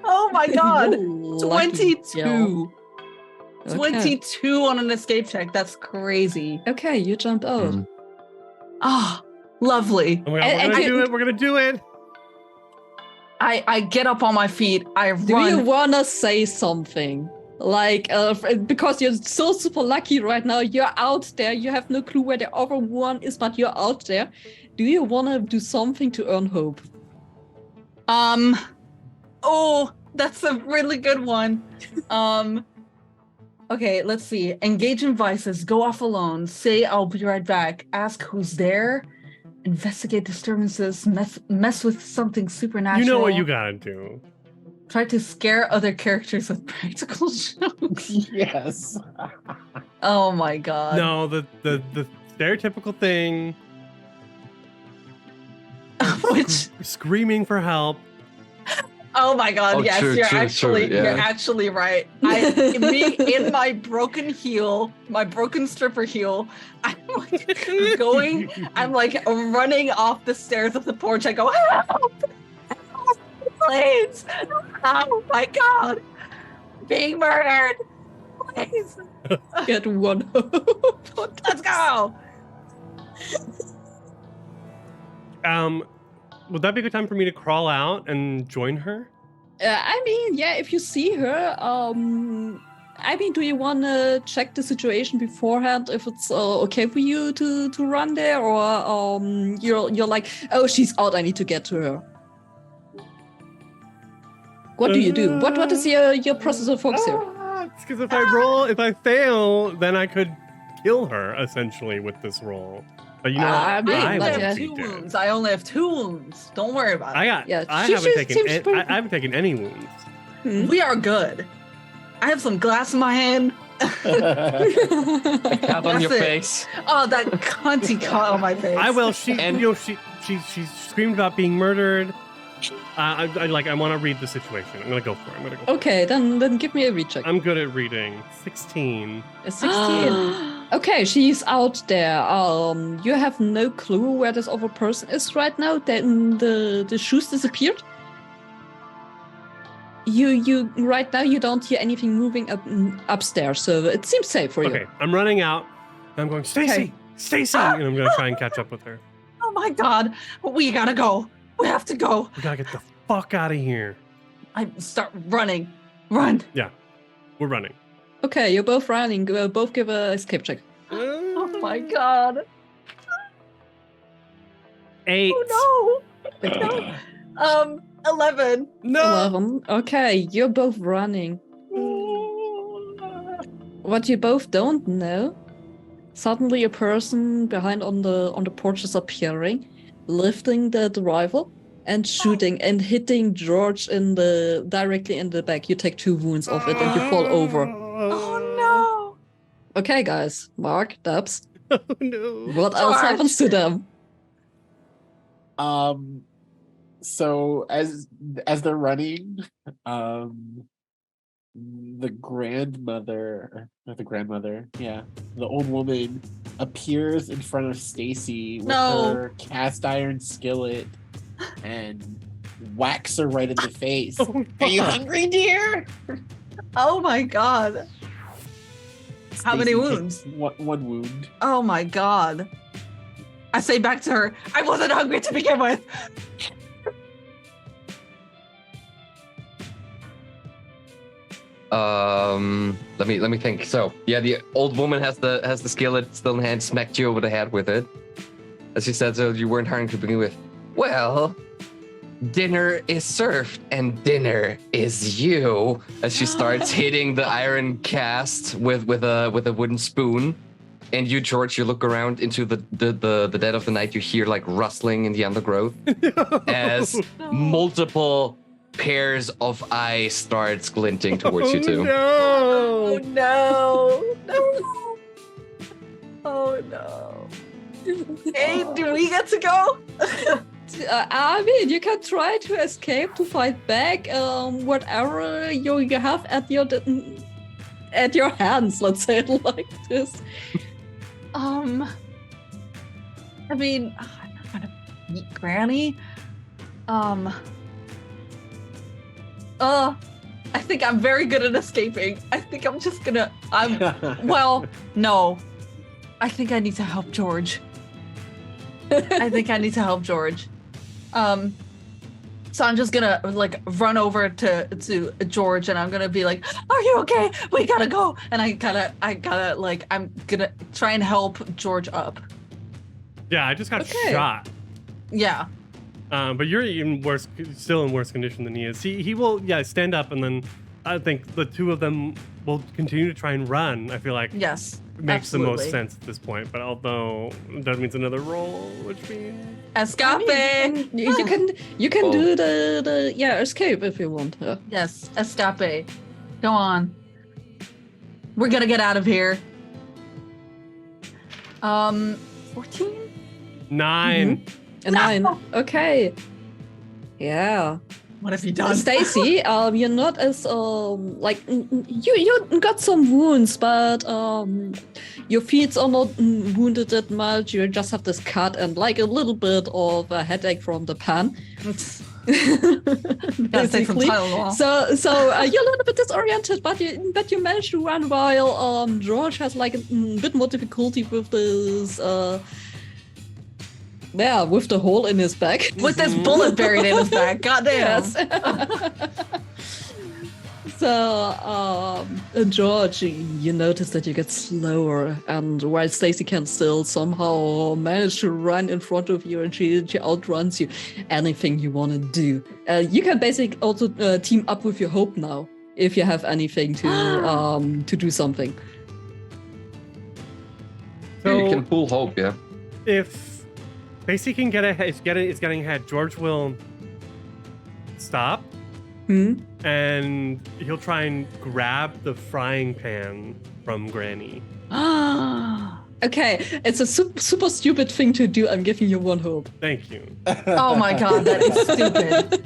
Oh my God. 22. 22 on an escape check. That's crazy. Okay, you jump out. Oh, lovely. Oh my God, we're gonna do it. I get up on my feet. I run. Do you wanna say something? Like, because you're so super lucky right now, you're out there, you have no clue where the other one is, but you're out there. Do you want to do something to earn hope? Oh, that's a really good one. Okay, let's see. Engage in vices, go off alone, say I'll be right back, ask who's there, investigate disturbances, mess with something supernatural. You know what you gotta do. Try to scare other characters with practical jokes. Yes. Oh my God. No, the stereotypical thing. Which screaming for help. Oh my God! Oh, yes, true, you're yeah. actually right. In my broken heel, my broken stripper heel, I'm like running off the stairs of the porch. I go, help! Please! Oh my God! Being murdered! Please! Get one hope. Let's go! Would that be a good time for me to crawl out and join her? I mean, yeah, if you see her, I mean, do you want to check the situation beforehand if it's okay for you to run there, or you're like, oh, she's out, I need to get to her. What do you do? What is your process of focus here? It's because if I fail, then I could kill her essentially with this roll. But you know what? I mean, I I but won't have yeah. be two dead. wounds. I only have 2 wounds. Don't worry about it. I she haven't seems pretty- I haven't taken any wounds. Hmm. We are good. I have some glass in my hand. Cap on your That's it. face. Oh, that cunty cut on my face. I will. She screamed about being murdered. I want to read the situation. I'm gonna go for it. Okay, then give me a recheck. I'm good at reading. 16. A 16. Okay, she's out there. You have no clue where this other person is right now. Then the shoes disappeared. You right now you don't hear anything moving upstairs, so it seems safe for you. Okay, I'm running out. I'm going, Stacy, Stacy, and I'm gonna try and catch up with her. Oh my god. We gotta go. We have to go. We gotta get the fuck out of here. I start running. Run. We're running. Okay, you're both running. Both give a escape check. Oh my god. 8. Oh no. 11. No. 11. Okay, you're both running. What you both don't know, suddenly a person behind on the porch is appearing, lifting the rifle and shooting and hitting George directly in the back. You take 2 wounds of it and you fall over. Oh Okay, guys, Mark, Dubs, Oh no. what else George. happens to them? So as they're running, the grandmother, the old woman appears in front of Stacy with No. her cast iron skillet and whacks her right in the face. Oh, Are you fuck. hungry, dear? no. Oh my god. How many Stacy wounds? takes one wound. Oh my god. I say back to her, I wasn't hungry to begin with. Let me think. So yeah, the old woman has the skillet still in hand, smacked you over the head with it. As she said, so you weren't hungry to begin with. Well, dinner is served, and dinner is you. As she starts hitting the iron cast with a wooden spoon. And you, George, you look around into the dead of the night. You hear like rustling in the undergrowth as multiple pairs of eyes starts glinting towards you two. No. no. No. Oh no. Hey, do we get to go? I mean, you can try to escape, to fight back, whatever you have at your hands. Let's say it like this. I mean, I'm not gonna beat Granny. I think I'm very good at escaping. I think I'm just gonna. Well, no. I think I need to help George. I think I need to help George. So I'm just gonna like run over to George and I'm gonna be like, "Are you okay? We gotta go." And I gotta like I'm gonna try and help George up. Yeah, I just got Okay. shot. Yeah. But you're still in worse condition than he is. He will, stand up, and then I think the two of them will continue to try and run. I feel like Yes. it makes the most absolutely. sense at this point. But although that means another roll, which means Escape. You can do the escape if you want. Yes, escape. Go on. We're gonna get out of here. 14? 9. A 9. Okay. Yeah. What have you done? Stacy, you're not as like you got some wounds, but your feet are not wounded that much. You just have this cut and like a little bit of a headache from the pan. Gotta take some Basically. Tylenol. So you're a little bit disoriented, but you managed to run while George has like a bit more difficulty with this Yeah, with the hole in his back. With this bullet buried in his back. Goddamn. Yes. So, George, you notice that you get slower, and while Stacy can still somehow manage to run in front of you, and she outruns you. Anything you want to do, you can basically also team up with your Hope now if you have anything to do something. So you So can pull Hope, yeah. if Stacy can get ahead, it's getting ahead. George will stop. And he'll try and grab the frying pan from Granny. Okay, it's a super stupid thing to do. I'm giving you one hope. Thank you. Oh my god, that is stupid.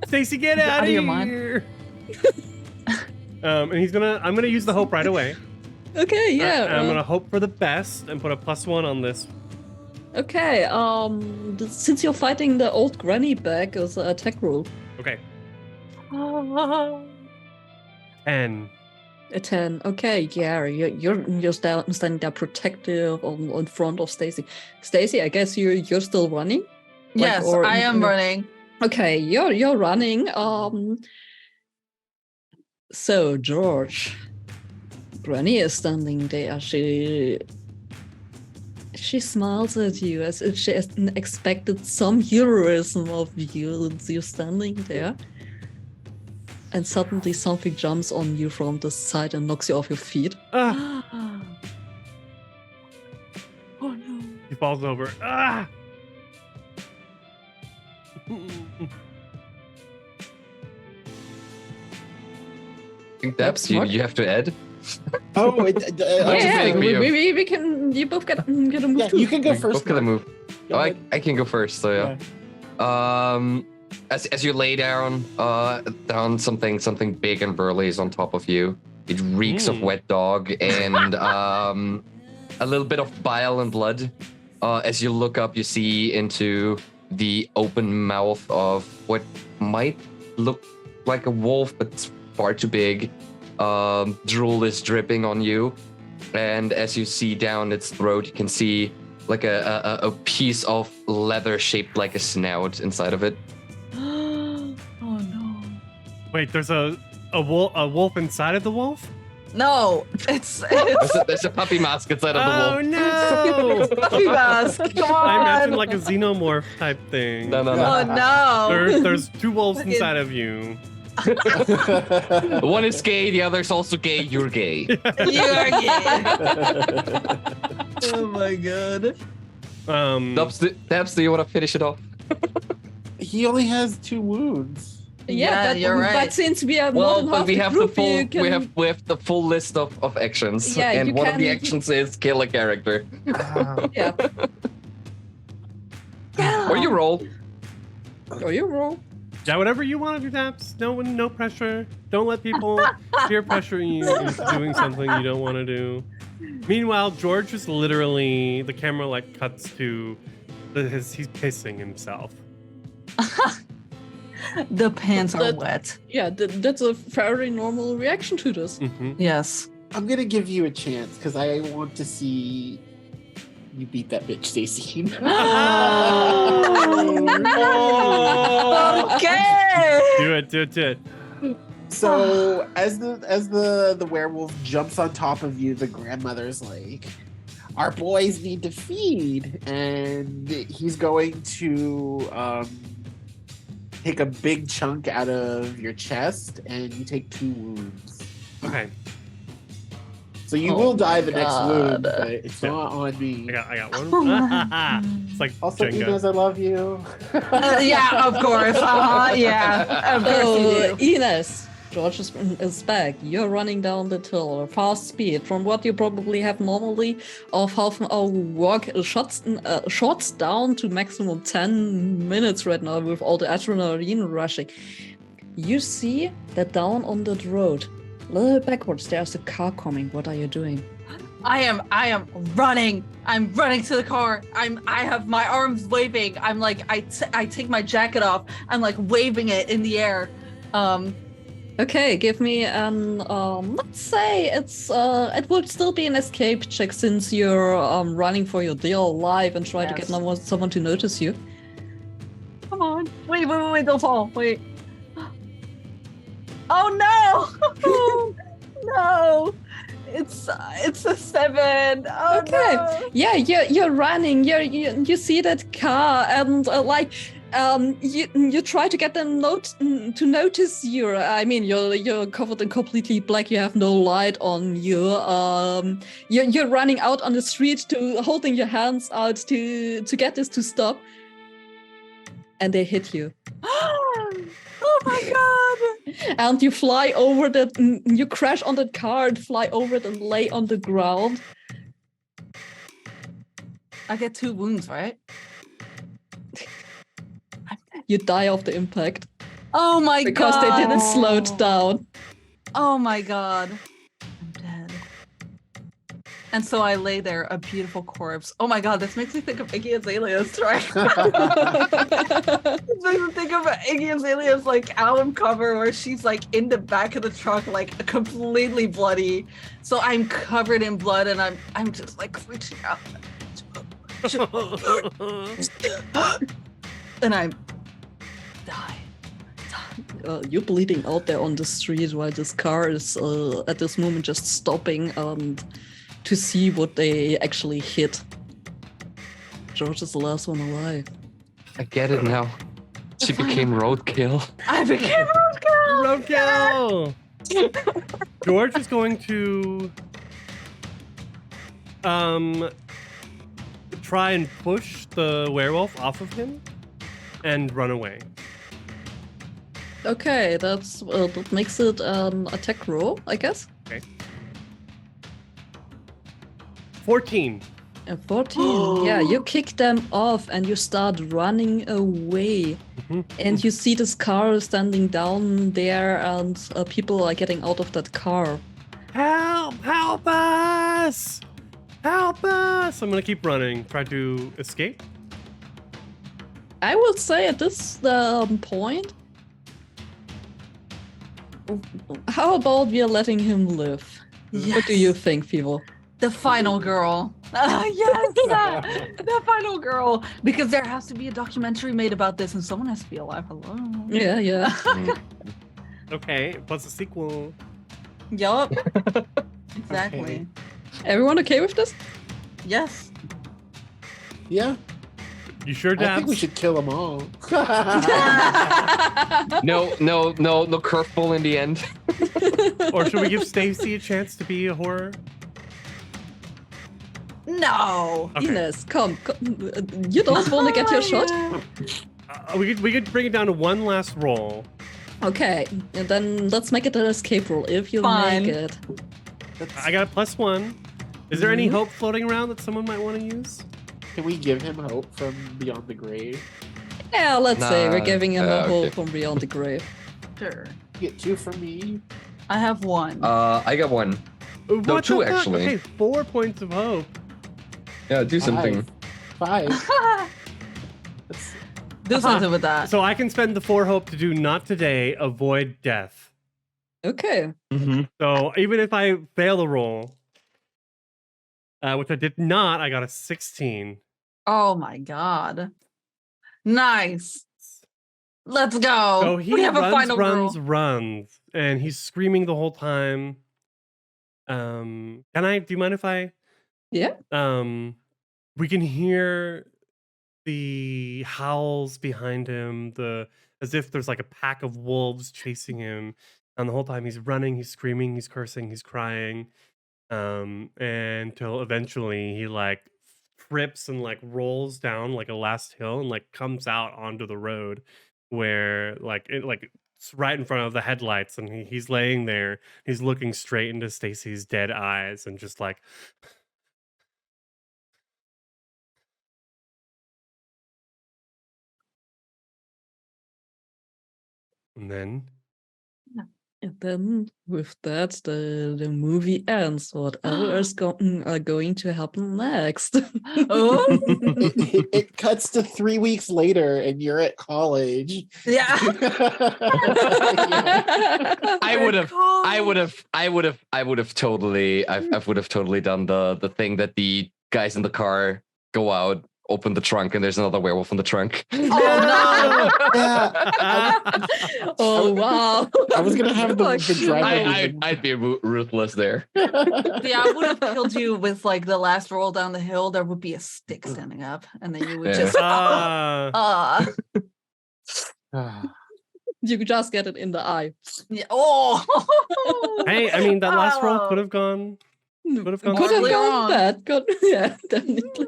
Stacy, get out of your here. And I'm gonna use the hope right away. Okay, yeah. I'm gonna hope for the best and put a +1 on this. Okay, since you're fighting the old granny back as an attack roll. Okay. 10. A 10. Okay, yeah, you're standing there protective in front of Stacy. Stacy, I guess you're still running? Yes, I am running. Okay, you're running. So George, Granny is standing there. She smiles at you as if she expected some heroism of you. You're standing there. And suddenly something jumps on you from the side and knocks you off your feet. Ah, Oh no. he falls over. Ah! I think that's you have to add. Oh, Yeah, for you. we can. You both get a move yeah, too. you can go Both first. gonna Mark. move. Go Oh, ahead. I can go first, so yeah. As you lay down, something big and burly is on top of you. It reeks of wet dog and a little bit of bile and blood. As you look up, you see into the open mouth of what might look like a wolf, but it's far too big. Drool is dripping on you, and as you see down its throat, you can see like a piece of leather shaped like a snout inside of it. Oh no. Wait, there's a wolf inside of the wolf? No, it's There's a puppy mask inside of the Oh wolf. no! puppy mask. Come on. I imagine like a xenomorph type thing. No. Oh no. There's two wolves inside of you. One is gay, the other's also gay. You're gay. You're gay. Oh my god. Dubs, do you want to finish it off? He only has 2 wounds. Yeah, you're right. But since we are more Well, than but half we the have group, the full you can... we have the full list of actions. Yeah, and you one of the can- actions is kill a character. Yeah. Or you roll. Or you roll. Yeah, whatever you want to do, Daps. No pressure. Don't let people peer pressure you into doing something you don't want to do. Meanwhile, George is literally, the camera like cuts to he's pissing himself. The pants are That- wet. Yeah, that's a very normal reaction to this. Mm-hmm. Yes. I'm gonna give you a chance because I want to see you beat that bitch, Stacy. Okay. Do it. So as the werewolf jumps on top of you, the grandmother's like, "Our boys need to feed," and he's going to take a big chunk out of your chest, and you take 2 wounds. Okay, So you Oh will die the my next God. wound, but it's Yeah. not on me. I got one. It's like Also, Jenga. Inez, I love you. Yeah, of course. Yeah, of course Oh, you do. Ines, George is back. You're running down the hill at fast speed from what you probably have normally of half an hour walk. Shots down to maximum 10 minutes right now with all the adrenaline rushing. You see that down on that road, a little backwards, there's a car coming. What are you doing? I am running. I'm running to the car. I have my arms waving. I'm like I take my jacket off. I'm like waving it in the air. Okay, give me an let's say it would still be an escape check since you're running for your dear life and try to get Yes. someone to notice you. Come on. Wait, don't fall. Wait. Oh no! No! It's a 7. Oh Okay. no! Yeah, you're running. You see that car and you try to get them to notice you. I mean, you're covered in completely black. You have no light on you. You're running out on the street holding your hands out to get this to stop, and they hit you. Oh my god! And you fly over you crash on that car and fly over it and lay on the ground. I get 2 wounds, right? You die of the impact. Oh my god! Because they didn't slow it down. Oh my god. I'm dead. And so I lay there, a beautiful corpse. Oh my god, this makes me think of Iggy Azalea's, right? This makes me think of Iggy Azalea's like album cover where she's like in the back of the truck, like completely bloody. So I'm covered in blood and I'm just like reaching out. And I die. You're bleeding out there on the street while this car is at this moment just stopping to see what they actually hit. George is the last one alive. I get it now. She became roadkill. I became roadkill. Roadkill! George is going to try and push the werewolf off of him and run away. Okay, that makes it an attack roll, I guess. Okay. 14. 14. Yeah, you kick them off and you start running away. And you see this car standing down there and people are getting out of that car. Help! Help us! Help us! I'm gonna keep running. Try to escape. I will say at this point, how about we are letting him live? What do you think, people? The final girl. Yes, the final girl. Because there has to be a documentary made about this, and someone has to be alive. Hello. Yeah. Okay, plus a sequel. Yup. Exactly. Okay. Everyone okay with this? Yes. Yeah, You sure, I think we Dabs? should kill them all. No curveball in the end. Or should we give Stacy a chance to be a horror? No. Okay. Ines, come. You don't want to get your shot? We could bring it down to one last roll. Okay, and then let's make it an escape roll if you Fine. make it. I got a +1. Is there any hope floating around that someone might want to use? Can we give him hope from beyond the grave? Yeah, let's say we're Nah, giving him a hope okay. from beyond the grave. Sure. You get 2 from me. I have 1. I got 1. What two, the fuck? actually. Okay, 4 points of hope. Yeah, do something. 5. That's- Do something with that. So I can spend the 4 hope to do not today, avoid death. Okay. So even if I fail the roll, which I did not, I got a 16. Oh my god. Nice. Let's go. So he we have a runs, final runs, and he's screaming the whole time. Do you mind if I? Yeah. We can hear the howls behind him, as if there's like a pack of wolves chasing him, and the whole time he's running, he's screaming, he's cursing, he's crying, until eventually he like trips and like rolls down like a last hill and like comes out onto the road where it's right in front of the headlights, and he's laying there, he's looking straight into Stacy's dead eyes and just like. And then And then with that, the movie ends. Whatever is going to happen next? Oh, It cuts to 3 weeks later, and you're at college. yeah. I would have totally done the thing that the guys in the car go out, open the trunk, and there's another werewolf in the trunk. Oh Yeah. Oh wow! I was gonna have the Like, driver. I'd be ruthless there. no! Yeah, I would have killed you with like the last roll down the hill. There would be a stick standing up, and then you would Yeah. just. You could just get it in the eye. Yeah. Oh. Hey, I mean that last roll Oh. could have gone. Could have gone. Could have Horribly gone wrong. bad. Good. Yeah, definitely.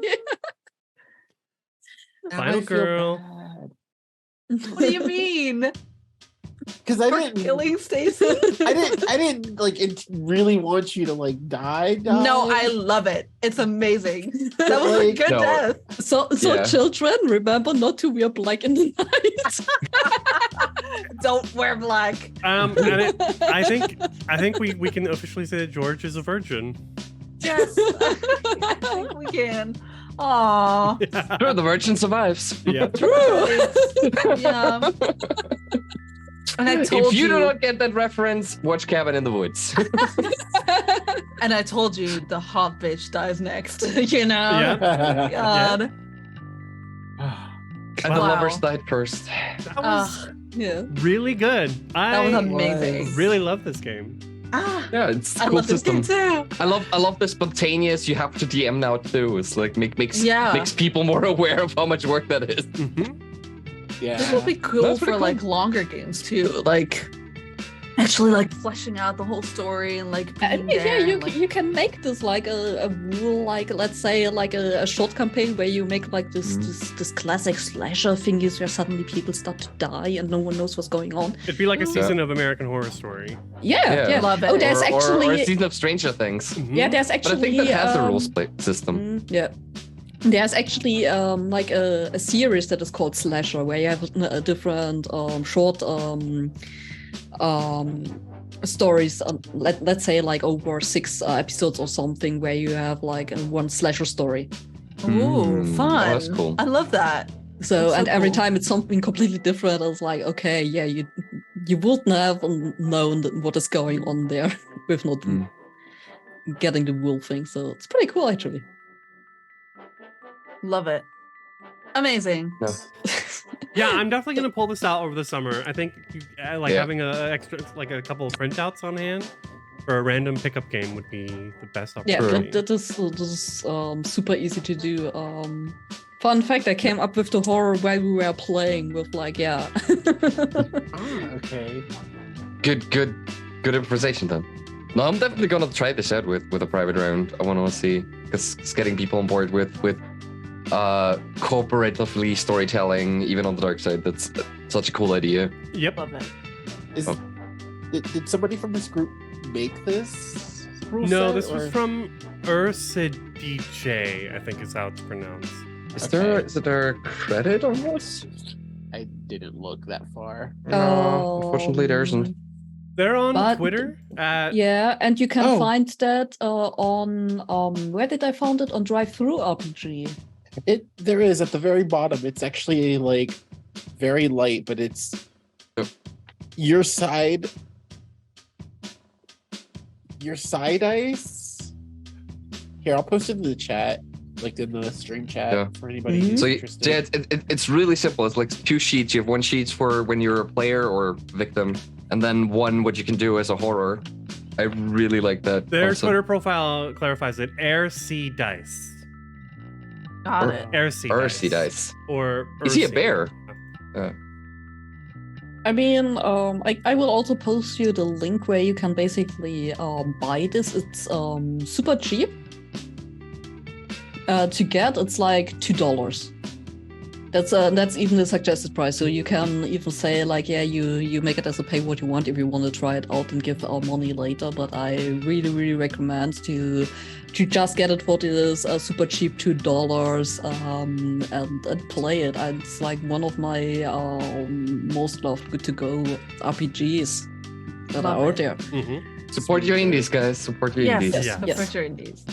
Final girl. What do you mean? Because I For didn't. killing Stacy? I didn't like really want you to like die. No, I love it. It's amazing. That was a Like, good no. death. So Yeah. children, remember not to wear black in the night. Don't wear black. And I think we can officially say that George is a virgin. Yes. I think we can. Aww. Sure, the virgin survives. Yeah. Yeah. And I told If you do not get that reference, watch Cabin in the Woods. and I told you the hot bitch dies next. You know? Yeah. God. And the Wow. lovers died first. That was Yeah. really good. That was I amazing. really love this game. Yeah, it's a I cool love this system. game too. I love the spontaneous. You have to DM now too. It's like makes Yeah. people more aware of how much work that is. Mhm. Yeah. This would be cool That's for pretty cool. like longer games too. Like actually like fleshing out the whole story and like being Yeah, there. you and, like, you can make this like a rule, like let's say like a short campaign where you make like this classic slasher thingies where suddenly people start to die and no one knows what's going on. It'd be like a season of American Horror Story. Yeah, Yeah. yeah. Love it. Oh, there's or actually a season of Stranger Things. Mhm. yeah, there's But I actually think that has a rules play system. Yeah. There's actually like a series that is called Slasher, where you have a different short stories. Let's say like over 6 episodes or something, where you have like one slasher story. Ooh, Mm. fun. Oh, that's cool. I love that. So That's so and every cool. time it's something completely different. It's like, okay, yeah, you wouldn't have known what is going on there with not Mm. getting the wool thing. So it's pretty cool actually. Love it. Amazing. No. Yeah, I'm definitely gonna pull this out over the summer. I think like Yeah. having a extra, like a couple of printouts on hand for a random pickup game would be the best Yeah, opportunity. that is super easy to do. Fun fact, I came up with the horror while we were playing with like, yeah. Okay. Good improvisation then. No, I'm definitely gonna try this out with a private round. I want to see because it's getting people on board with cooperatively storytelling, even on the dark side. That's such a cool idea. Yep. Love it. Oh. Did somebody from this group make this? Rule No, set, this was or- from Ursidice, I think is how it's pronounced. Is Okay. there a credit on this? I didn't look that far. No, unfortunately there isn't. They're on But- Twitter at Yeah, and you can Oh. find that on where did I found it? On Drive-Thru RPG. There is at the very bottom. It's actually like very light, but it's Yep. your side ice. Here, I'll post it in the chat, like in the stream chat Yeah. for anybody Mhm. who's So interested. yeah, it's really simple. It's like 2 sheets. You have 1 sheet for when you're a player or victim, and then one what you can do as a horror. I really like that. their concept. Twitter profile clarifies it. C Dice. Got Or- it. Ursi dice. Or Is he a Ursi. bear? I mean, I will also post you the link where you can basically buy this. It's super cheap. To get, it's like $2. That's even the suggested price. So you can even say like, yeah, you make it as a pay what you want if you want to try it out and give our money later. But I really recommend to just get it for this super cheap $2 and play it. And it's like one of my most loved good to go RPGs. that Love are out it. there. Support your indies, guys. Support your Yes, indies. Yeah. support Yes. your indies.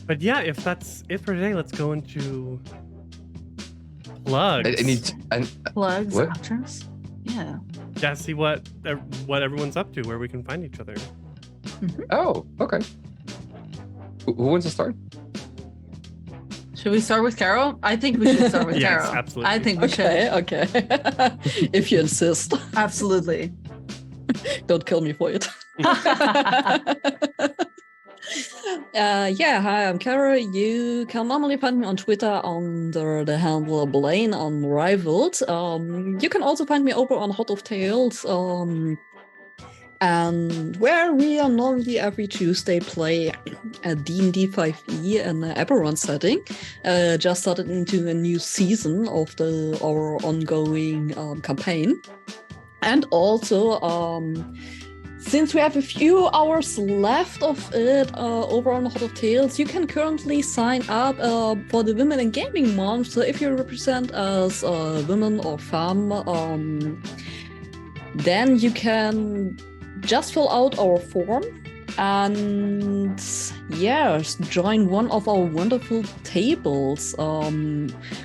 But yeah, if that's it for today, let's go into plugs. Plugs, What? outros. Yeah. Yeah, see what everyone's up to, where we can find each other. Oh, okay. Who wants to start? Should we start with Carol? I think we should start with Yes, Carol. absolutely. I think we should. Okay. If you insist. Absolutely. Don't kill me for it. Hi, I'm Kara. You can normally find me on Twitter under the handle Blaine Unrivaled. You can also find me over on Hot of Tales, and where we are normally every Tuesday play a D&D 5e in an Eberron setting. Just started into a new season of our ongoing campaign. And also, since we have a few hours left of it over on Hot of Tales, you can currently sign up for the Women in Gaming Month. So if you represent as women or femme, then you can just fill out our form and join one of our wonderful tables.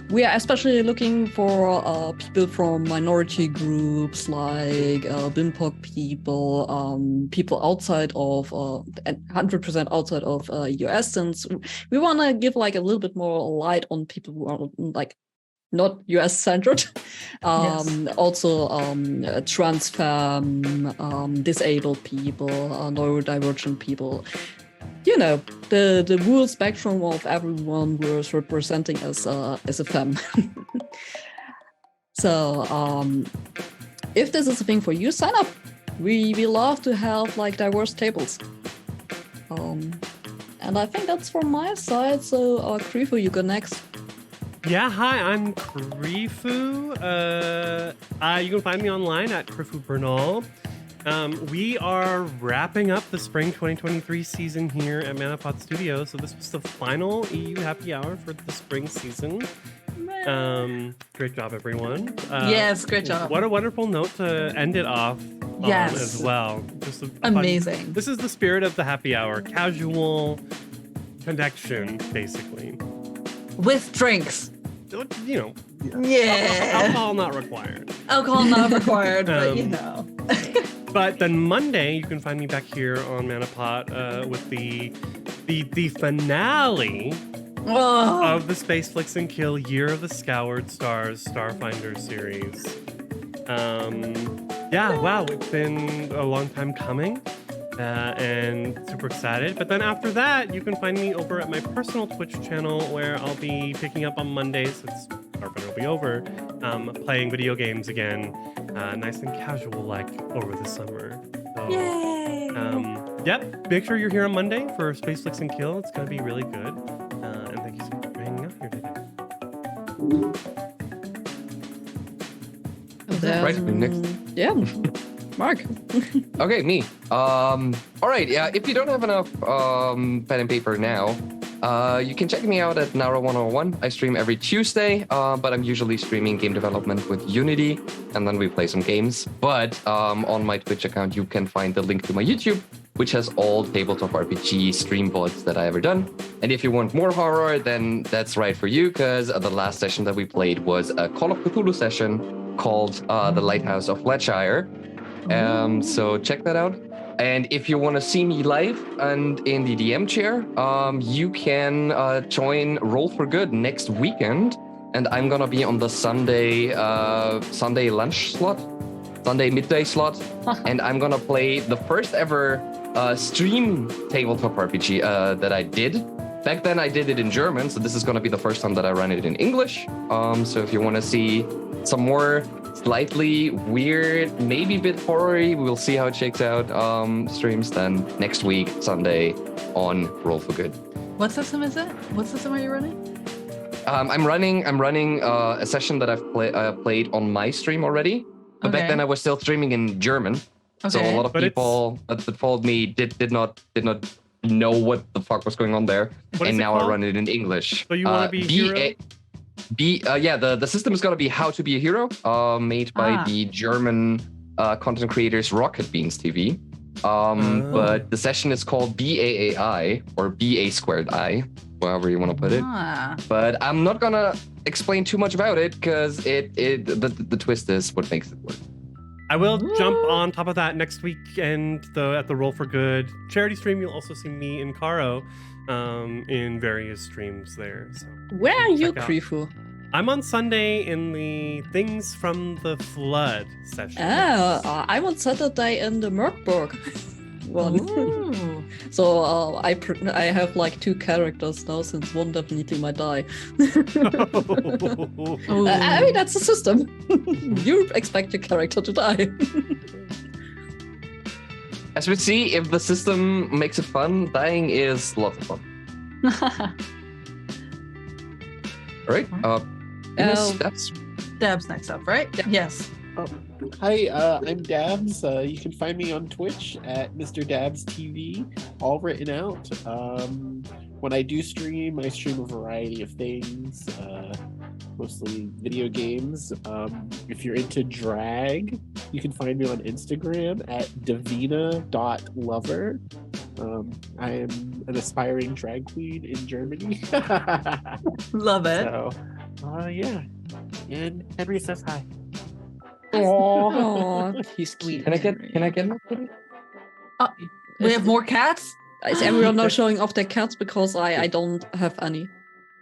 We are especially looking for people from minority groups like BIMPOC people, people outside of 100% outside of US, since we want to give like a little bit more light on people who are like not US centered. Also trans femme, disabled people, neurodivergent people. You know, the whole spectrum of everyone we're representing as a femme. So if this is a thing for you, sign up. We love to have like diverse tables. And I think that's from my side. So Krifu, you go next. Yeah, hi, I'm Krifu. You can find me online at Krifu Bernal. We are wrapping up the spring 2023 season here at Manapod Studios. So this was the final EU Happy Hour for the spring season. Great job, everyone. Yes, great job. What a wonderful note to end it off on as well. Just a amazing. This is the spirit of the happy hour. Casual connection, basically. With drinks. You know, yeah. alcohol not required. Alcohol not required, but you know. But then Monday, you can find me back here on Manapot with the finale of the Space Flicks and Kill Year of the Scoured Stars Starfinder series. Wow, it's been a long time coming. And super excited. But then after that, you can find me over at my personal Twitch channel where I'll be picking up on Mondays, since Starfinder will be over, playing video games again, nice and casual like over the summer. So, yay! Make sure you're here on Monday for Space Flicks and Kill. It's going to be really good. And thank you so much for hanging out here today. Right, next. Yeah. Mark. Okay, me. All right, yeah, if you don't have enough pen and paper now, you can check me out at Nara101. I stream every Tuesday, but I'm usually streaming game development with Unity, and then we play some games. But on my Twitch account, you can find the link to my YouTube, which has all tabletop RPG stream VODs that I ever done. And if you want more horror, then that's right for you, because the last session that we played was a Call of Cthulhu session called The Lighthouse of Fletshire. So check that out. And if you want to see me live and in the DM chair, you can join Roll for Good next weekend. And I'm going to be on the Sunday lunch slot, Sunday midday slot. And I'm going to play the first ever stream tabletop RPG that I did. Back then I did it in German, so this is going to be the first time that I run it in English. So if you want to see some more slightly weird, maybe a bit horror-y, we'll see how it shakes out, streams, then next week, Sunday, on Roll for Good. What system is it? What system are you running? I'm running a session that I've played on my stream already, but back then I was still streaming in German. Okay. So a lot of people that followed me did not know what the fuck was going on there, and now I run it in English. So you want to be hero? The system is gonna be How to Be a Hero, made by the German content creators Rocket Beans TV. But the session is called BAAI or BA²I, however you want to put it. But I'm not gonna explain too much about it because the twist is what makes it work. I will jump on top of that next week and at the Roll for Good charity stream. You'll also see me and Caro in various streams there. So where are you, Krifu? I'm on Sunday in the Things from the Flood session. I'm on Saturday in the Merkburg one. So I have like 2 characters now, since one definitely might die. I mean, that's the system. You expect your character to die. As we see, if the system makes it fun, dying is lots of fun. All right. Dabs next up, right? Yeah. Yes. Hi, I'm Dabs. You can find me on Twitch at Mr. Dabs TV, all written out. When I do stream, I stream a variety of things, mostly video games. If you're into drag, you can find me on Instagram at davina.lover. I am an aspiring drag queen in Germany. Love it. So, yeah. And Henry says hi. Oh, he's cute. Can I get more kitty? We have more cats? Is everyone now showing off their cats because I don't have any?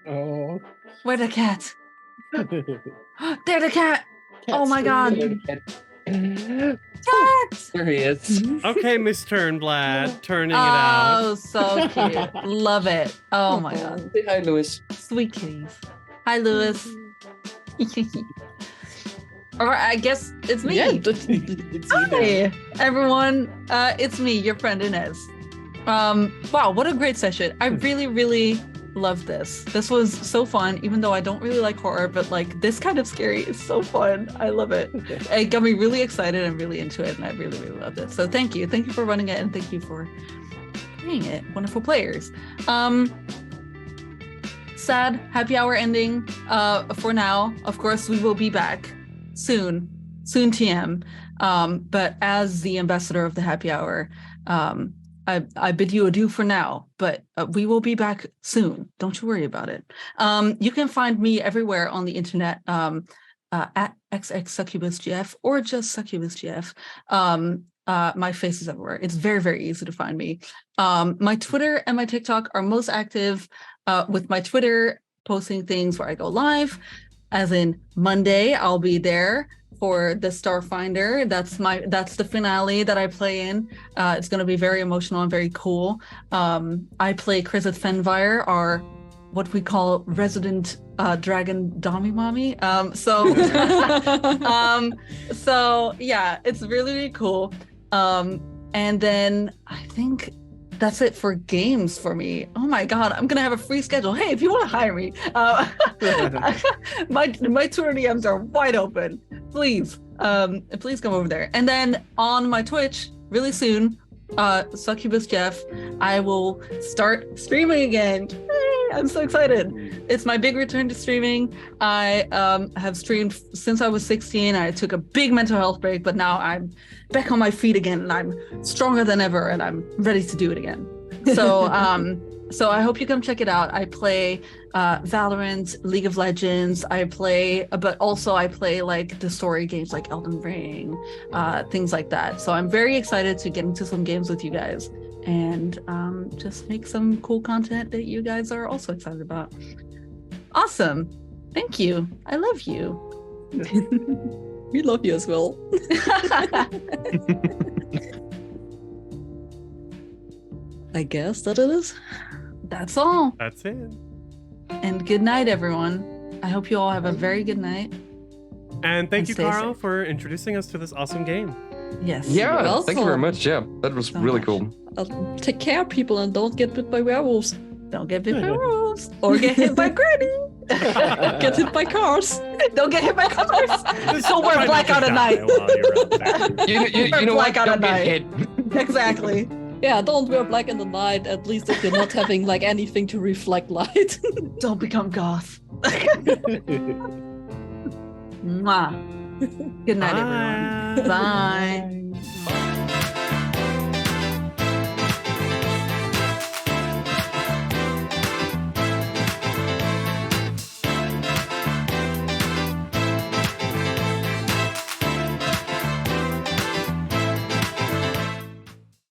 Oh. Where the cat? There the cat! Oh my god! Cat! There he is. Okay, Miss Turnblad, turning it out. Oh, so cute. Love it. Oh my god. Say hi, Lewis. Sweet kitties. Hi, Lewis. All right, I guess it's me. Yeah, Hi, everyone. It's me, your friend Inez. Wow, what a great session. I really, really loved this. This was so fun, even though I don't really like horror, but like this kind of scary is so fun. I love it. It got me really excited and really into it, and I really, really loved it. So thank you. Thank you for running it, and thank you for playing it. Wonderful players. Sad happy hour ending for now. Of course, we will be back soon TM. But as the ambassador of the happy hour, I bid you adieu for now, but we will be back soon. Don't you worry about it. You can find me everywhere on the internet at xxsuccubusgf or just succubusgf. My face is everywhere. It's very, very easy to find me. My Twitter and my TikTok are most active, with my Twitter posting things where I go live. As in Monday, I'll be there for the Starfinder. That's the finale that I play in. It's going to be very emotional and very cool. I play Chriseth Fenvire, our what we call resident dragon Dami Mommy. So yeah, it's really, really cool. And then I think that's it for games for me. Oh my god, I'm gonna have a free schedule. Hey, if you want to hire me, my Twitter DMs are wide open. Please come over there. And then on my Twitch really soon, Succubus Jeff, I will start streaming again. Yay, I'm so excited. It's my big return to streaming. I have streamed since I was 16. I took a big mental health break, but now I'm back on my feet again, and I'm stronger than ever, and I'm ready to do it again. So so I hope you come check it out. I play Valorant, League of Legends. But also I play like the story games like Elden Ring, things like that. So I'm very excited to get into some games with you guys and just make some cool content that you guys are also excited about. Awesome. Thank you. I love you. We love you as well. I guess that it is. That's all. That's it. And good night, everyone. I hope you all have a very good night. And thank you, stay Carl, safe. for introducing us to this awesome game. Yes. Yeah, thank you very much. Yeah, that was So really much. cool. Take care, people, and don't get bit by werewolves. Don't get bit by wolves or get hit by Granny. Get hit by cars. Don't get hit by cars. Just So we're try not black to out at die night. while you're out there. You know what? Blackout Don't at get night. hit. Exactly. Yeah, don't wear black in the night, at least if you're not having like anything to reflect light. Don't become goth. Mwah. Good night, everyone. Bye. Bye.